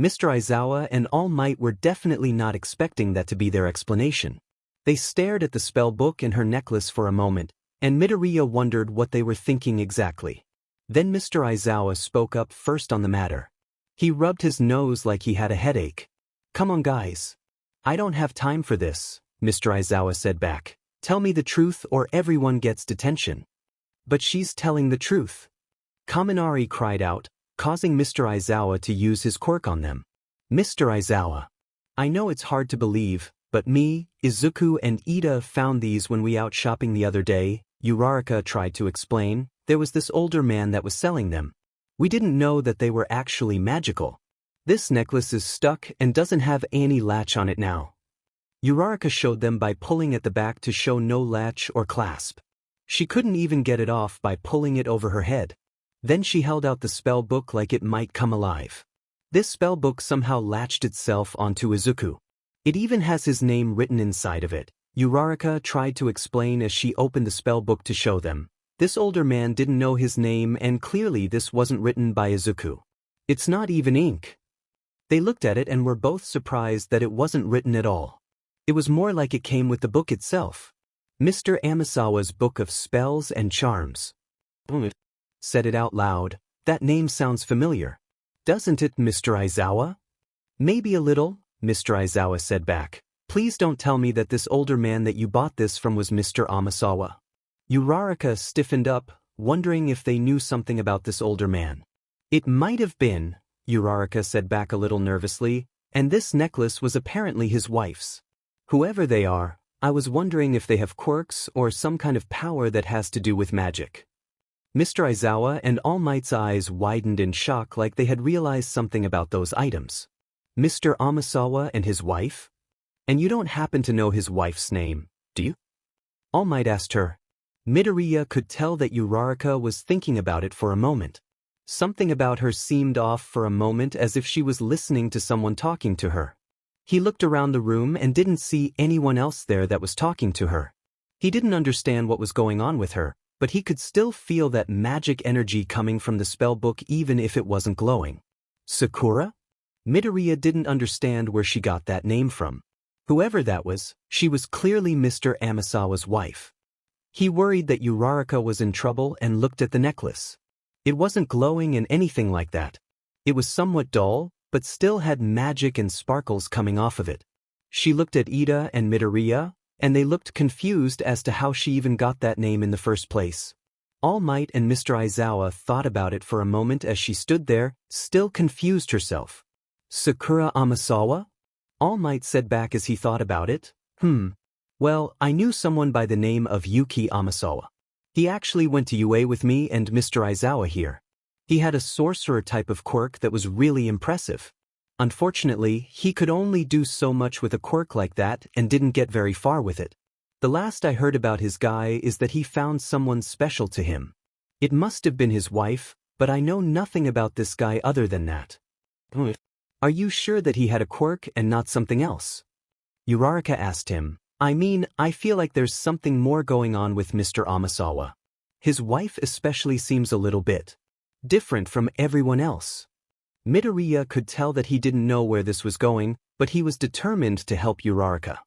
Mr. Aizawa and All Might were definitely not expecting that to be their explanation. They stared at the spell book and her necklace for a moment, and Midoriya wondered what they were thinking exactly. Then Mr. Aizawa spoke up first on the matter. He rubbed his nose like he had a headache. Come on guys. I don't have time for this, Mr. Aizawa said back. Tell me the truth or everyone gets detention. But she's telling the truth. Kaminari cried out, causing Mr. Aizawa to use his quirk on them. Mr. Aizawa. I know it's hard to believe, but me, Izuku and Ida found these when we out shopping the other day, Uraraka tried to explain. There was this older man that was selling them. We didn't know that they were actually magical. This necklace is stuck and doesn't have any latch on it now. Uraraka showed them by pulling at the back to show no latch or clasp. She couldn't even get it off by pulling it over her head. Then she held out the spell book like it might come alive. This spell book somehow latched itself onto Izuku. It even has his name written inside of it. Uraraka tried to explain as she opened the spell book to show them. This older man didn't know his name and clearly this wasn't written by Izuku. It's not even ink. They looked at it and were both surprised that it wasn't written at all. It was more like it came with the book itself. Mr. Amisawa's Book of Spells and Charms. Said it out loud. That name sounds familiar. Doesn't it, Mr. Aizawa? Maybe a little, Mr. Aizawa said back. Please don't tell me that this older man that you bought this from was Mr. Amisawa. Uraraka stiffened up, wondering if they knew something about this older man. It might have been, Uraraka said back a little nervously, and this necklace was apparently his wife's. Whoever they are, I was wondering if they have quirks or some kind of power that has to do with magic. Mr. Aizawa and All Might's eyes widened in shock like they had realized something about those items. Mr. Amisawa and his wife? And you don't happen to know his wife's name, do you? All Might asked her. Midoriya could tell that Uraraka was thinking about it for a moment. Something about her seemed off for a moment, as if she was listening to someone talking to her. He looked around the room and didn't see anyone else there that was talking to her. He didn't understand what was going on with her, but he could still feel that magic energy coming from the spell book even if it wasn't glowing. Sakura? Midoriya didn't understand where she got that name from. Whoever that was, she was clearly Mr. Amasawa's wife. He worried that Uraraka was in trouble and looked at the necklace. It wasn't glowing and anything like that. It was somewhat dull, but still had magic and sparkles coming off of it. She looked at Ida and Midoriya, and they looked confused as to how she even got that name in the first place. All Might and Mr. Aizawa thought about it for a moment as she stood there, still confused herself. Sakura Amasawa? All Might said back as he thought about it. Well, I knew someone by the name of Yuki Amasawa. He actually went to UA with me and Mr. Aizawa here. He had a sorcerer type of quirk that was really impressive. Unfortunately, he could only do so much with a quirk like that and didn't get very far with it. The last I heard about his guy is that he found someone special to him. It must have been his wife, but I know nothing about this guy other than that. Are you sure that he had a quirk and not something else? Uraraka asked him. I mean, I feel like there's something more going on with Mr. Amasawa. His wife especially seems a little bit different from everyone else. Midoriya could tell that he didn't know where this was going, but he was determined to help Uraraka.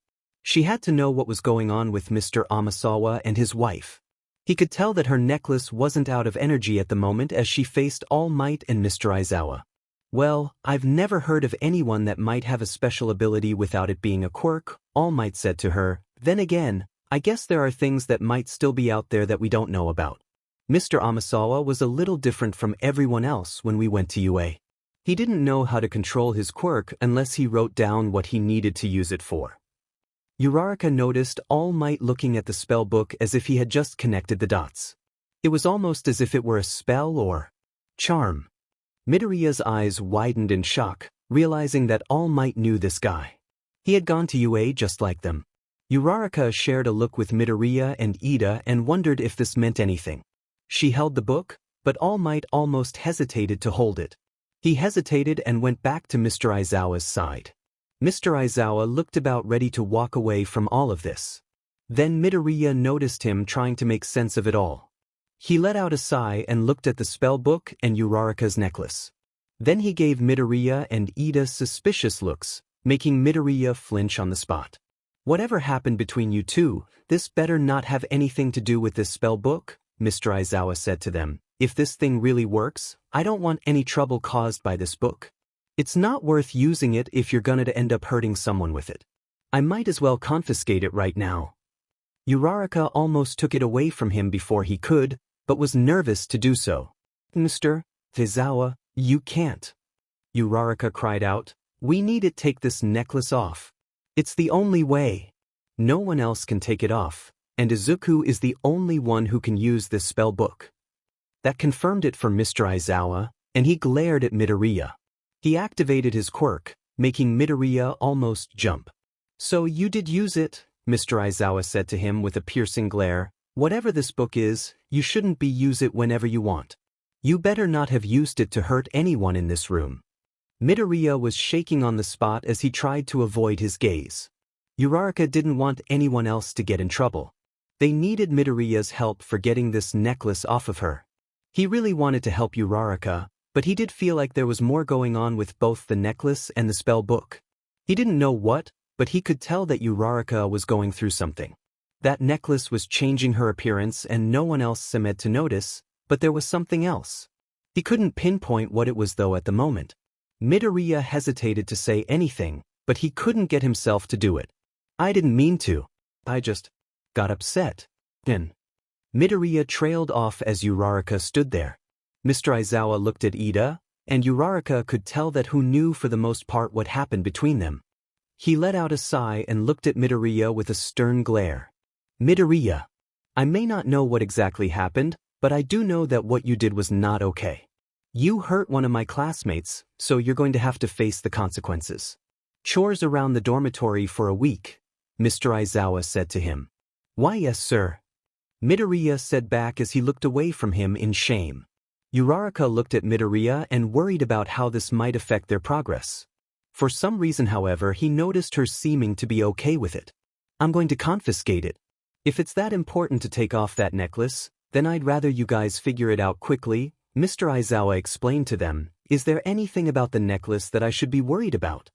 She had to know what was going on with Mr. Amasawa and his wife. He could tell that her necklace wasn't out of energy at the moment as she faced All Might and Mr. Aizawa. Well, I've never heard of anyone that might have a special ability without it being a quirk, All Might said to her. Then again, I guess there are things that might still be out there that we don't know about. Mr. Amasawa was a little different from everyone else when we went to UA. He didn't know how to control his quirk unless he wrote down what he needed to use it for. Uraraka noticed All Might looking at the spell book as if he had just connected the dots. It was almost as if it were a spell or charm. Midoriya's eyes widened in shock, realizing that All Might knew this guy. He had gone to UA just like them. Uraraka shared a look with Midoriya and Ida and wondered if this meant anything. She held the book, but All Might almost hesitated to hold it. He hesitated and went back to Mr. Aizawa's side. Mr. Aizawa looked about ready to walk away from all of this. Then Midoriya noticed him trying to make sense of it all. He let out a sigh and looked at the spell book and Uraraka's necklace. Then he gave Midoriya and Ida suspicious looks, making Midoriya flinch on the spot. Whatever happened between you two, this better not have anything to do with this spell book, Mr. Aizawa said to them. If this thing really works, I don't want any trouble caused by this book. It's not worth using it if you're gonna end up hurting someone with it. I might as well confiscate it right now. Uraraka almost took it away from him before he could, but was nervous to do so. Mr. Aizawa, you can't. Uraraka cried out. We need to take this necklace off. It's the only way. No one else can take it off, and Izuku is the only one who can use this spell book. That confirmed it for Mr. Aizawa, and he glared at Midoriya. He activated his quirk, making Midoriya almost jump. So you did use it, Mr. Aizawa said to him with a piercing glare. Whatever this book is, you shouldn't use it whenever you want. You better not have used it to hurt anyone in this room. Midoriya was shaking on the spot as he tried to avoid his gaze. Uraraka didn't want anyone else to get in trouble. They needed Midoriya's help for getting this necklace off of her. He really wanted to help Uraraka, but he did feel like there was more going on with both the necklace and the spell book. He didn't know what, but he could tell that Uraraka was going through something. That necklace was changing her appearance and no one else seemed to notice, but there was something else. He couldn't pinpoint what it was though at the moment. Midoriya hesitated to say anything, but he couldn't get himself to do it. I didn't mean to. I just got upset. Then Midoriya trailed off as Uraraka stood there. Mr. Aizawa looked at Ida, and Uraraka could tell that who knew for the most part what happened between them. He let out a sigh and looked at Midoriya with a stern glare. Midoriya, I may not know what exactly happened, but I do know that what you did was not okay. You hurt one of my classmates, so you're going to have to face the consequences. Chores around the dormitory for a week, Mr. Aizawa said to him. Why yes, sir. Midoriya said back as he looked away from him in shame. Uraraka looked at Midoriya and worried about how this might affect their progress. For some reason, however, he noticed her seeming to be okay with it. I'm going to confiscate it. If it's that important to take off that necklace, then I'd rather you guys figure it out quickly, Mr. Aizawa explained to them, Is there anything about the necklace that I should be worried about?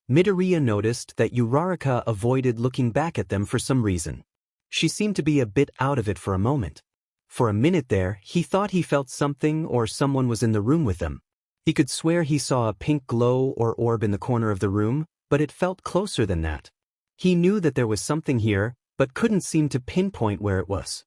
Midoriya noticed that Uraraka avoided looking back at them for some reason. She seemed to be a bit out of it for a moment. For a minute there, he thought he felt something or someone was in the room with them. He could swear he saw a pink glow or orb in the corner of the room, but it felt closer than that. He knew that there was something here, but couldn't seem to pinpoint where it was.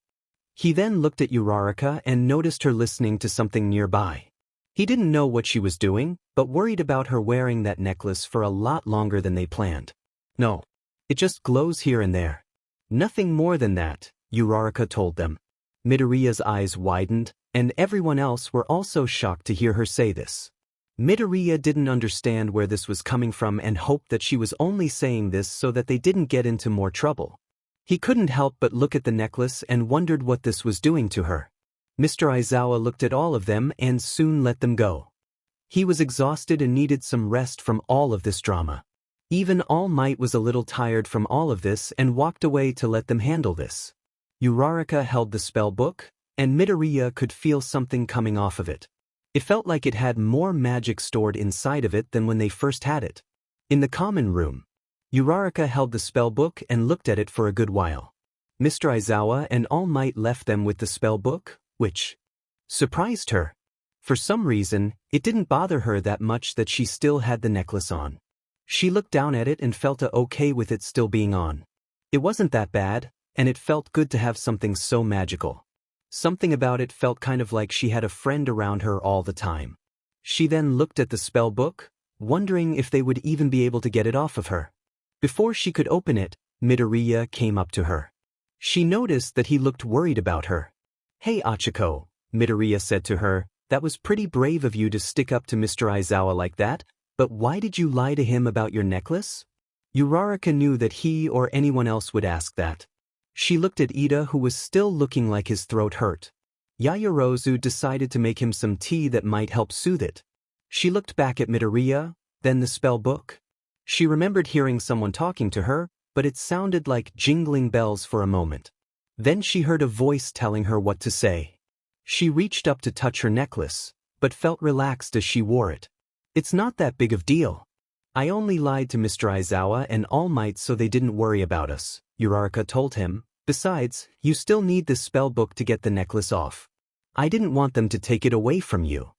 He then looked at Uraraka and noticed her listening to something nearby. He didn't know what she was doing, but worried about her wearing that necklace for a lot longer than they planned. No. It just glows here and there. Nothing more than that, Uraraka told them. Midoriya's eyes widened, and everyone else were also shocked to hear her say this. Midoriya didn't understand where this was coming from and hoped that she was only saying this so that they didn't get into more trouble. He couldn't help but look at the necklace and wondered what this was doing to her. Mr. Aizawa looked at all of them and soon let them go. He was exhausted and needed some rest from all of this drama. Even All Might was a little tired from all of this and walked away to let them handle this. Uraraka held the spell book, and Midoriya could feel something coming off of it. It felt like it had more magic stored inside of it than when they first had it. In the common room, Uraraka held the spell book and looked at it for a good while. Mr. Aizawa and All Might left them with the spell book, which surprised her. For some reason, it didn't bother her that much that she still had the necklace on. She looked down at it and felt okay with it still being on. It wasn't that bad, and it felt good to have something so magical. Something about it felt kind of like she had a friend around her all the time. She then looked at the spell book, wondering if they would even be able to get it off of her. Before she could open it, Midoriya came up to her. She noticed that he looked worried about her. "Hey Achiko," Midoriya said to her, "that was pretty brave of you to stick up to Mr. Aizawa like that, but why did you lie to him about your necklace?" Uraraka knew that he or anyone else would ask that. She looked at Ida, who was still looking like his throat hurt. Yaoyorozu decided to make him some tea that might help soothe it. She looked back at Midoriya, then the spell book. She remembered hearing someone talking to her, but it sounded like jingling bells for a moment. Then she heard a voice telling her what to say. She reached up to touch her necklace, but felt relaxed as she wore it. "It's not that big of a deal. I only lied to Mr. Aizawa and All Might so they didn't worry about us," Uraraka told him. "Besides, you still need this spell book to get the necklace off. I didn't want them to take it away from you."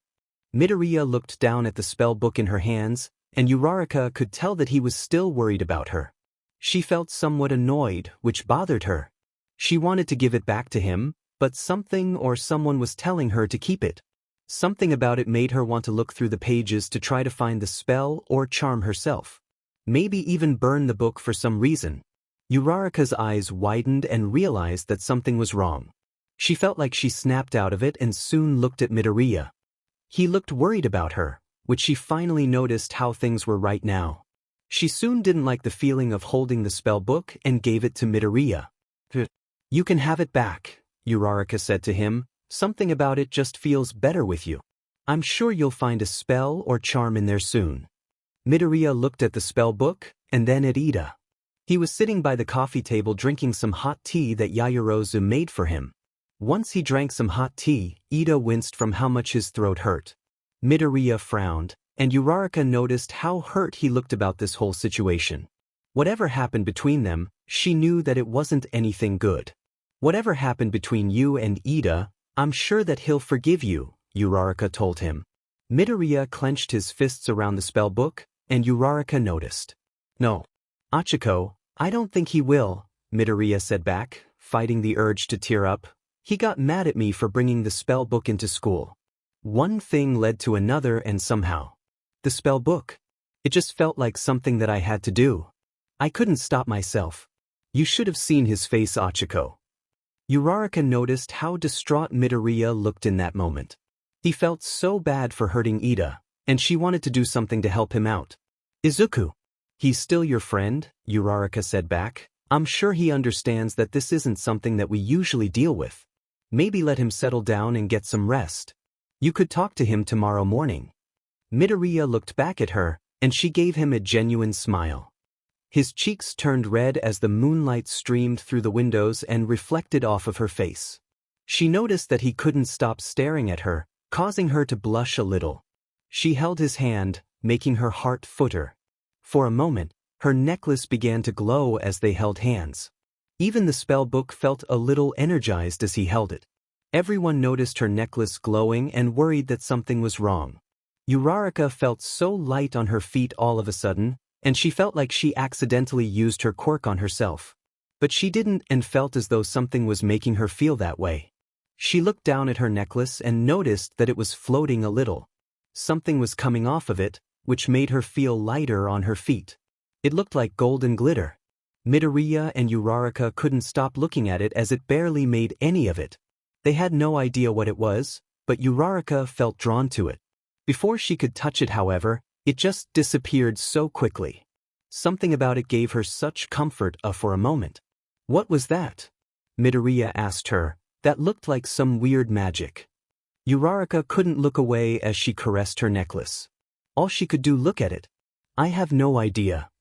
Midoriya looked down at the spell book in her hands, and Uraraka could tell that he was still worried about her. She felt somewhat annoyed, which bothered her. She wanted to give it back to him, but something or someone was telling her to keep it. Something about it made her want to look through the pages to try to find the spell or charm herself. Maybe even burn the book for some reason. Uraraka's eyes widened and realized that something was wrong. She felt like she snapped out of it and soon looked at Midoriya. He looked worried about her, which she finally noticed how things were right now. She soon didn't like the feeling of holding the spell book and gave it to Midoriya. "You can have it back," Uraraka said to him. "Something about it just feels better with you. I'm sure you'll find a spell or charm in there soon." Midoriya looked at the spell book, and then at Ida. He was sitting by the coffee table drinking some hot tea that Yaoyorozu made for him. Once he drank some hot tea, Ida winced from how much his throat hurt. Midoriya frowned, and Uraraka noticed how hurt he looked about this whole situation. Whatever happened between them, she knew that it wasn't anything good. "Whatever happened between you and Ida, I'm sure that he'll forgive you," Uraraka told him. Midoriya clenched his fists around the spell book, and Uraraka noticed. "No. Achiko, I don't think he will," Midoriya said back, fighting the urge to tear up. "He got mad at me for bringing the spell book into school. One thing led to another and somehow. The spell book. It just felt like something that I had to do. I couldn't stop myself. You should have seen his face, Achiko." Uraraka noticed how distraught Midoriya looked in that moment. He felt so bad for hurting Ida, and she wanted to do something to help him out. "Izuku. He's still your friend," Uraraka said back. "I'm sure he understands that this isn't something that we usually deal with. Maybe let him settle down and get some rest. You could talk to him tomorrow morning." Midoriya looked back at her, and she gave him a genuine smile. His cheeks turned red as the moonlight streamed through the windows and reflected off of her face. She noticed that he couldn't stop staring at her, causing her to blush a little. She held his hand, making her heart flutter. For a moment, her necklace began to glow as they held hands. Even the spell book felt a little energized as he held it. Everyone noticed her necklace glowing and worried that something was wrong. Uraraka felt so light on her feet all of a sudden, and she felt like she accidentally used her quirk on herself. But she didn't and felt as though something was making her feel that way. She looked down at her necklace and noticed that it was floating a little. Something was coming off of it, which made her feel lighter on her feet. It looked like golden glitter. Midoriya and Uraraka couldn't stop looking at it as it barely made any of it. They had no idea what it was, but Uraraka felt drawn to it. Before she could touch it, however, it just disappeared so quickly. Something about it gave her such comfort for a moment. What was that? Midoriya asked her. That looked like some weird magic. Uraraka couldn't look away as she caressed her necklace. All she could do look at it. I have no idea.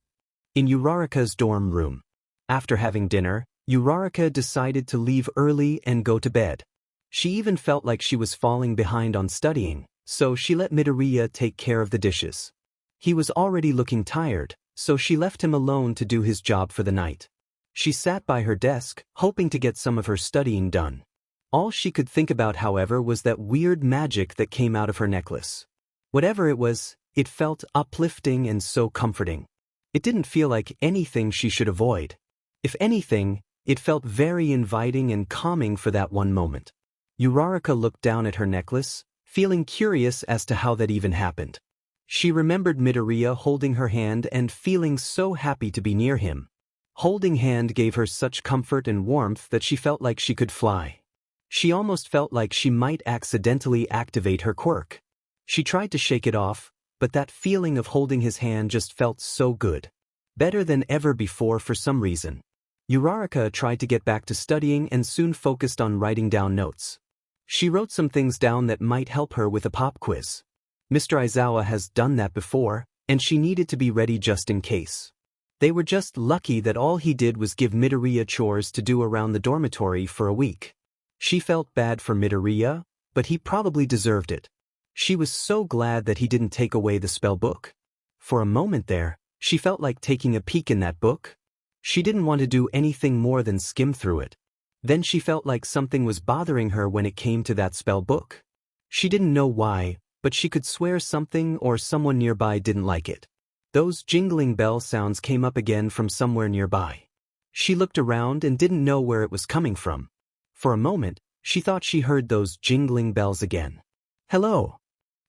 In Uraraka's dorm room. After having dinner, Uraraka decided to leave early and go to bed. She even felt like she was falling behind on studying, so she let Midoriya take care of the dishes. He was already looking tired, so she left him alone to do his job for the night. She sat by her desk, hoping to get some of her studying done. All she could think about, however, was that weird magic that came out of her necklace. Whatever it was, it felt uplifting and so comforting. It didn't feel like anything she should avoid. If anything, it felt very inviting and calming for that one moment. Uraraka looked down at her necklace, feeling curious as to how that even happened. She remembered Midoriya holding her hand and feeling so happy to be near him. Holding hand gave her such comfort and warmth that she felt like she could fly. She almost felt like she might accidentally activate her quirk. She tried to shake it off, but that feeling of holding his hand just felt so good. Better than ever before for some reason. Uraraka tried to get back to studying and soon focused on writing down notes. She wrote some things down that might help her with a pop quiz. Mr. Aizawa has done that before, and she needed to be ready just in case. They were just lucky that all he did was give Midoriya chores to do around the dormitory for a week. She felt bad for Midoriya, but he probably deserved it. She was so glad that he didn't take away the spell book. For a moment there, she felt like taking a peek in that book. She didn't want to do anything more than skim through it. Then she felt like something was bothering her when it came to that spell book. She didn't know why, but she could swear something or someone nearby didn't like it. Those jingling bell sounds came up again from somewhere nearby. She looked around and didn't know where it was coming from. For a moment, she thought she heard those jingling bells again. Hello,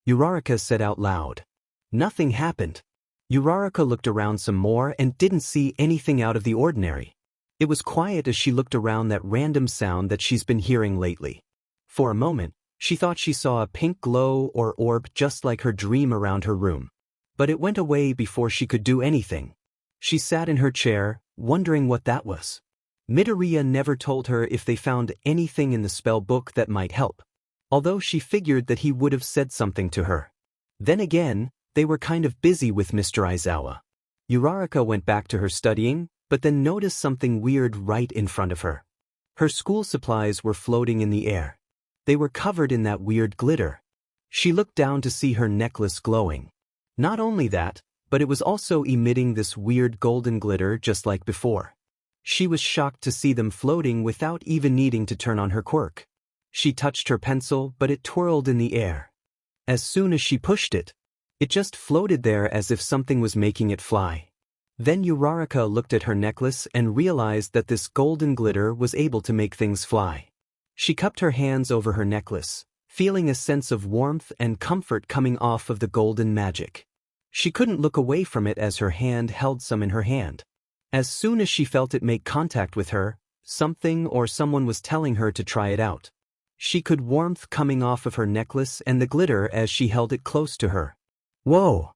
Uraraka said out loud. Nothing happened. Uraraka looked around some more and didn't see anything out of the ordinary. It was quiet as she looked around that random sound that she's been hearing lately. For a moment, she thought she saw a pink glow or orb just like her dream around her room. But it went away before she could do anything. She sat in her chair, wondering what that was. Midoriya never told her if they found anything in the spell book that might help, although she figured that he would have said something to her. Then again, they were kind of busy with Mr. Aizawa. Uraraka went back to her studying, but then noticed something weird right in front of her. Her school supplies were floating in the air. They were covered in that weird glitter. She looked down to see her necklace glowing. Not only that, but it was also emitting this weird golden glitter just like before. She was shocked to see them floating without even needing to turn on her quirk. She touched her pencil, but it twirled in the air. As soon as she pushed it, it just floated there as if something was making it fly. Then Uraraka looked at her necklace and realized that this golden glitter was able to make things fly. She cupped her hands over her necklace, feeling a sense of warmth and comfort coming off of the golden magic. She couldn't look away from it as her hand held some in her hand. As soon as she felt it make contact with her, something or someone was telling her to try it out. She could warmth coming off of her necklace and the glitter as she held it close to her. Whoa!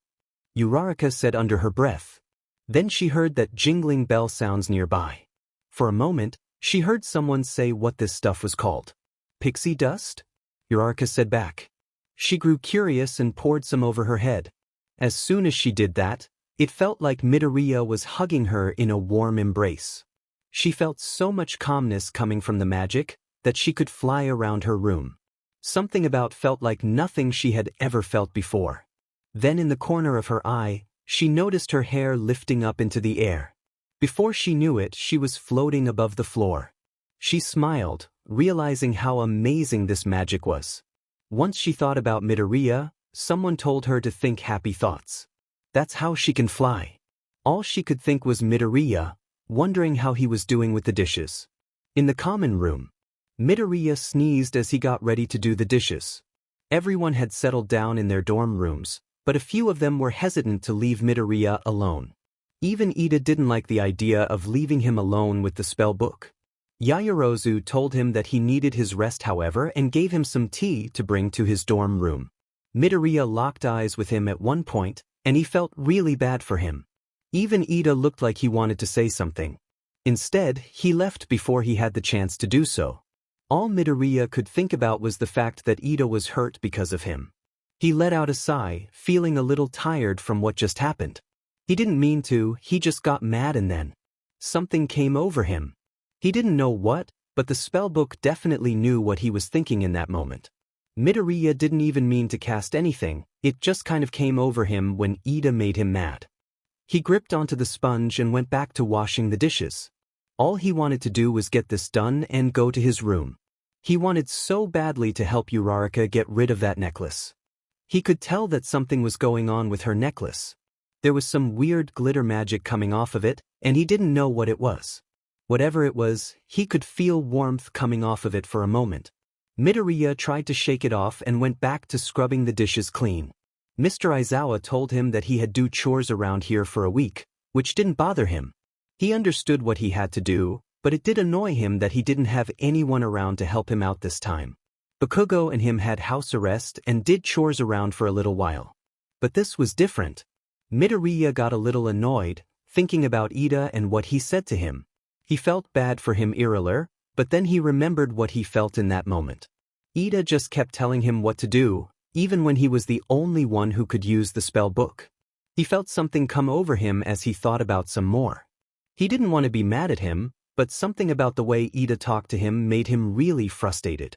Uraraka said under her breath. Then she heard that jingling bell sounds nearby. For a moment, she heard someone say what this stuff was called. Pixie dust? Uraraka said back. She grew curious and poured some over her head. As soon as she did that, it felt like Midoriya was hugging her in a warm embrace. She felt so much calmness coming from the magic that she could fly around her room. Something about felt like nothing she had ever felt before. Then in the corner of her eye, she noticed her hair lifting up into the air. Before she knew it, she was floating above the floor. She smiled, realizing how amazing this magic was. Once she thought about Midoriya, someone told her to think happy thoughts. That's how she can fly. All she could think was Midoriya, wondering how he was doing with the dishes. In the common room, Midoriya sneezed as he got ready to do the dishes. Everyone had settled down in their dorm rooms, but a few of them were hesitant to leave Midoriya alone. Even Ida didn't like the idea of leaving him alone with the spell book. Yaoyorozu told him that he needed his rest, however, and gave him some tea to bring to his dorm room. Midoriya locked eyes with him at one point, and he felt really bad for him. Even Ida looked like he wanted to say something. Instead, he left before he had the chance to do so. All Midoriya could think about was the fact that Ida was hurt because of him. He let out a sigh, feeling a little tired from what just happened. He didn't mean to, he just got mad and then something came over him. He didn't know what, but the spellbook definitely knew what he was thinking in that moment. Midoriya didn't even mean to cast anything, it just kind of came over him when Ida made him mad. He gripped onto the sponge and went back to washing the dishes. All he wanted to do was get this done and go to his room. He wanted so badly to help Uraraka get rid of that necklace. He could tell that something was going on with her necklace. There was some weird glitter magic coming off of it, and he didn't know what it was. Whatever it was, he could feel warmth coming off of it for a moment. Midoriya tried to shake it off and went back to scrubbing the dishes clean. Mr. Aizawa told him that he had do chores around here for a week, which didn't bother him. He understood what he had to do, but it did annoy him that he didn't have anyone around to help him out this time. Bakugo and him had house arrest and did chores around for a little while. But this was different. Midoriya got a little annoyed, thinking about Ida and what he said to him. He felt bad for him earlier, but then he remembered what he felt in that moment. Ida just kept telling him what to do, even when he was the only one who could use the spell book. He felt something come over him as he thought about some more. He didn't want to be mad at him, but something about the way Ida talked to him made him really frustrated.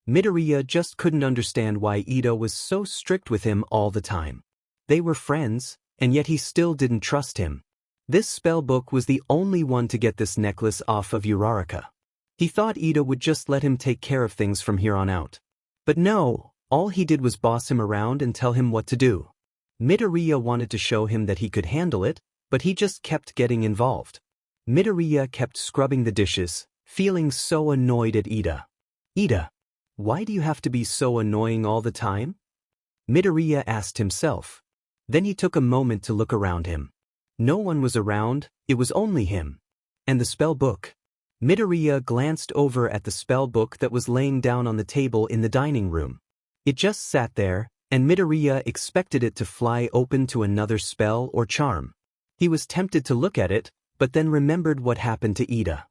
Midoriya just couldn't understand why Ida was so strict with him all the time. They were friends, and yet he still didn't trust him. This spell book was the only one to get this necklace off of Uraraka. He thought Ida would just let him take care of things from here on out. But no, all he did was boss him around and tell him what to do. Midoriya wanted to show him that he could handle it, but he just kept getting involved. Midoriya kept scrubbing the dishes, feeling so annoyed at Ida. Ida, why do you have to be so annoying all the time? Midoriya asked himself. Then he took a moment to look around him. No one was around, it was only him. And the spell book. Midoriya glanced over at the spell book that was laying down on the table in the dining room. It just sat there, and Midoriya expected it to fly open to another spell or charm. He was tempted to look at it, but then remembered what happened to Ida.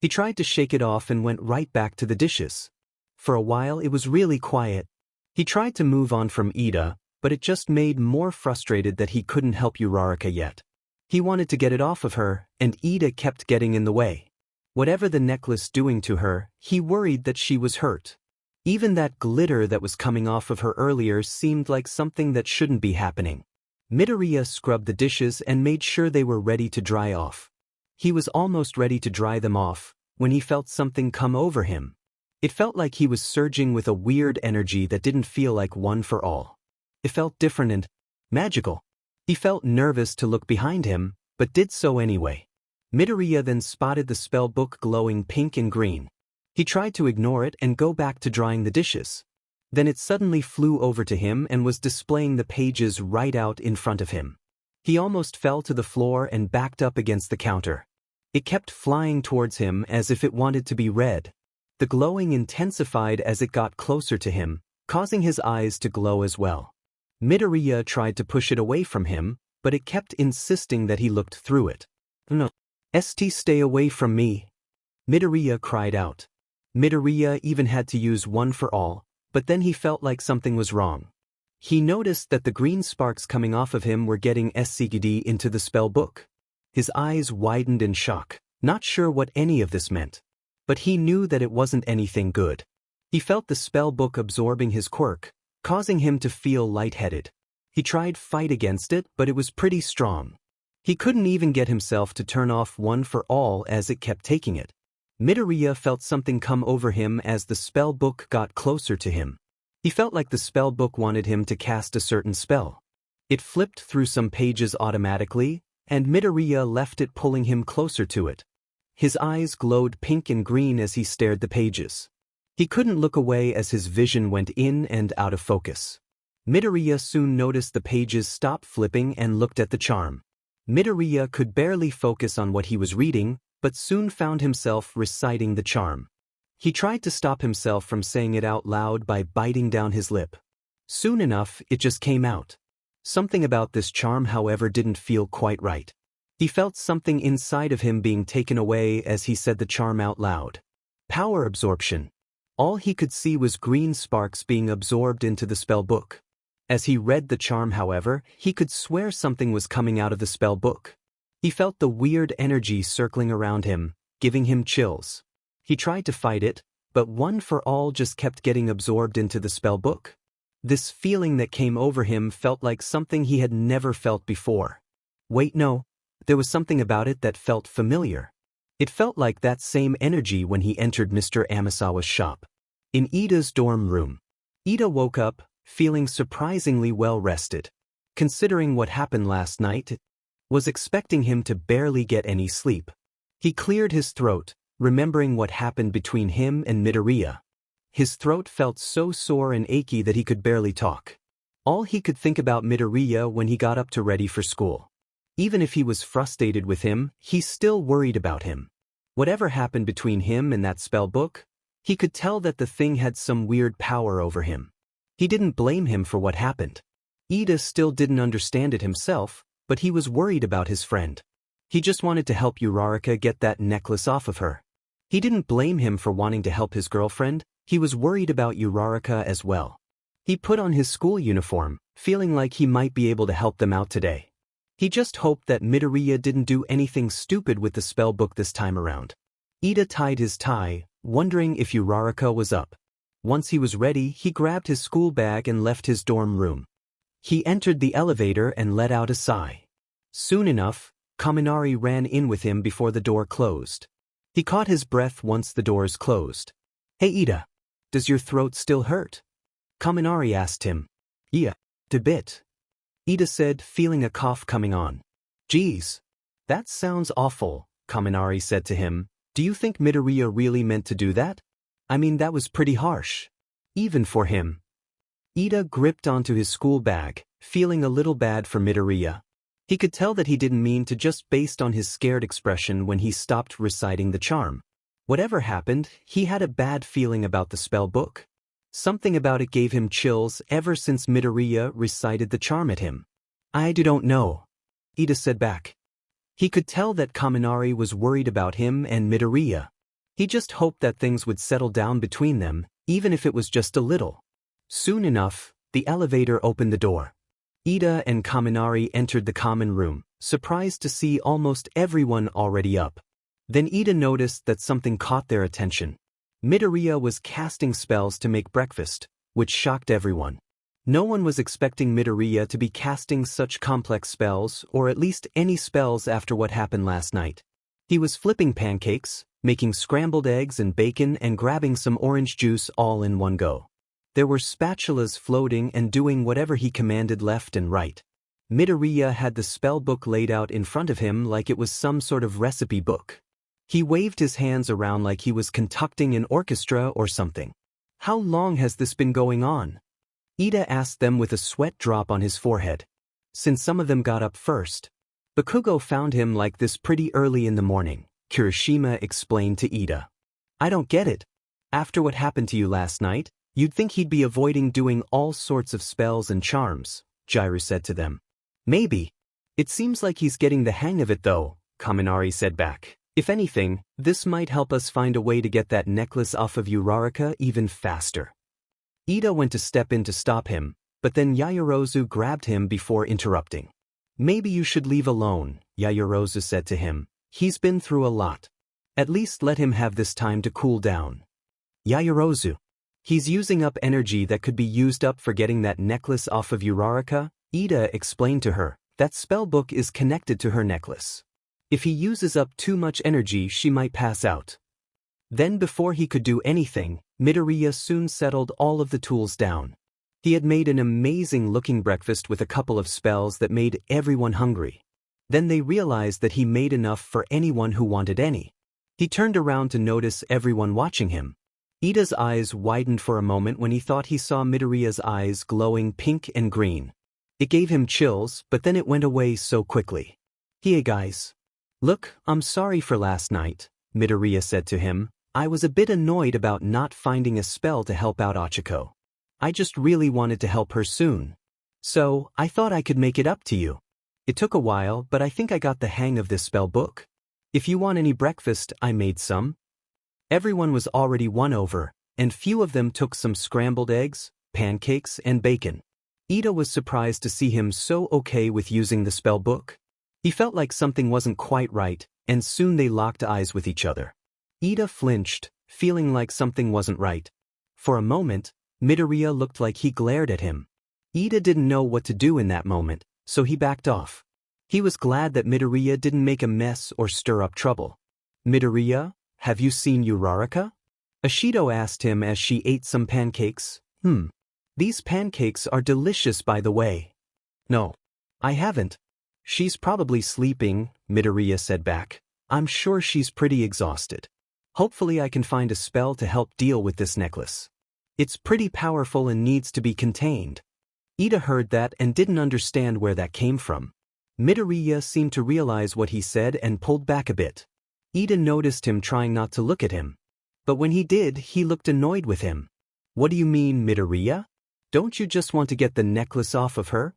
He tried to shake it off and went right back to the dishes. For a while it was really quiet. He tried to move on from Ida, but it just made more frustrated that he couldn't help Uraraka yet. He wanted to get it off of her, and Ida kept getting in the way. Whatever the necklace doing to her, he worried that she was hurt. Even that glitter that was coming off of her earlier seemed like something that shouldn't be happening. Midoriya scrubbed the dishes and made sure they were ready to dry off. He was almost ready to dry them off, when he felt something come over him. It felt like he was surging with a weird energy that didn't feel like one for all. It felt different and magical. He felt nervous to look behind him, but did so anyway. Midoriya then spotted the spell book glowing pink and green. He tried to ignore it and go back to drying the dishes. Then it suddenly flew over to him and was displaying the pages right out in front of him. He almost fell to the floor and backed up against the counter. It kept flying towards him as if it wanted to be read. The glowing intensified as it got closer to him, causing his eyes to glow as well. Midoriya tried to push it away from him, but it kept insisting that he looked through it. No. Stay away from me. Midoriya cried out. Midoriya even had to use one for all, but then he felt like something was wrong. He noticed that the green sparks coming off of him were getting SCD into the spell book. His eyes widened in shock, not sure what any of this meant. But he knew that it wasn't anything good. He felt the spell book absorbing his quirk, causing him to feel lightheaded. He tried fight against it, but it was pretty strong. He couldn't even get himself to turn off one for all as it kept taking it. Midoriya felt something come over him as the spell book got closer to him. He felt like the spell book wanted him to cast a certain spell. It flipped through some pages automatically, and Midoriya left it pulling him closer to it. His eyes glowed pink and green as he stared the pages. He couldn't look away as his vision went in and out of focus. Midoriya soon noticed the pages stop flipping and looked at the charm. Midoriya could barely focus on what he was reading, but soon found himself reciting the charm. He tried to stop himself from saying it out loud by biting down his lip. Soon enough, it just came out. Something about this charm, however, didn't feel quite right. He felt something inside of him being taken away as he said the charm out loud. Power absorption. All he could see was green sparks being absorbed into the spell book. As he read the charm, however, he could swear something was coming out of the spell book. He felt the weird energy circling around him, giving him chills. He tried to fight it, but one for all just kept getting absorbed into the spell book. This feeling that came over him felt like something he had never felt before. Wait, no, there was something about it that felt familiar. It felt like that same energy when he entered Mr. Amasawa's shop. In Ida's dorm room. Ida woke up, feeling surprisingly well rested. Considering what happened last night, was expecting him to barely get any sleep. He cleared his throat, remembering what happened between him and Midoriya. His throat felt so sore and achy that he could barely talk. All he could think about Midoriya when he got up to ready for school. Even if he was frustrated with him, he still worried about him. Whatever happened between him and that spell book, he could tell that the thing had some weird power over him. He didn't blame him for what happened. Ida still didn't understand it himself, but he was worried about his friend. He just wanted to help Uraraka get that necklace off of her. He didn't blame him for wanting to help his girlfriend, he was worried about Uraraka as well. He put on his school uniform, feeling like he might be able to help them out today. He just hoped that Midoriya didn't do anything stupid with the spell book this time around. Ida tied his tie, wondering if Uraraka was up. Once he was ready, he grabbed his school bag and left his dorm room. He entered the elevator and let out a sigh. Soon enough, Kaminari ran in with him before the door closed. He caught his breath once the doors closed. "Hey Ida, does your throat still hurt?" Kaminari asked him. "Yeah, a bit," Ida said, feeling a cough coming on. "Geez, that sounds awful," Kaminari said to him. "Do you think Midoriya really meant to do that? I mean, that was pretty harsh. Even for him." Ida gripped onto his school bag, feeling a little bad for Midoriya. He could tell that he didn't mean to just based on his scared expression when he stopped reciting the charm. Whatever happened, he had a bad feeling about the spell book. Something about it gave him chills ever since Midoriya recited the charm at him. "I don't know," Ida said back. He could tell that Kaminari was worried about him and Midoriya. He just hoped that things would settle down between them, even if it was just a little. Soon enough, the elevator opened the door. Ida and Kaminari entered the common room, surprised to see almost everyone already up. Then Ida noticed that something caught their attention. Midoriya was casting spells to make breakfast, which shocked everyone. No one was expecting Midoriya to be casting such complex spells, or at least any spells after what happened last night. He was flipping pancakes, making scrambled eggs and bacon and grabbing some orange juice all in one go. There were spatulas floating and doing whatever he commanded left and right. Midoriya had the spell book laid out in front of him like it was some sort of recipe book. He waved his hands around like he was conducting an orchestra or something. "How long has this been going on?" Ida asked them with a sweat drop on his forehead. Since some of them got up first. Bakugo found him like this pretty early in the morning, Kirishima explained to Ida. "I don't get it. After what happened to you last night, you'd think he'd be avoiding doing all sorts of spells and charms," Jiru said to them. "Maybe. It seems like he's getting the hang of it though," Kaminari said back. "If anything, this might help us find a way to get that necklace off of Uraraka even faster." Ida went to step in to stop him, but then Yaoyorozu grabbed him before interrupting. "Maybe you should leave alone," Yaoyorozu said to him. "He's been through a lot. At least let him have this time to cool down." "Yaoyorozu. He's using up energy that could be used up for getting that necklace off of Uraraka," Ida explained to her that spellbook is connected to her necklace. If he uses up too much energy, she might pass out. Then before he could do anything, Midoriya soon settled all of the tools down. He had made an amazing-looking breakfast with a couple of spells that made everyone hungry. Then they realized that he made enough for anyone who wanted any. He turned around to notice everyone watching him. Ida's eyes widened for a moment when he thought he saw Midoriya's eyes glowing pink and green. It gave him chills, but then it went away so quickly. "Hey guys. Look, I'm sorry for last night," Midoriya said to him. "I was a bit annoyed about not finding a spell to help out Ochako. I just really wanted to help her soon. So, I thought I could make it up to you. It took a while, but I think I got the hang of this spell book. If you want any breakfast, I made some." Everyone was already won over, and few of them took some scrambled eggs, pancakes, and bacon. Ida was surprised to see him so okay with using the spell book. He felt like something wasn't quite right, and soon they locked eyes with each other. Ida flinched, feeling like something wasn't right. For a moment, Midoriya looked like he glared at him. Ida didn't know what to do in that moment, so he backed off. He was glad that Midoriya didn't make a mess or stir up trouble. "Midoriya, have you seen Uraraka?" Ashido asked him as she ate some pancakes. These pancakes are delicious, by the way." "No, I haven't. She's probably sleeping," Midoriya said back. "I'm sure she's pretty exhausted. Hopefully I can find a spell to help deal with this necklace. It's pretty powerful and needs to be contained." Ida heard that and didn't understand where that came from. Midoriya seemed to realize what he said and pulled back a bit. Ida noticed him trying not to look at him. But when he did, he looked annoyed with him. "What do you mean, Midoriya? Don't you just want to get the necklace off of her?"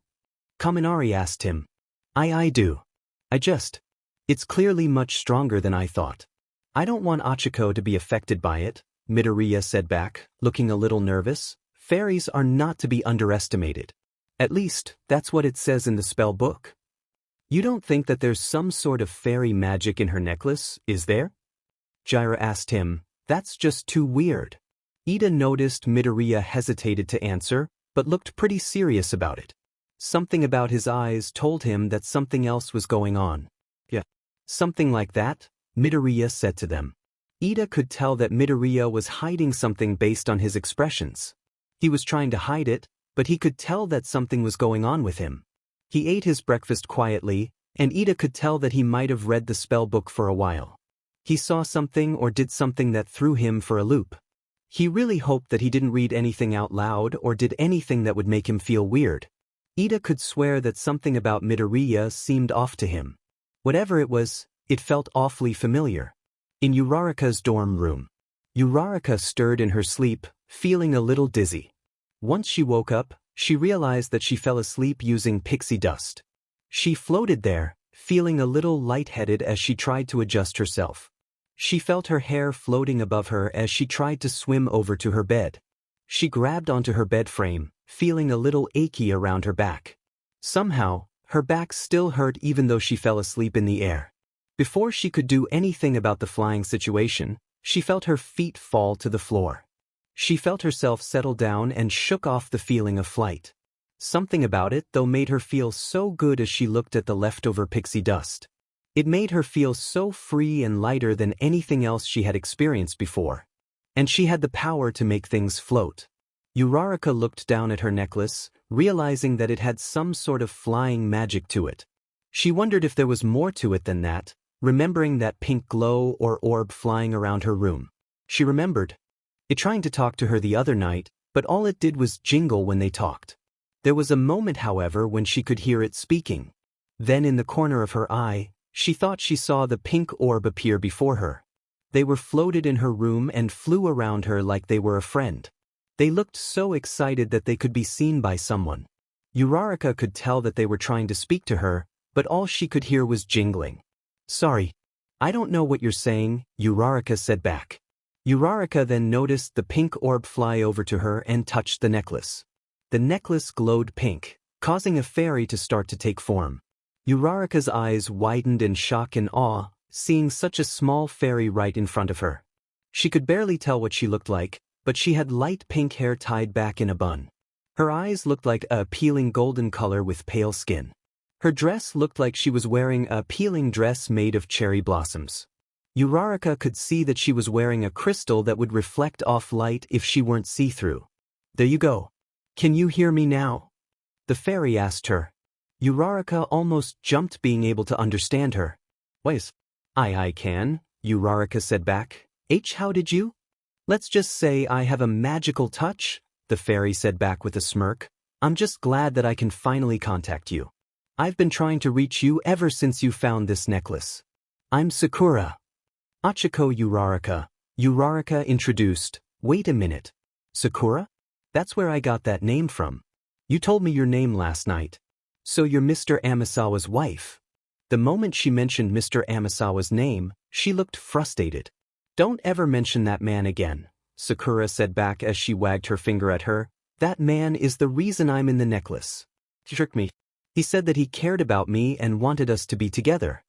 Kaminari asked him. I do. It's clearly much stronger than I thought. I don't want Ochako to be affected by it," Midoriya said back, looking a little nervous. "Fairies are not to be underestimated. At least, that's what it says in the spell book." "You don't think that there's some sort of fairy magic in her necklace, is there?" Jiraiya asked him. "That's just too weird." Ida noticed Midoriya hesitated to answer, but looked pretty serious about it. Something about his eyes told him that something else was going on. "Yeah, something like that," Midoriya said to them. Ida could tell that Midoriya was hiding something based on his expressions. He was trying to hide it, but he could tell that something was going on with him. He ate his breakfast quietly, and Ida could tell that he might have read the spell book for a while. He saw something or did something that threw him for a loop. He really hoped that he didn't read anything out loud or did anything that would make him feel weird. Ida could swear that something about Midoriya seemed off to him. Whatever it was, it felt awfully familiar. In Uraraka's dorm room, Uraraka stirred in her sleep, feeling a little dizzy. Once she woke up, she realized that she fell asleep using pixie dust. She floated there, feeling a little lightheaded as she tried to adjust herself. She felt her hair floating above her as she tried to swim over to her bed. She grabbed onto her bed frame, feeling a little achy around her back. Somehow, her back still hurt even though she fell asleep in the air. Before she could do anything about the flying situation, she felt her feet fall to the floor. She felt herself settle down and shook off the feeling of flight. Something about it, though, made her feel so good as she looked at the leftover pixie dust. It made her feel so free and lighter than anything else she had experienced before. And she had the power to make things float. Uraraka looked down at her necklace, realizing that it had some sort of flying magic to it. She wondered if there was more to it than that, remembering that pink glow or orb flying around her room. She remembered it trying to talk to her the other night, but all it did was jingle when they talked. There was a moment, however, when she could hear it speaking. Then in the corner of her eye, she thought she saw the pink orb appear before her. They were floated in her room and flew around her like they were a friend. They looked so excited that they could be seen by someone. Uraraka could tell that they were trying to speak to her, but all she could hear was jingling. "Sorry, I don't know what you're saying," Uraraka said back. Uraraka then noticed the pink orb fly over to her and touched the necklace. The necklace glowed pink, causing a fairy to start to take form. Uraraka's eyes widened in shock and awe, seeing such a small fairy right in front of her. She could barely tell what she looked like, but she had light pink hair tied back in a bun. Her eyes looked like a appealing golden color with pale skin. Her dress looked like she was wearing a appealing dress made of cherry blossoms. Uraraka could see that she was wearing a crystal that would reflect off light if she weren't see-through. There you go. Can you hear me now? The fairy asked her. Uraraka almost jumped being able to understand her. Wait. I can, Uraraka said back. How did you? Let's just say I have a magical touch, the fairy said back with a smirk. I'm just glad that I can finally contact you. I've been trying to reach you ever since you found this necklace. I'm Sakura. Achiko Uraraka. Uraraka introduced. Wait a minute. Sakura? That's where I got that name from. You told me your name last night. So you're Mr. Amasawa's wife. The moment she mentioned Mr. Amasawa's name, she looked frustrated. Don't ever mention that man again, Sakura said back as she wagged her finger at her. That man is the reason I'm in the necklace. He tricked me. He said that he cared about me and wanted us to be together.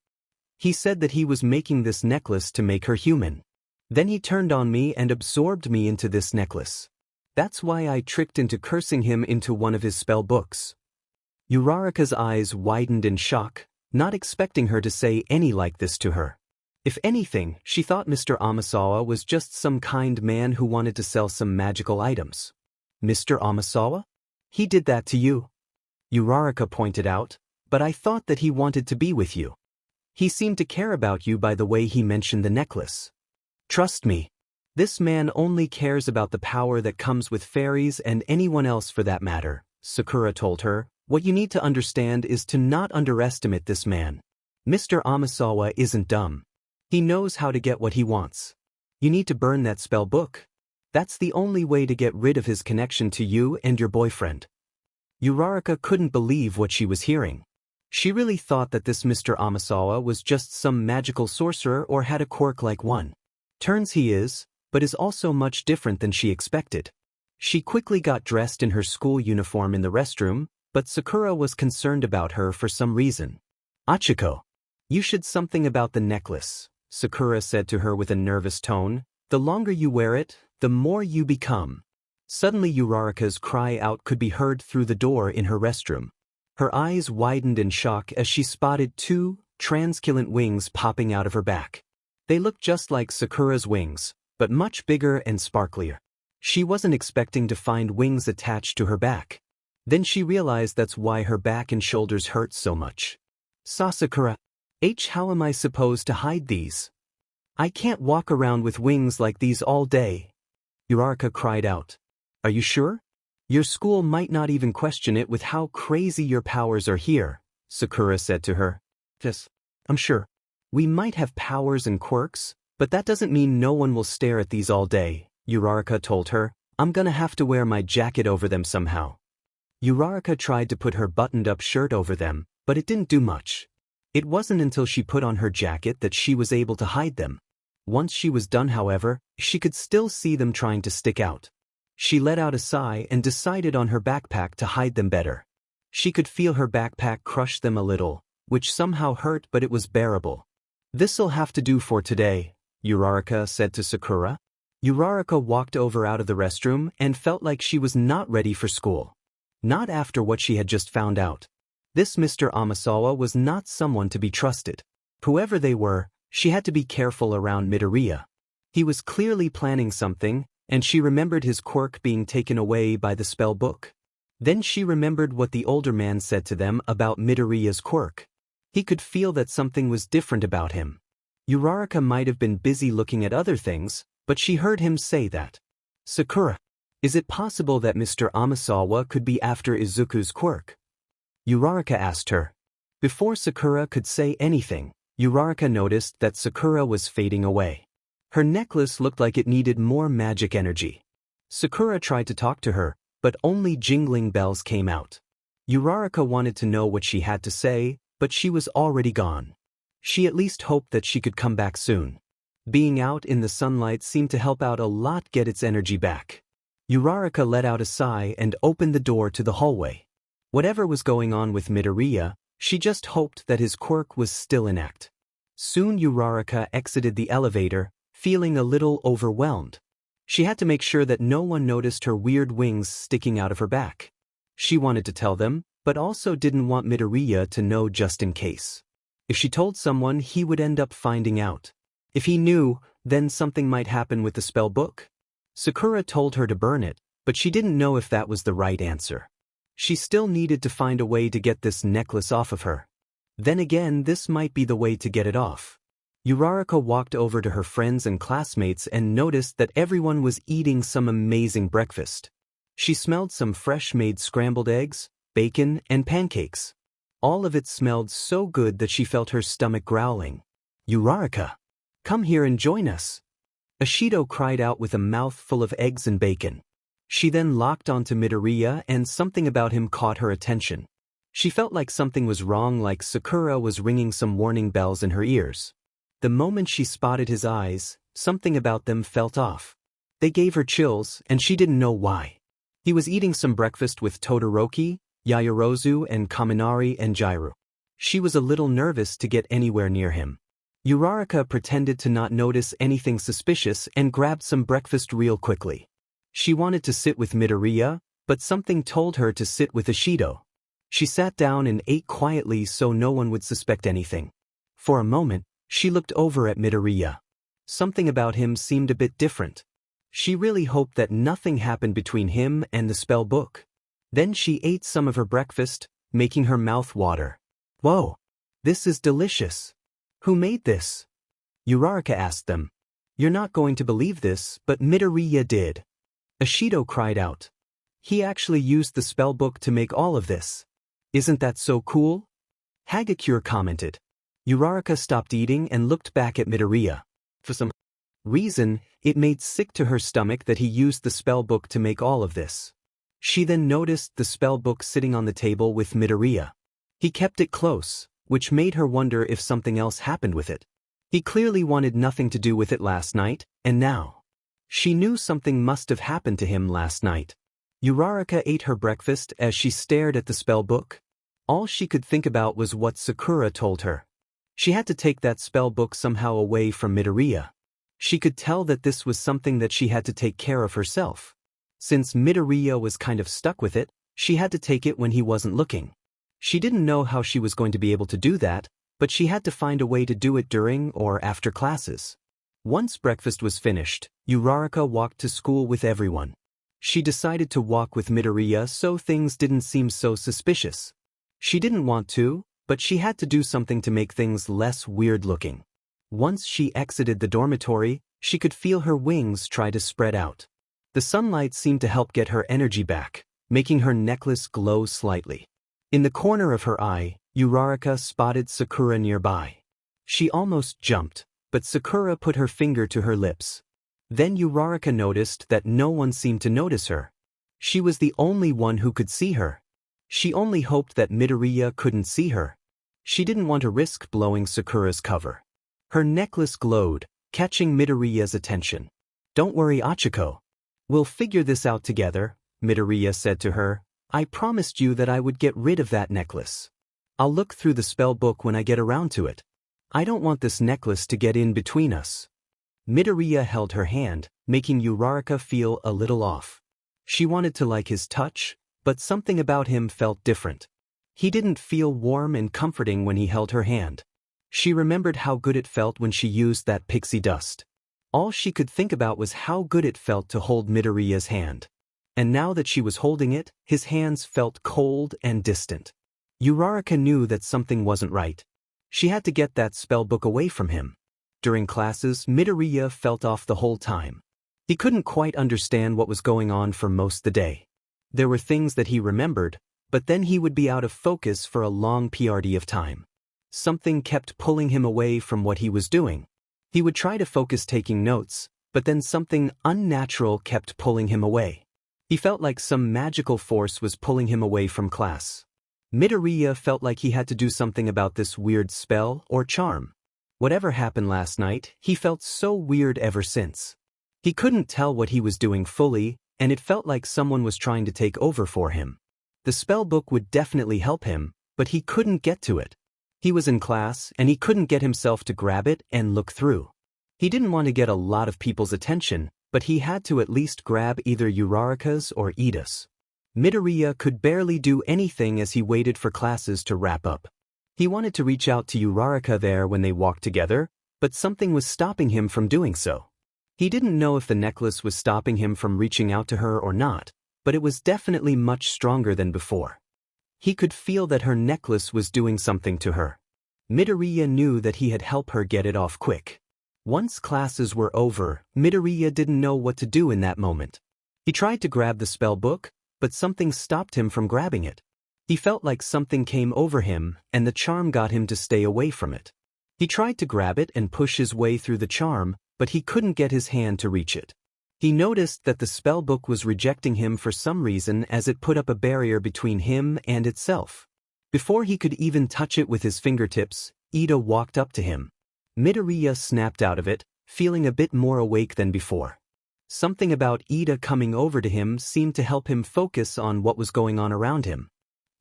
He said that he was making this necklace to make her human. Then he turned on me and absorbed me into this necklace. That's why I tricked into cursing him into one of his spell books. Uraraka's eyes widened in shock, not expecting her to say any like this to her. If anything, she thought Mr. Amasawa was just some kind man who wanted to sell some magical items. Mr. Amasawa? He did that to you? Uraraka pointed out, but I thought that he wanted to be with you. He seemed to care about you by the way he mentioned the necklace. Trust me. This man only cares about the power that comes with fairies and anyone else for that matter, Sakura told her. What you need to understand is to not underestimate this man. Mr. Amasawa isn't dumb. He knows how to get what he wants. You need to burn that spell book. That's the only way to get rid of his connection to you and your boyfriend. Uraraka couldn't believe what she was hearing. She really thought that this Mr. Amasawa was just some magical sorcerer or had a quirk like one. Turns he is, but is also much different than she expected. She quickly got dressed in her school uniform in the restroom, but Sakura was concerned about her for some reason. Achiko, you should something about the necklace, Sakura said to her with a nervous tone. The longer you wear it, the more you become. Suddenly Uraraka's cry out could be heard through the door in her restroom. Her eyes widened in shock as she spotted two translucent wings popping out of her back. They looked just like Sakura's wings, but much bigger and sparklier. She wasn't expecting to find wings attached to her back. Then she realized that's why her back and shoulders hurt so much. Sakura, how am I supposed to hide these? I can't walk around with wings like these all day. Uraraka cried out. Are you sure? Your school might not even question it with how crazy your powers are here, Sakura said to her. Yes, I'm sure. We might have powers and quirks, but that doesn't mean no one will stare at these all day, Uraraka told her. I'm gonna have to wear my jacket over them somehow. Uraraka tried to put her buttoned-up shirt over them, but it didn't do much. It wasn't until she put on her jacket that she was able to hide them. Once she was done, however, she could still see them trying to stick out. She let out a sigh and decided on her backpack to hide them better. She could feel her backpack crush them a little, which somehow hurt, but it was bearable. This'll have to do for today, Uraraka said to Sakura. Uraraka walked over out of the restroom and felt like she was not ready for school. Not after what she had just found out. This Mr. Amasawa was not someone to be trusted. Whoever they were, she had to be careful around Midoriya. He was clearly planning something, and she remembered his quirk being taken away by the spell book. Then she remembered what the older man said to them about Midoriya's quirk. He could feel that something was different about him. Uraraka might have been busy looking at other things, but she heard him say that. Sakura, is it possible that Mr. Amasawa could be after Izuku's quirk? Uraraka asked her. Before Sakura could say anything, Uraraka noticed that Sakura was fading away. Her necklace looked like it needed more magic energy. Sakura tried to talk to her, but only jingling bells came out. Uraraka wanted to know what she had to say, but she was already gone. She at least hoped that she could come back soon. Being out in the sunlight seemed to help out a lot get its energy back. Uraraka let out a sigh and opened the door to the hallway. Whatever was going on with Midoriya, she just hoped that his quirk was still intact. Soon Uraraka exited the elevator, feeling a little overwhelmed. She had to make sure that no one noticed her weird wings sticking out of her back. She wanted to tell them, but also didn't want Midoriya to know just in case. If she told someone, he would end up finding out. If he knew, then something might happen with the spell book. Sakura told her to burn it, but she didn't know if that was the right answer. She still needed to find a way to get this necklace off of her. Then again, this might be the way to get it off. Uraraka walked over to her friends and classmates and noticed that everyone was eating some amazing breakfast. She smelled some fresh-made scrambled eggs, bacon, and pancakes. All of it smelled so good that she felt her stomach growling. "Uraraka, come here and join us." Ashido cried out with a mouth full of eggs and bacon. She then locked onto Midoriya and something about him caught her attention. She felt like something was wrong, like Sakura was ringing some warning bells in her ears. The moment she spotted his eyes, something about them felt off. They gave her chills, and she didn't know why. He was eating some breakfast with Todoroki, Yaoyorozu, and Kaminari and Jiro. She was a little nervous to get anywhere near him. Uraraka pretended to not notice anything suspicious and grabbed some breakfast real quickly. She wanted to sit with Midoriya, but something told her to sit with Ashido. She sat down and ate quietly so no one would suspect anything. For a moment, she looked over at Midoriya. Something about him seemed a bit different. She really hoped that nothing happened between him and the spell book. Then she ate some of her breakfast, making her mouth water. "Whoa! This is delicious. Who made this?" Uraraka asked them. "You're not going to believe this, but Midoriya did." Ashido cried out. "He actually used the spell book to make all of this. Isn't that so cool?" Hagakure commented. Uraraka stopped eating and looked back at Midoriya. For some reason, it made sick to her stomach that he used the spell book to make all of this. She then noticed the spell book sitting on the table with Midoriya. He kept it close, which made her wonder if something else happened with it. He clearly wanted nothing to do with it last night, and now she knew something must have happened to him last night. Uraraka ate her breakfast as she stared at the spell book. All she could think about was what Sakura told her. She had to take that spell book somehow away from Midoriya. She could tell that this was something that she had to take care of herself. Since Midoriya was kind of stuck with it, she had to take it when he wasn't looking. She didn't know how she was going to be able to do that, but she had to find a way to do it during or after classes. Once breakfast was finished, Uraraka walked to school with everyone. She decided to walk with Midoriya so things didn't seem so suspicious. She didn't want to, but she had to do something to make things less weird-looking. Once she exited the dormitory, she could feel her wings try to spread out. The sunlight seemed to help get her energy back, making her necklace glow slightly. In the corner of her eye, Uraraka spotted Sakura nearby. She almost jumped, but Sakura put her finger to her lips. Then Uraraka noticed that no one seemed to notice her. She was the only one who could see her. She only hoped that Midoriya couldn't see her. She didn't want to risk blowing Sakura's cover. Her necklace glowed, catching Midoriya's attention. "Don't worry, Achiko. We'll figure this out together," Midoriya said to her. "I promised you that I would get rid of that necklace. I'll look through the spell book when I get around to it. I don't want this necklace to get in between us." Midoriya held her hand, making Uraraka feel a little off. She wanted to like his touch, but something about him felt different. He didn't feel warm and comforting when he held her hand. She remembered how good it felt when she used that pixie dust. All she could think about was how good it felt to hold Midoriya's hand. And now that she was holding it, his hands felt cold and distant. Uraraka knew that something wasn't right. She had to get that spell book away from him. During classes, Midoriya felt off the whole time. He couldn't quite understand what was going on for most of the day. There were things that he remembered, but then he would be out of focus for a long period of time. Something kept pulling him away from what he was doing. He would try to focus taking notes, but then something unnatural kept pulling him away. He felt like some magical force was pulling him away from class. Midoriya felt like he had to do something about this weird spell or charm. Whatever happened last night, he felt so weird ever since. He couldn't tell what he was doing fully, and it felt like someone was trying to take over for him. The spell book would definitely help him, but he couldn't get to it. He was in class, and he couldn't get himself to grab it and look through. He didn't want to get a lot of people's attention, but he had to at least grab either Uraraka's or Ida's. Midoriya could barely do anything as he waited for classes to wrap up. He wanted to reach out to Uraraka there when they walked together, but something was stopping him from doing so. He didn't know if the necklace was stopping him from reaching out to her or not, but it was definitely much stronger than before. He could feel that her necklace was doing something to her. Midoriya knew that he had helped her get it off quick. Once classes were over, Midoriya didn't know what to do in that moment. He tried to grab the spell book, but something stopped him from grabbing it. He felt like something came over him, and the charm got him to stay away from it. He tried to grab it and push his way through the charm, but he couldn't get his hand to reach it. He noticed that the spell book was rejecting him for some reason as it put up a barrier between him and itself. Before he could even touch it with his fingertips, Ida walked up to him. Midoriya snapped out of it, feeling a bit more awake than before. Something about Ida coming over to him seemed to help him focus on what was going on around him.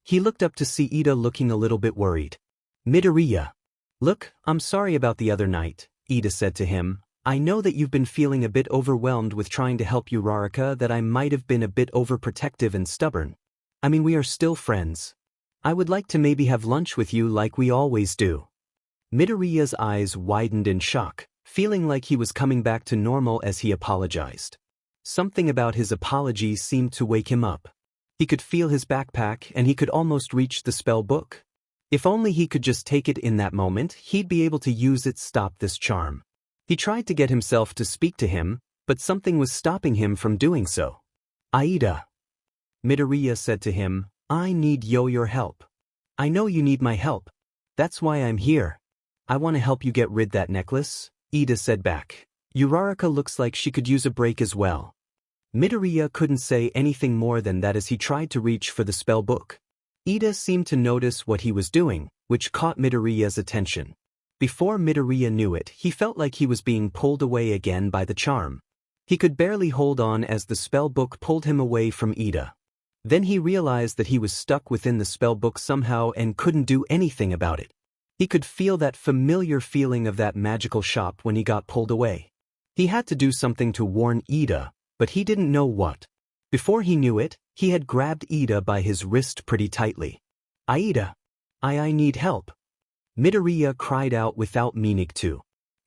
He looked up to see Ida looking a little bit worried. Midoriya. Look, I'm sorry about the other night, Ida said to him. I know that you've been feeling a bit overwhelmed with trying to help Uraraka, that I might have been a bit overprotective and stubborn. I mean, we are still friends. I would like to maybe have lunch with you like we always do. Midoriya's eyes widened in shock, feeling like he was coming back to normal as he apologized. Something about his apology seemed to wake him up. He could feel his backpack and he could almost reach the spell book. If only he could just take it in that moment, he'd be able to use it to stop this charm. He tried to get himself to speak to him, but something was stopping him from doing so. Aida. Midoriya said to him, I need your help. I know you need my help. That's why I'm here. I want to help you get rid that necklace, Ida said back. Uraraka looks like she could use a break as well. Midoriya couldn't say anything more than that as he tried to reach for the spell book. Ida seemed to notice what he was doing, which caught Midoriya's attention. Before Midoriya knew it, he felt like he was being pulled away again by the charm. He could barely hold on as the spell book pulled him away from Ida. Then he realized that he was stuck within the spell book somehow and couldn't do anything about it. He could feel that familiar feeling of that magical shop when he got pulled away. He had to do something to warn Ida, but he didn't know what. Before he knew it, he had grabbed Ida by his wrist pretty tightly. Aida. I need help. Midoriya cried out without meaning to.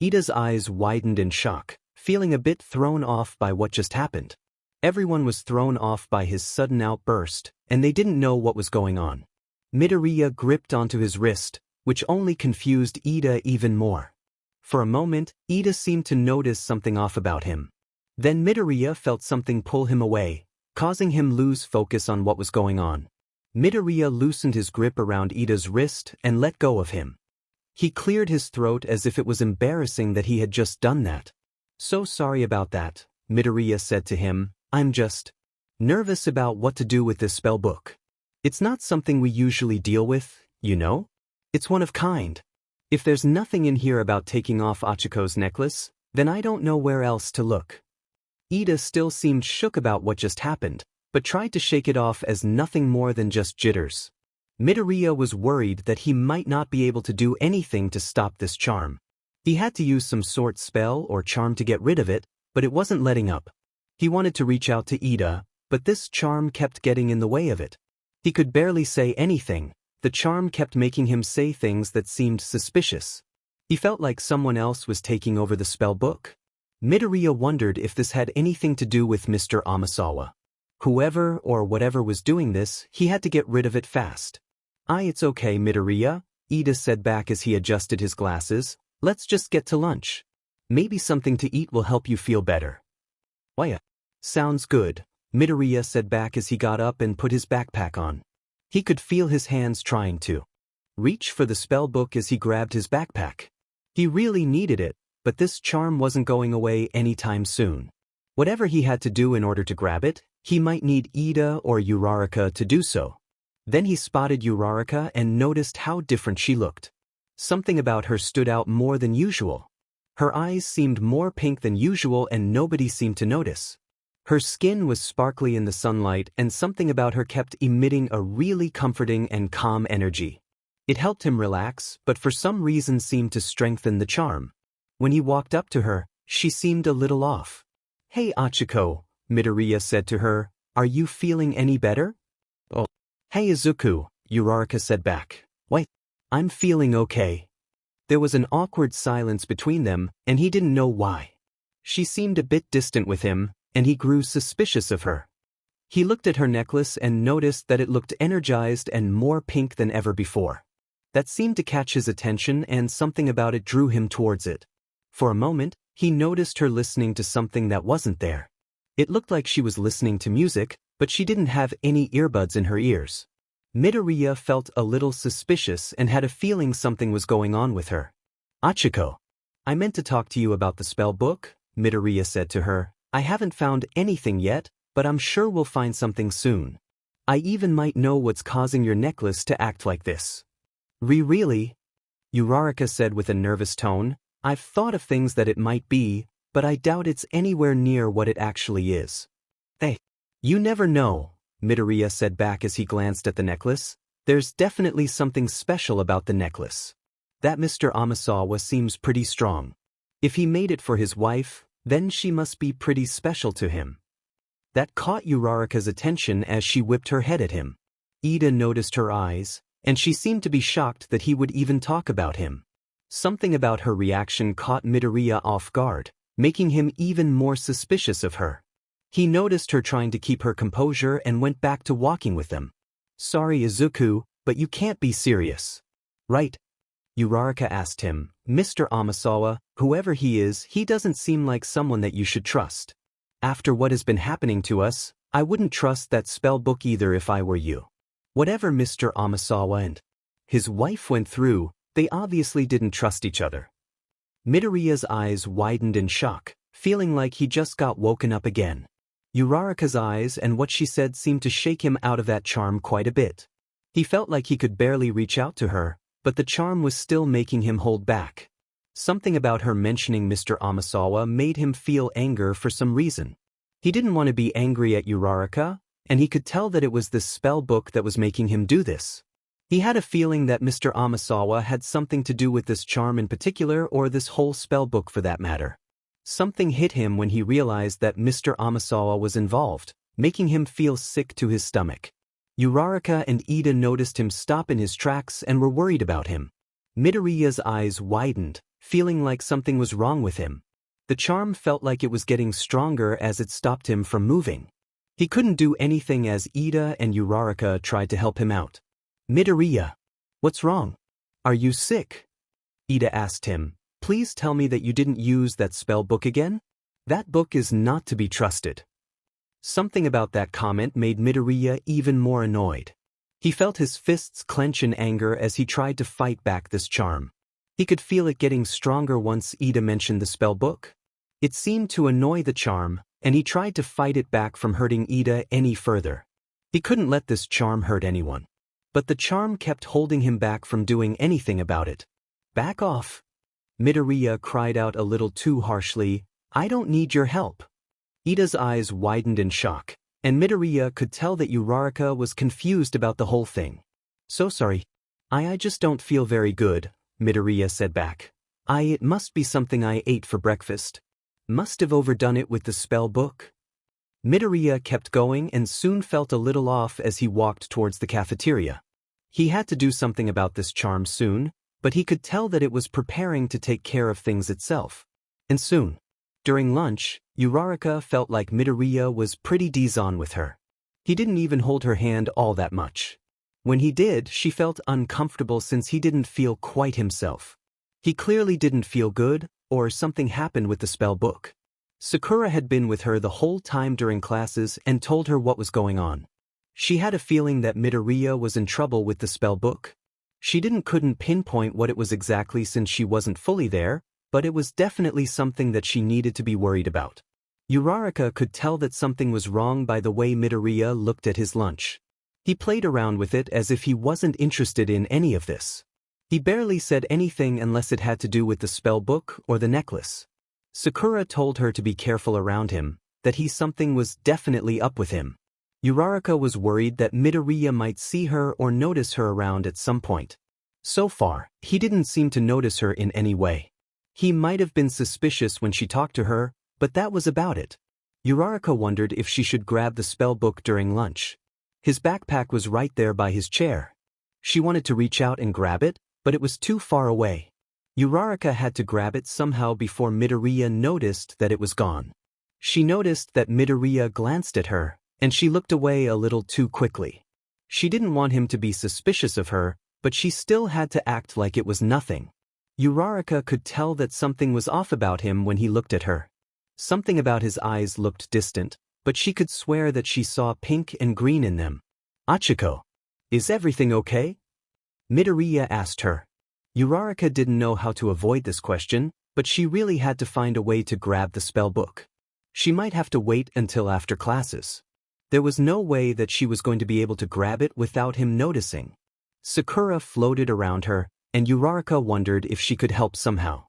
Ida's eyes widened in shock, feeling a bit thrown off by what just happened. Everyone was thrown off by his sudden outburst, and they didn't know what was going on. Midoriya gripped onto his wrist, which only confused Ida even more. For a moment, Ida seemed to notice something off about him. Then Midoriya felt something pull him away, causing him lose focus on what was going on. Midoriya loosened his grip around Ida's wrist and let go of him. He cleared his throat as if it was embarrassing that he had just done that. So sorry about that, Midoriya said to him. I'm just nervous about what to do with this spell book. It's not something we usually deal with, you know? It's one of kind. If there's nothing in here about taking off Achiko's necklace, then I don't know where else to look. Ida still seemed shook about what just happened, but tried to shake it off as nothing more than just jitters. Midoriya was worried that he might not be able to do anything to stop this charm. He had to use some sort spell or charm to get rid of it, but it wasn't letting up. He wanted to reach out to Ida, but this charm kept getting in the way of it. He could barely say anything. The charm kept making him say things that seemed suspicious. He felt like someone else was taking over the spell book. Midoriya wondered if this had anything to do with Mr. Amasawa. Whoever or whatever was doing this, he had to get rid of it fast. It's okay, Midoriya, Ida said back as he adjusted his glasses. Let's just get to lunch. Maybe something to eat will help you feel better. Why? Sounds good, Midoriya said back as he got up and put his backpack on. He could feel his hands trying to reach for the spell book as he grabbed his backpack. He really needed it, but this charm wasn't going away anytime soon. Whatever he had to do in order to grab it, he might need Ida or Uraraka to do so. Then he spotted Uraraka and noticed how different she looked. Something about her stood out more than usual. Her eyes seemed more pink than usual and nobody seemed to notice. Her skin was sparkly in the sunlight and something about her kept emitting a really comforting and calm energy. It helped him relax, but for some reason seemed to strengthen the charm. When he walked up to her, she seemed a little off. Hey Achiko, Midoriya said to her, Are you feeling any better? Oh. Hey Izuku, Uraraka said back. Wait. I'm feeling okay. There was an awkward silence between them, and he didn't know why. She seemed a bit distant with him, and he grew suspicious of her. He looked at her necklace and noticed that it looked energized and more pink than ever before. That seemed to catch his attention, and something about it drew him towards it. For a moment, he noticed her listening to something that wasn't there. It looked like she was listening to music, but she didn't have any earbuds in her ears. Midoriya felt a little suspicious and had a feeling something was going on with her. Achiko. I meant to talk to you about the spell book, Midoriya said to her. I haven't found anything yet, but I'm sure we'll find something soon. I even might know what's causing your necklace to act like this. Really? Uraraka said with a nervous tone. I've thought of things that it might be, but I doubt it's anywhere near what it actually is. Hey. You never know, Midoriya said back as he glanced at the necklace. There's definitely something special about the necklace. That Mr. Amasawa seems pretty strong. If he made it for his wife, then she must be pretty special to him. That caught Uraraka's attention as she whipped her head at him. Ida noticed her eyes, and she seemed to be shocked that he would even talk about him. Something about her reaction caught Midoriya off guard, making him even more suspicious of her. He noticed her trying to keep her composure and went back to walking with them. Sorry Izuku, but you can't be serious. Right? Uraraka asked him. Mr. Amasawa, whoever he is, he doesn't seem like someone that you should trust. After what has been happening to us, I wouldn't trust that spell book either if I were you. Whatever Mr. Amasawa and his wife went through, they obviously didn't trust each other. Midoriya's eyes widened in shock, feeling like he just got woken up again. Uraraka's eyes and what she said seemed to shake him out of that charm quite a bit. He felt like he could barely reach out to her, but the charm was still making him hold back. Something about her mentioning Mr. Amasawa made him feel anger for some reason. He didn't want to be angry at Uraraka, and he could tell that it was this spell book that was making him do this. He had a feeling that Mr. Amasawa had something to do with this charm in particular, or this whole spell book for that matter. Something hit him when he realized that Mr. Amasawa was involved, making him feel sick to his stomach. Uraraka and Ida noticed him stop in his tracks and were worried about him. Midoriya's eyes widened, feeling like something was wrong with him. The charm felt like it was getting stronger as it stopped him from moving. He couldn't do anything as Ida and Uraraka tried to help him out. Midoriya, what's wrong? Are you sick? Ida asked him. Please tell me that you didn't use that spell book again? That book is not to be trusted. Something about that comment made Midoriya even more annoyed. He felt his fists clench in anger as he tried to fight back this charm. He could feel it getting stronger once Ida mentioned the spell book. It seemed to annoy the charm, and he tried to fight it back from hurting Ida any further. He couldn't let this charm hurt anyone. But the charm kept holding him back from doing anything about it. Back off! Midoriya cried out a little too harshly. I don't need your help. Ida's eyes widened in shock, and Midoriya could tell that Uraraka was confused about the whole thing. So sorry. I just don't feel very good, Midoriya said back. It must be something I ate for breakfast. Must have overdone it with the spell book. Midoriya kept going and soon felt a little off as he walked towards the cafeteria. He had to do something about this charm soon, but he could tell that it was preparing to take care of things itself. And soon. During lunch, Uraraka felt like Midoriya was pretty D-zone with her. He didn't even hold her hand all that much. When he did, she felt uncomfortable since he didn't feel quite himself. He clearly didn't feel good, or something happened with the spell book. Sakura had been with her the whole time during classes and told her what was going on. She had a feeling that Midoriya was in trouble with the spell book. She couldn't pinpoint what it was exactly since she wasn't fully there, but it was definitely something that she needed to be worried about. Uraraka could tell that something was wrong by the way Midoriya looked at his lunch. He played around with it as if he wasn't interested in any of this. He barely said anything unless it had to do with the spell book or the necklace. Sakura told her to be careful around him, that something was definitely up with him. Uraraka was worried that Midoriya might see her or notice her around at some point. So far, he didn't seem to notice her in any way. He might have been suspicious when she talked to her, but that was about it. Uraraka wondered if she should grab the spell book during lunch. His backpack was right there by his chair. She wanted to reach out and grab it, but it was too far away. Uraraka had to grab it somehow before Midoriya noticed that it was gone. She noticed that Midoriya glanced at her, and she looked away a little too quickly. She didn't want him to be suspicious of her, but she still had to act like it was nothing. Uraraka could tell that something was off about him when he looked at her. Something about his eyes looked distant, but she could swear that she saw pink and green in them. "Achiko, is everything okay?" Midoriya asked her. Uraraka didn't know how to avoid this question, but she really had to find a way to grab the spell book. She might have to wait until after classes. There was no way that she was going to be able to grab it without him noticing. Sakura floated around her, and Uraraka wondered if she could help somehow.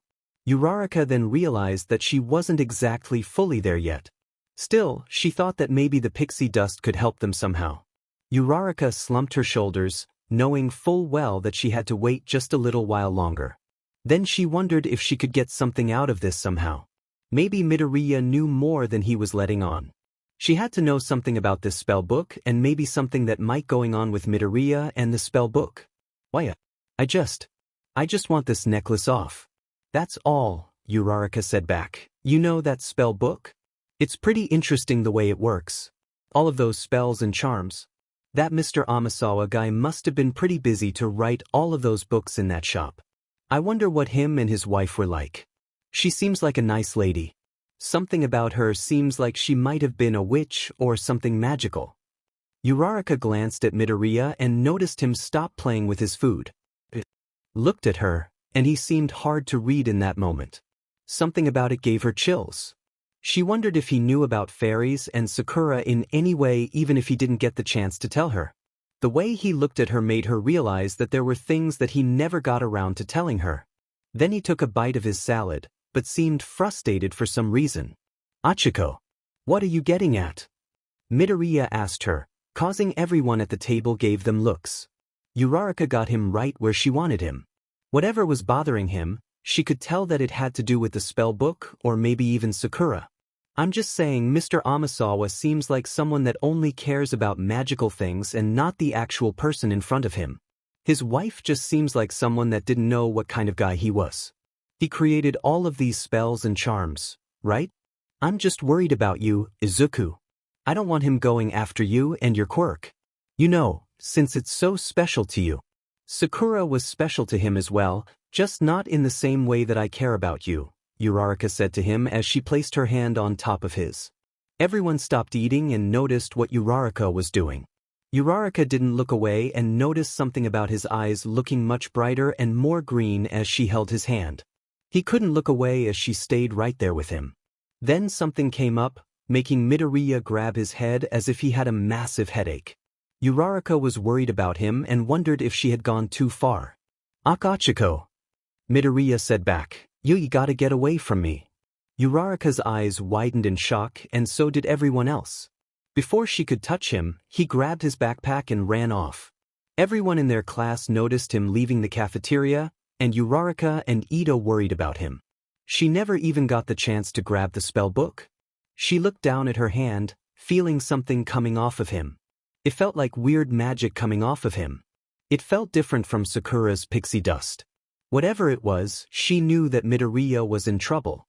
Uraraka then realized that she wasn't exactly fully there yet. Still, she thought that maybe the pixie dust could help them somehow. Uraraka slumped her shoulders, knowing full well that she had to wait just a little while longer. Then she wondered if she could get something out of this somehow. Maybe Midoriya knew more than he was letting on. She had to know something about this spell book and maybe something that might going on with Midoriya and the spell book. "Why, I just want this necklace off. That's all," Uraraka said back. "You know that spell book? It's pretty interesting the way it works. All of those spells and charms. That Mr. Amasawa guy must have been pretty busy to write all of those books in that shop. I wonder what him and his wife were like. She seems like a nice lady. Something about her seems like she might have been a witch or something magical." Uraraka glanced at Midoriya and noticed him stop playing with his food. He looked at her, and he seemed hard to read in that moment. Something about it gave her chills. She wondered if he knew about fairies and Sakura in any way, even if he didn't get the chance to tell her. The way he looked at her made her realize that there were things that he never got around to telling her. Then he took a bite of his salad, but seemed frustrated for some reason. "Achiko, what are you getting at?" Midoriya asked her, causing everyone at the table gave them looks. Uraraka got him right where she wanted him. Whatever was bothering him, she could tell that it had to do with the spell book or maybe even Sakura. "I'm just saying Mr. Amasawa seems like someone that only cares about magical things and not the actual person in front of him. His wife just seems like someone that didn't know what kind of guy he was. He created all of these spells and charms, right? I'm just worried about you, Izuku. I don't want him going after you and your quirk. You know, since it's so special to you. Sakura was special to him as well, just not in the same way that I care about you," Uraraka said to him as she placed her hand on top of his. Everyone stopped eating and noticed what Uraraka was doing. Uraraka didn't look away and noticed something about his eyes looking much brighter and more green as she held his hand. He couldn't look away as she stayed right there with him. Then something came up, making Midoriya grab his head as if he had a massive headache. Uraraka was worried about him and wondered if she had gone too far. "Akachiko," Midoriya said back, You gotta get away from me." Uraraka's eyes widened in shock, and so did everyone else. Before she could touch him, he grabbed his backpack and ran off. Everyone in their class noticed him leaving the cafeteria, and Uraraka and Ito worried about him. She never even got the chance to grab the spell book. She looked down at her hand, feeling something coming off of him. It felt like weird magic coming off of him. It felt different from Sakura's pixie dust. Whatever it was, she knew that Midoriya was in trouble.